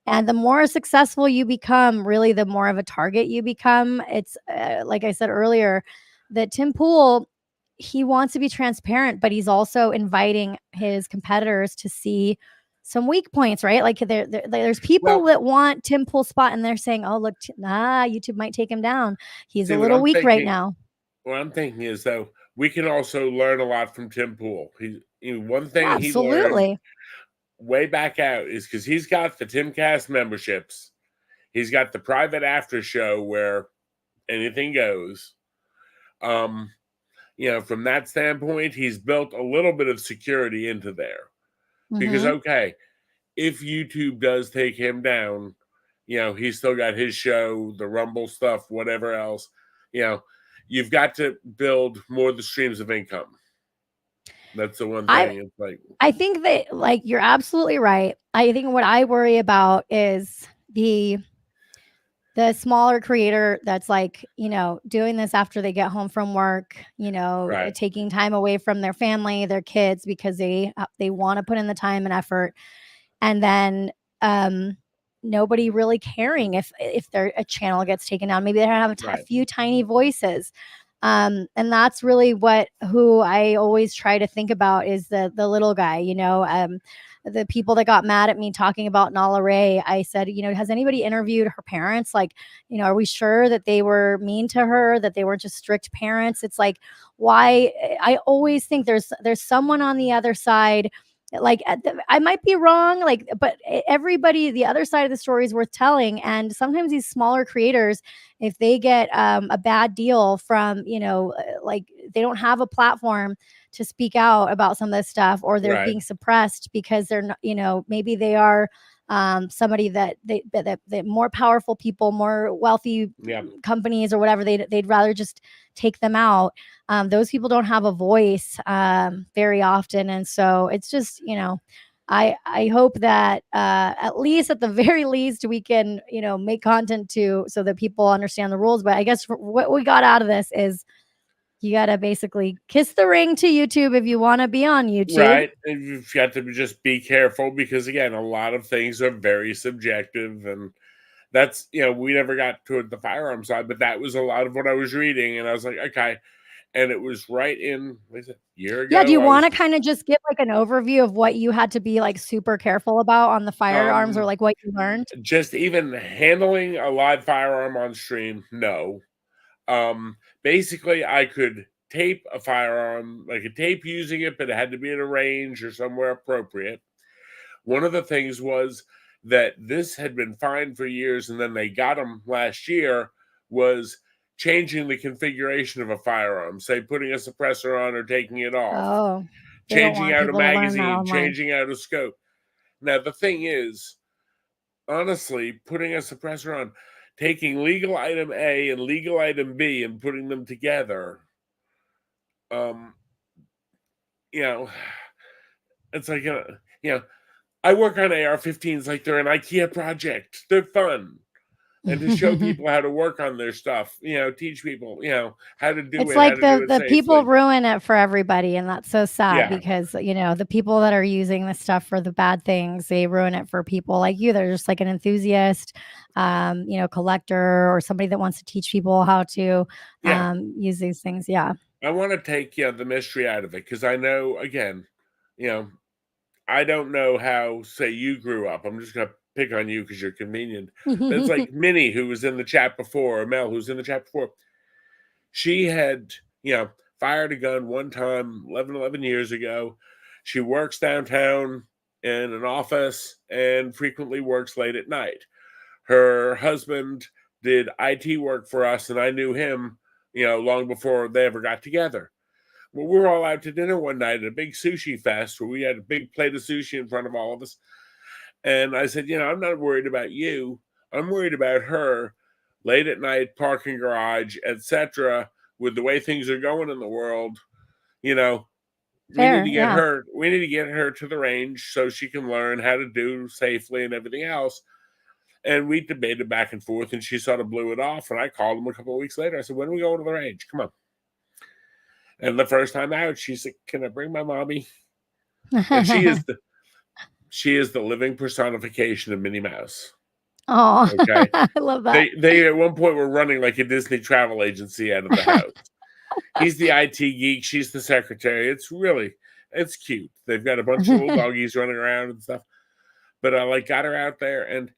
And the more successful you become, really, the more of a target you become. It's like I said earlier, that Tim Pool, he wants to be transparent, but he's also inviting his competitors to see some weak points, right? Like there's people that want Tim Pool's spot, and they're saying, "Oh, look, YouTube might take him down. He's a little weak right now." What I'm thinking is, though, we can also learn a lot from Tim Pool. One thing he learned way back out is because he's got the Timcast memberships. He's got the private after show where anything goes. From that standpoint, he's built a little bit of security into there. Because, okay, if YouTube does take him down, he's still got his show, the Rumble stuff, whatever else. You've got to build more of the streams of income. That's the one thing. I think that, like, you're absolutely right. I think what I worry about is the smaller creator that's like, doing this after they get home from work, taking time away from their family, their kids, because they want to put in the time and effort. And then nobody really caring if a channel gets taken down. Maybe they have a few tiny voices. And that's really who I always try to think about is the little guy, the people that got mad at me talking about Nala Ray. I said, has anybody interviewed her parents? Like, are we sure that they were mean to her, that they weren't just strict parents? It's like, why? I always think there's someone on the other side. Like, I might be wrong, but everybody, the other side of the story is worth telling. And sometimes these smaller creators, if they get a bad deal from, like they don't have a platform to speak out about some of this stuff, or they're being suppressed because they're not, maybe they are somebody that more powerful people, more wealthy companies or whatever, they'd rather just take them out. Those people don't have a voice very often. And so it's just, I hope that at the very least, we can, make content so that people understand the rules. But I guess what we got out of this is you got to basically kiss the ring to YouTube if you want to be on YouTube. Right. And you've got to just be careful because, again, a lot of things are very subjective. And that's, we never got to the firearm side, but that was a lot of what I was reading. And I was like, okay. And it was right in a year ago. Yeah. Do you want to kind of just give like an overview of what you had to be like super careful about on the firearms, or like what you learned? Just even handling a live firearm on stream? No. Basically, I could tape a firearm. I could tape using it, but it had to be at a range or somewhere appropriate. One of the things was that this had been fine for years, and then they got them last year, was changing the configuration of a firearm, say putting a suppressor on or taking it off, changing out a magazine, changing out a scope. Now, the thing is, honestly, putting a suppressor on, taking legal item A and legal item B and putting them together, it's like, I work on AR-15s like they're an IKEA project. They're fun. And to show people how to work on their stuff, teach people, how to do it. It's like the people ruin it for everybody. And that's so sad because, the people that are using this stuff for the bad things, they ruin it for people like you. They're just like an enthusiast, collector, or somebody that wants to teach people how to use these things. Yeah. I want to take, the mystery out of it. Cause I know, again, I don't know how, say, you grew up. I'm just going to pick on you because you're convenient. It's like Minnie, who was in the chat before, or Mel, who's in the chat before. She had, fired a gun one time 11 years ago. She works downtown in an office and frequently works late at night. Her husband did IT work for us, and I knew him, long before they ever got together. Well, we were all out to dinner one night at a big sushi fest where we had a big plate of sushi in front of all of us. And I said, I'm not worried about you. I'm worried about her, late at night, parking garage, etc. With the way things are going in the world, we need to get her. We need to get her to the range so she can learn how to do safely and everything else. And we debated back and forth, and she sort of blew it off. And I called him a couple of weeks later. I said, "When are we going to the range? Come on." And the first time out, she said, "Can I bring my mommy?" And she is the living personification of Minnie Mouse. Oh, okay. I love that. They at one point were running like a Disney travel agency out of the house. He's the IT geek. She's the secretary. It's cute. They've got a bunch of little doggies running around and stuff. but I like got her out there, and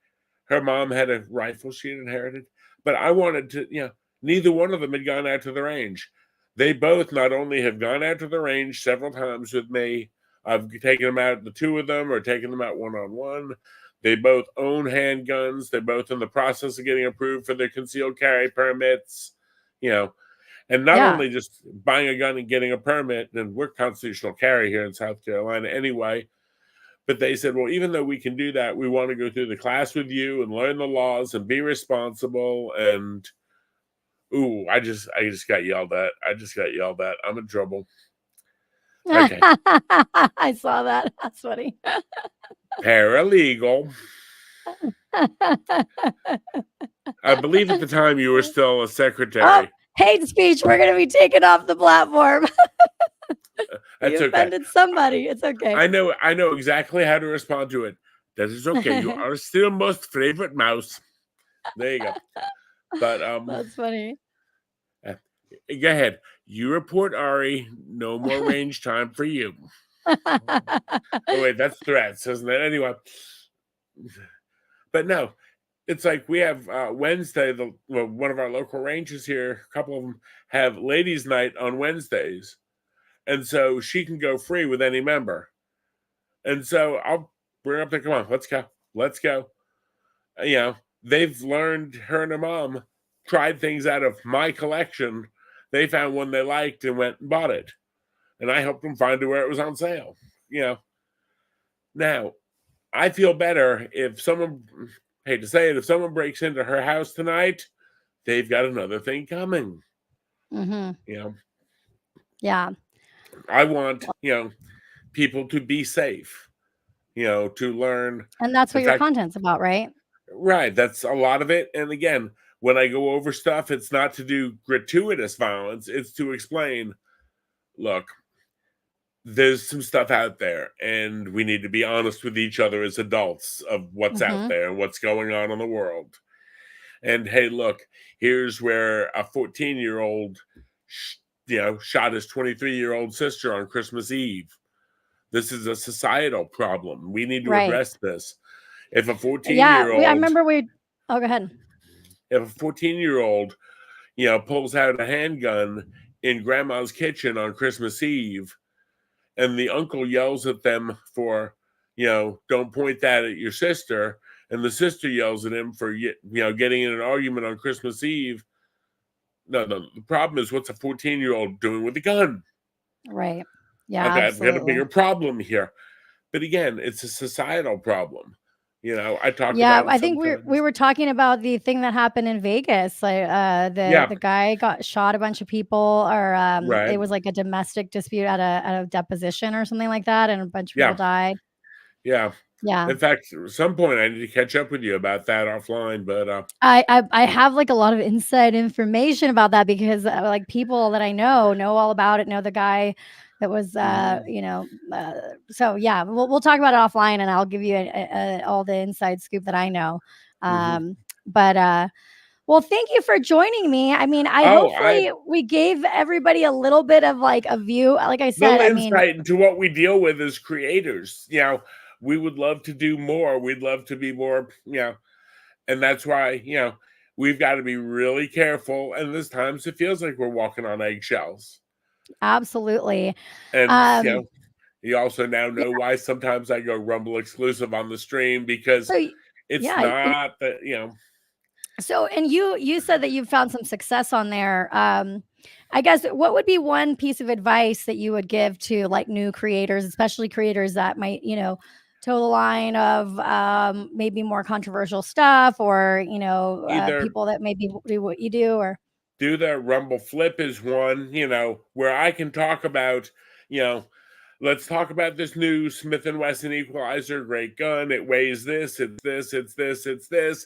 her mom had a rifle she had inherited. But I wanted to, neither one of them had gone out to the range. They both not only have gone out to the range several times with me, I've taken them out, the two of them, or taken them out one-on-one. They both own handguns. They're both in the process of getting approved for their concealed carry permits, and not Yeah. only just buying a gun and getting a permit, and we're constitutional carry here in South Carolina anyway, but they said, well, even though we can do that, we want to go through the class with you and learn the laws and be responsible. And I just got yelled at. I'm in trouble. Okay. I saw that. That's funny. Paralegal. I believe at the time you were still a secretary. Hate speech. We're going to be taken off the platform. That's You okay. offended somebody. It's okay. I know exactly how to respond to it. That is okay. You are still most favorite mouse. There you go. But That's funny. go ahead. You report Ari. No more range time for you. Oh wait, that's threats, isn't it? Anyway, but no, it's like we have Wednesday. One of our local ranges here, a couple of them have ladies' night on Wednesdays, and so she can go free with any member. And so I'll bring up the come on, let's go. They've learned, her and her mom tried things out of my collection. They found one they liked and went and bought it, and I helped them find it where it was on sale. Now, I feel better if someone, hate to say it, if someone breaks into her house tonight, they've got another thing coming. Mm-hmm. Yeah. I want, people to be safe, to learn. And that's what your content's about, right? Right. That's a lot of it. And again, when I go over stuff, it's not to do gratuitous violence. It's to explain, look, there's some stuff out there, and we need to be honest with each other as adults of what's out there and what's going on in the world. And hey, look, here's where a 14-year-old, shot his 23-year-old sister on Christmas Eve. This is a societal problem. We need to address this. If a 14-year-old, I remember go ahead. If a 14-year-old, pulls out a handgun in grandma's kitchen on Christmas Eve, and the uncle yells at them for, don't point that at your sister, and the sister yells at him for, getting in an argument on Christmas Eve. No, the problem is what's a 14-year-old doing with a gun? Right. Yeah, okay, absolutely. I've got a bigger problem here. But again, it's a societal problem. I talked about. I think we were talking about the thing that happened in Vegas. Like the guy got shot a bunch of people, or it was like a domestic dispute at a deposition or something like that, and a bunch of people died. Yeah. Yeah. In fact, at some point I need to catch up with you about that offline. But I have like a lot of inside information about that because like people that I know all about it, know the guy that was so yeah, we'll talk about it offline, and I'll give you all the inside scoop that I know. But well, thank you for joining me. I mean, hopefully we gave everybody a little bit of like a view. Like I said, insight into what we deal with as creators. We would love to do more. We'd love to be more, and that's why, we've got to be really careful. And there's times it feels like we're walking on eggshells. Absolutely. And, you also now know why sometimes I go Rumble exclusive on the stream, because it's not that, So, and you said that you've found some success on there. I guess what would be one piece of advice that you would give to like new creators, especially creators that might, toe the line of maybe more controversial stuff, or, people that maybe do what you do, or do the Rumble flip is one, where I can talk about, let's talk about this new Smith & Wesson equalizer, great gun. It weighs this, it's this, it's this, it's this.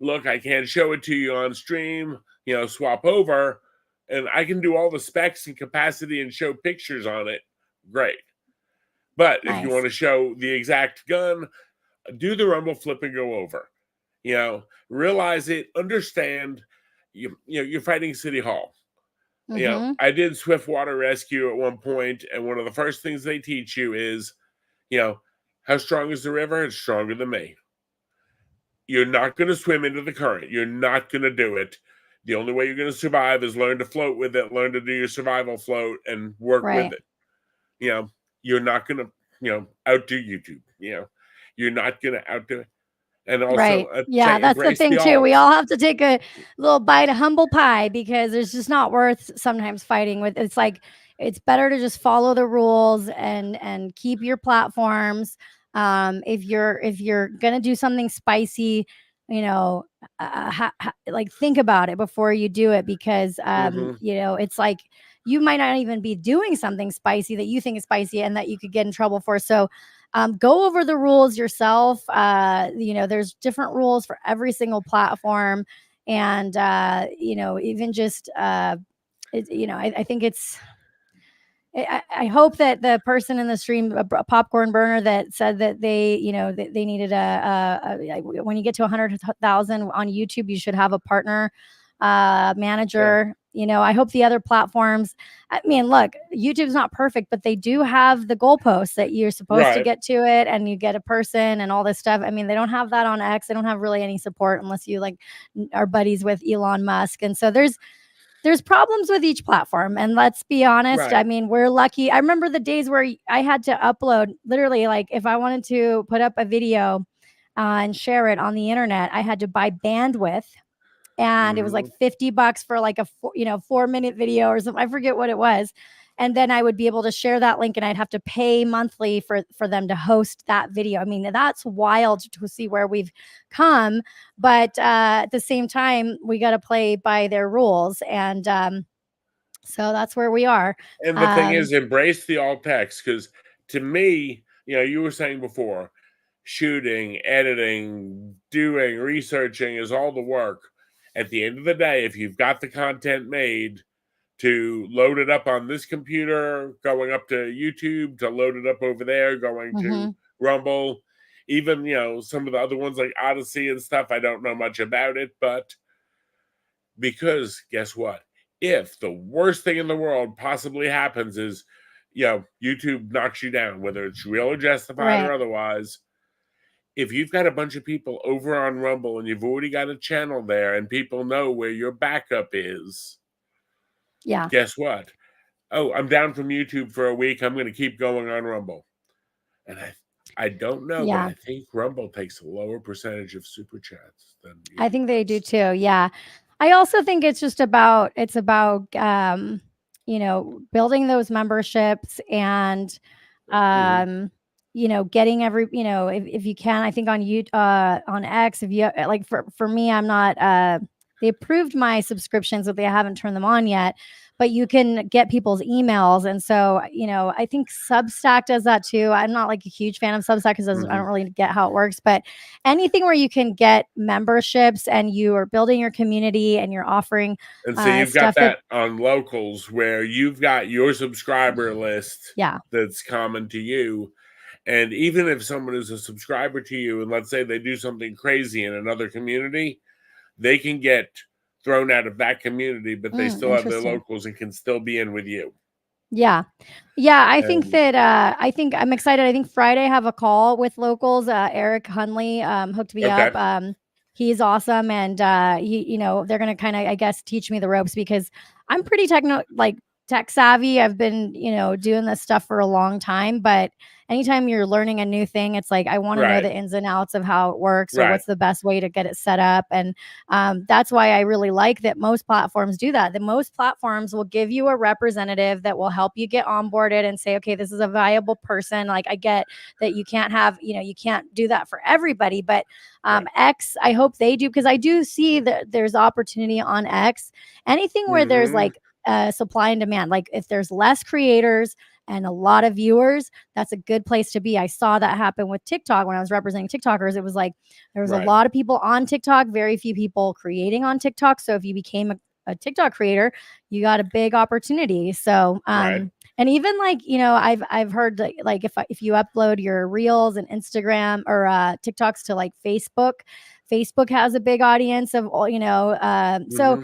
Look, I can't show it to you on stream, swap over, and I can do all the specs and capacity and show pictures on it. Great. But if you want to show the exact gun, do the Rumble flip and go over. Realize it, understand. You're fighting City Hall. I did Swift Water Rescue at one point, and one of the first things they teach you is, How strong is the river? It's stronger than me. You're not going to swim into the current. You're not going to do it. The only way you're going to survive is learn to float with it, learn to do your survival float and work with it. You know, you're not going to, outdo YouTube. You're not going to outdo it. And also, yeah, that's the thing too. We all have to take a little bite of humble pie because it's just not worth sometimes fighting with. It's like it's better to just follow the rules and keep your platforms. If you're gonna do something spicy, like think about it before you do it because it's like you might not even be doing something spicy that you think is spicy and that you could get in trouble for. So go over the rules yourself. There's different rules for every single platform. And, even just, I think I hope that the person in the stream, a popcorn burner that said that they needed when you get to 100,000 on YouTube, you should have a partner manager. I hope the other platforms, I mean, look, YouTube's not perfect, but they do have the goalposts that you're supposed to get to it and you get a person and all this stuff. I mean, they don't have that on X. They don't have really any support unless you like are buddies with Elon Musk. And so there's problems with each platform. And let's be honest. I mean, we're lucky. I remember the days where I had to upload literally, like if I wanted to put up a video and share it on the internet, I had to buy bandwidth. And it was like $50 for like a 4-minute video or something. I forget what it was. And then I would be able to share that link and I'd have to pay monthly for them to host that video. I mean, that's wild to see where we've come. But at the same time, we got to play by their rules. And so that's where we are. And the thing is, embrace the alt text. Because to me, you were saying before, shooting, editing, doing, researching is all the work. At the end of the day, if you've got the content made, to load it up on this computer, going up to YouTube, to load it up over there, going to Rumble, even, some of the other ones like Odyssey and stuff, I don't know much about it, but because guess what? If the worst thing in the world possibly happens is, YouTube knocks you down, whether it's real or justified or otherwise, if you've got a bunch of people over on Rumble and you've already got a channel there and people know where your backup is, guess what? Oh, I'm down from YouTube for a week. I'm going to keep going on Rumble. And I don't know, but I think Rumble takes a lower percentage of super chats than YouTube. I think they do too. Yeah. I also think it's just about, building those memberships and, getting every, if you can, I think on X, if you like, for me, I'm not, they approved my subscriptions, but they haven't turned them on yet, but you can get people's emails. And so, I think Substack does that too. I'm not like a huge fan of Substack because I don't really get how it works, but anything where you can get memberships and you are building your community and you're offering. And so you've got that on Locals where you've got your subscriber list that's common to you. And even if someone is a subscriber to you, and let's say they do something crazy in another community, they can get thrown out of that community, but they still have their Locals and can still be in with you. Yeah. I think that I'm excited. I think Friday I have a call with Locals. Eric Hunley hooked me up. He's awesome, and they're gonna kind of, I guess, teach me the ropes because I'm pretty tech savvy. I've been doing this stuff for a long time, but anytime you're learning a new thing, it's like I want to know the ins and outs of how it works or what's the best way to get it set up. And that's why I really like that most platforms do that. That most platforms will give you a representative that will help you get onboarded and say, okay, this is a viable person. Like I get that you can't have, you can't do that for everybody, but X, I hope they do, because I do see that there's opportunity on X. Anything where there's like supply and demand, like if there's less creators and a lot of viewers, that's a good place to be. I saw that happen with TikTok when I was representing TikTokers. It was like there was a lot of people on TikTok, very few people creating on TikTok. So if you became a TikTok creator, you got a big opportunity. So and even like I've heard that, like if you upload your Reels and Instagram or TikToks to like Facebook has a big audience of all so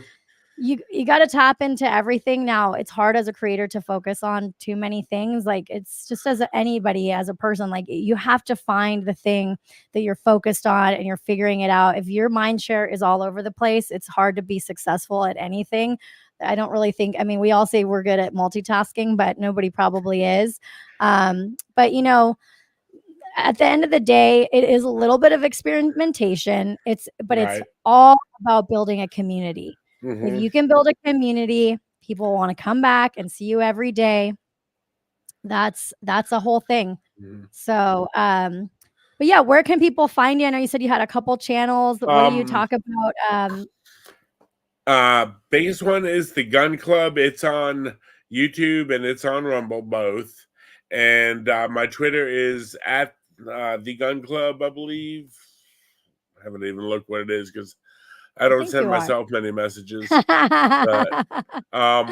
you got to tap into everything. Now it's hard as a creator to focus on too many things. Like it's just as anybody, as a person, like you have to find the thing that you're focused on and you're figuring it out. If your mind share is all over the place, it's hard to be successful at anything. I don't really think, I mean, we all say we're good at multitasking, but nobody probably is. But you know, at the end of the day, it is a little bit of experimentation. It's Right. all about building a community. If Mhm. you can build a community, people want to come back and see you every day. That's a whole thing. Mhm. So, but yeah, where can people find you? I know you said you had a couple channels. What do you talk about? Biggest one is the Gun Club. It's on YouTube and it's on Rumble both. And my Twitter is at the Gun Club, I believe. I haven't even looked what it is because I don't think send you are. myself many messages. But yeah.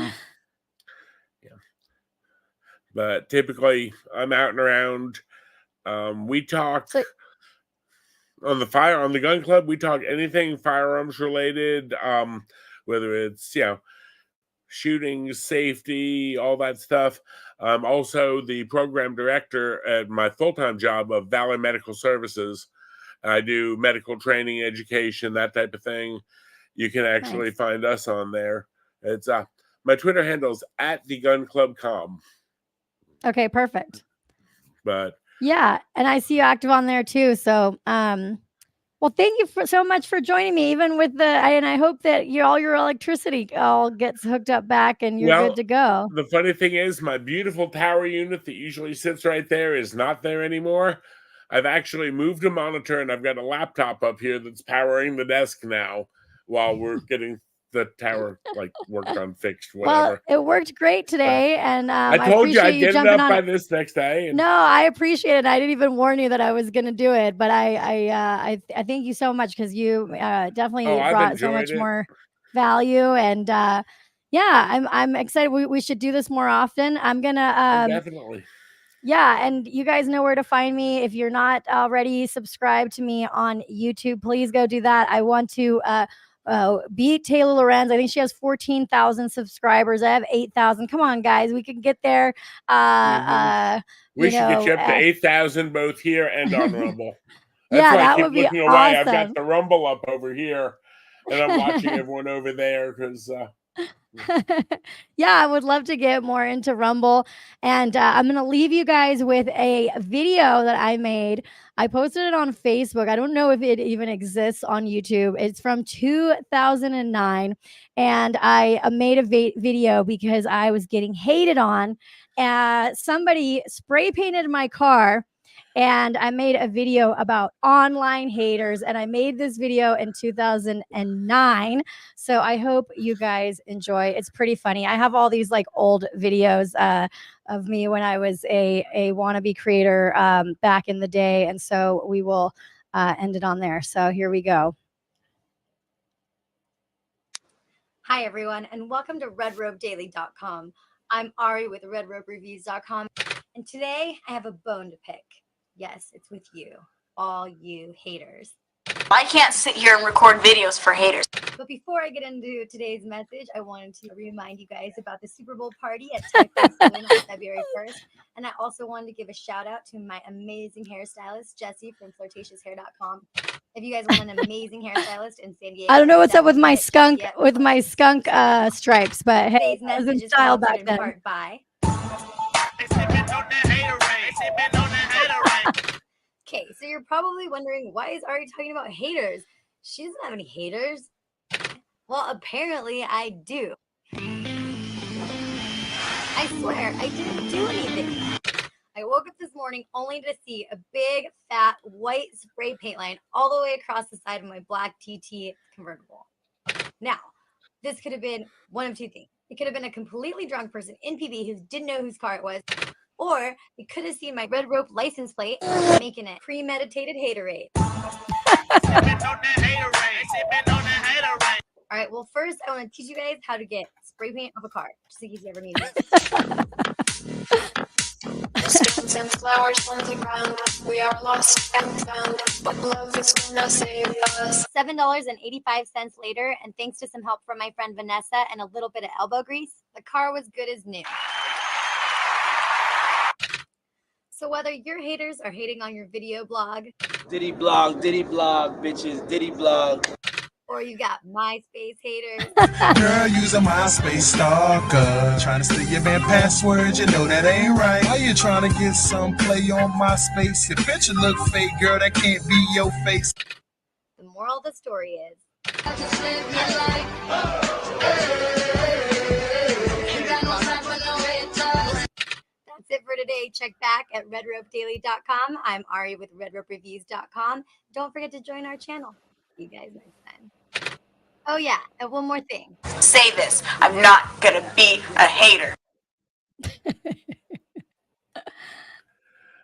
But typically I'm out and around. We talk So- on the Gun Club, we talk anything firearms related, whether it's, you know, shooting, safety, all that stuff. I'm also the program director at my full-time job of Valley Medical Services. I do medical training, education, that type of thing. You can actually Nice. find us on there. It's my Twitter handle's at the Gun Club Com. Okay, perfect. But yeah, and I see you active on there too. So, well, thank you so much for joining me, even with and I hope that all your electricity all gets hooked up back and you're good to go. The funny thing is, my beautiful tower unit that usually sits right there is not there anymore. I've actually moved a monitor and I've got a laptop up here that's powering the desk now while we're getting the tower like worked on, fixed, whatever. Well, it worked great today, and I told you I'd get it up by it. this next day. And no, I appreciate it. I didn't even warn you that I was going to do it, but I thank you so much because you definitely brought so much more value, and yeah, I'm excited. We should do this more often. I'm gonna definitely. Yeah, and you guys know where to find me. If you're not already subscribed to me on YouTube, please go do that. I want to beat Taylor Lorenz. I think she has 14,000 subscribers. I have 8,000. Come on, guys, we can get there. We should get you up to 8,000 both here and on Rumble. That's yeah, why that I keep would be looking away. awesome. I've got the Rumble up over here, and I'm watching everyone over there because. Yeah, I would love to get more into Rumble. And I'm going to leave you guys with a video that I made. I posted it on Facebook. I don't know if it even exists on YouTube. It's from 2009. And I made a video because I was getting hated on. Somebody spray painted my car. And I made a video about online haters, and I made this video in 2009. So I hope you guys enjoy. It's pretty funny. I have all these like old videos of me when I was a wannabe creator back in the day. And so we will end it on there. So here we go. Hi, everyone, and welcome to RedRobeDaily.com. I'm Ari with RedRobeReviews.com. And today I have a bone to pick. Yes, it's with you, all you haters. I can't sit here and record videos for haters. But before I get into today's message, I wanted to remind you guys about the Super Bowl party at 10 o'clock on February 1st. And I also wanted to give a shout out to my amazing hairstylist, Jesse from FlirtatiousShair.com. If you guys want an amazing hairstylist in San Diego, I don't know what's up with my skunk stripes, but hey, I was in style back then. Okay, so you're probably wondering, why is Ari talking about haters? She doesn't have any haters. Well, apparently I do. I swear, I didn't do anything. I woke up this morning only to see a big, fat, white spray paint line all the way across the side of my black TT convertible. Now, this could have been one of two things. It could have been a completely drunk person in PB who didn't know whose car it was, or you could have seen my red rope license plate making it premeditated haterade. All right, well, first I want to teach you guys how to get spray paint off a car, just in case you ever need it. The stones and flowers on the ground, we are lost and found, but love is gonna save us. $7.85 later, and thanks to some help from my friend Vanessa and a little bit of elbow grease, the car was good as new. So whether your haters are hating on your video blog, Diddy blog, bitches, Diddy blog. or you got MySpace haters, Girl, use a MySpace stalker. Trying to steal your man password, you know that ain't right. Why you trying to get some play on MySpace? Your picture look fake, girl, that can't be your face. the moral of the story is, that's it for today. Check back at redropedaily.com. I'm Ari with redropereviews.com. Don't forget to join our channel. See you guys next time. Oh yeah, and one more thing. Say this, I'm not gonna be a hater.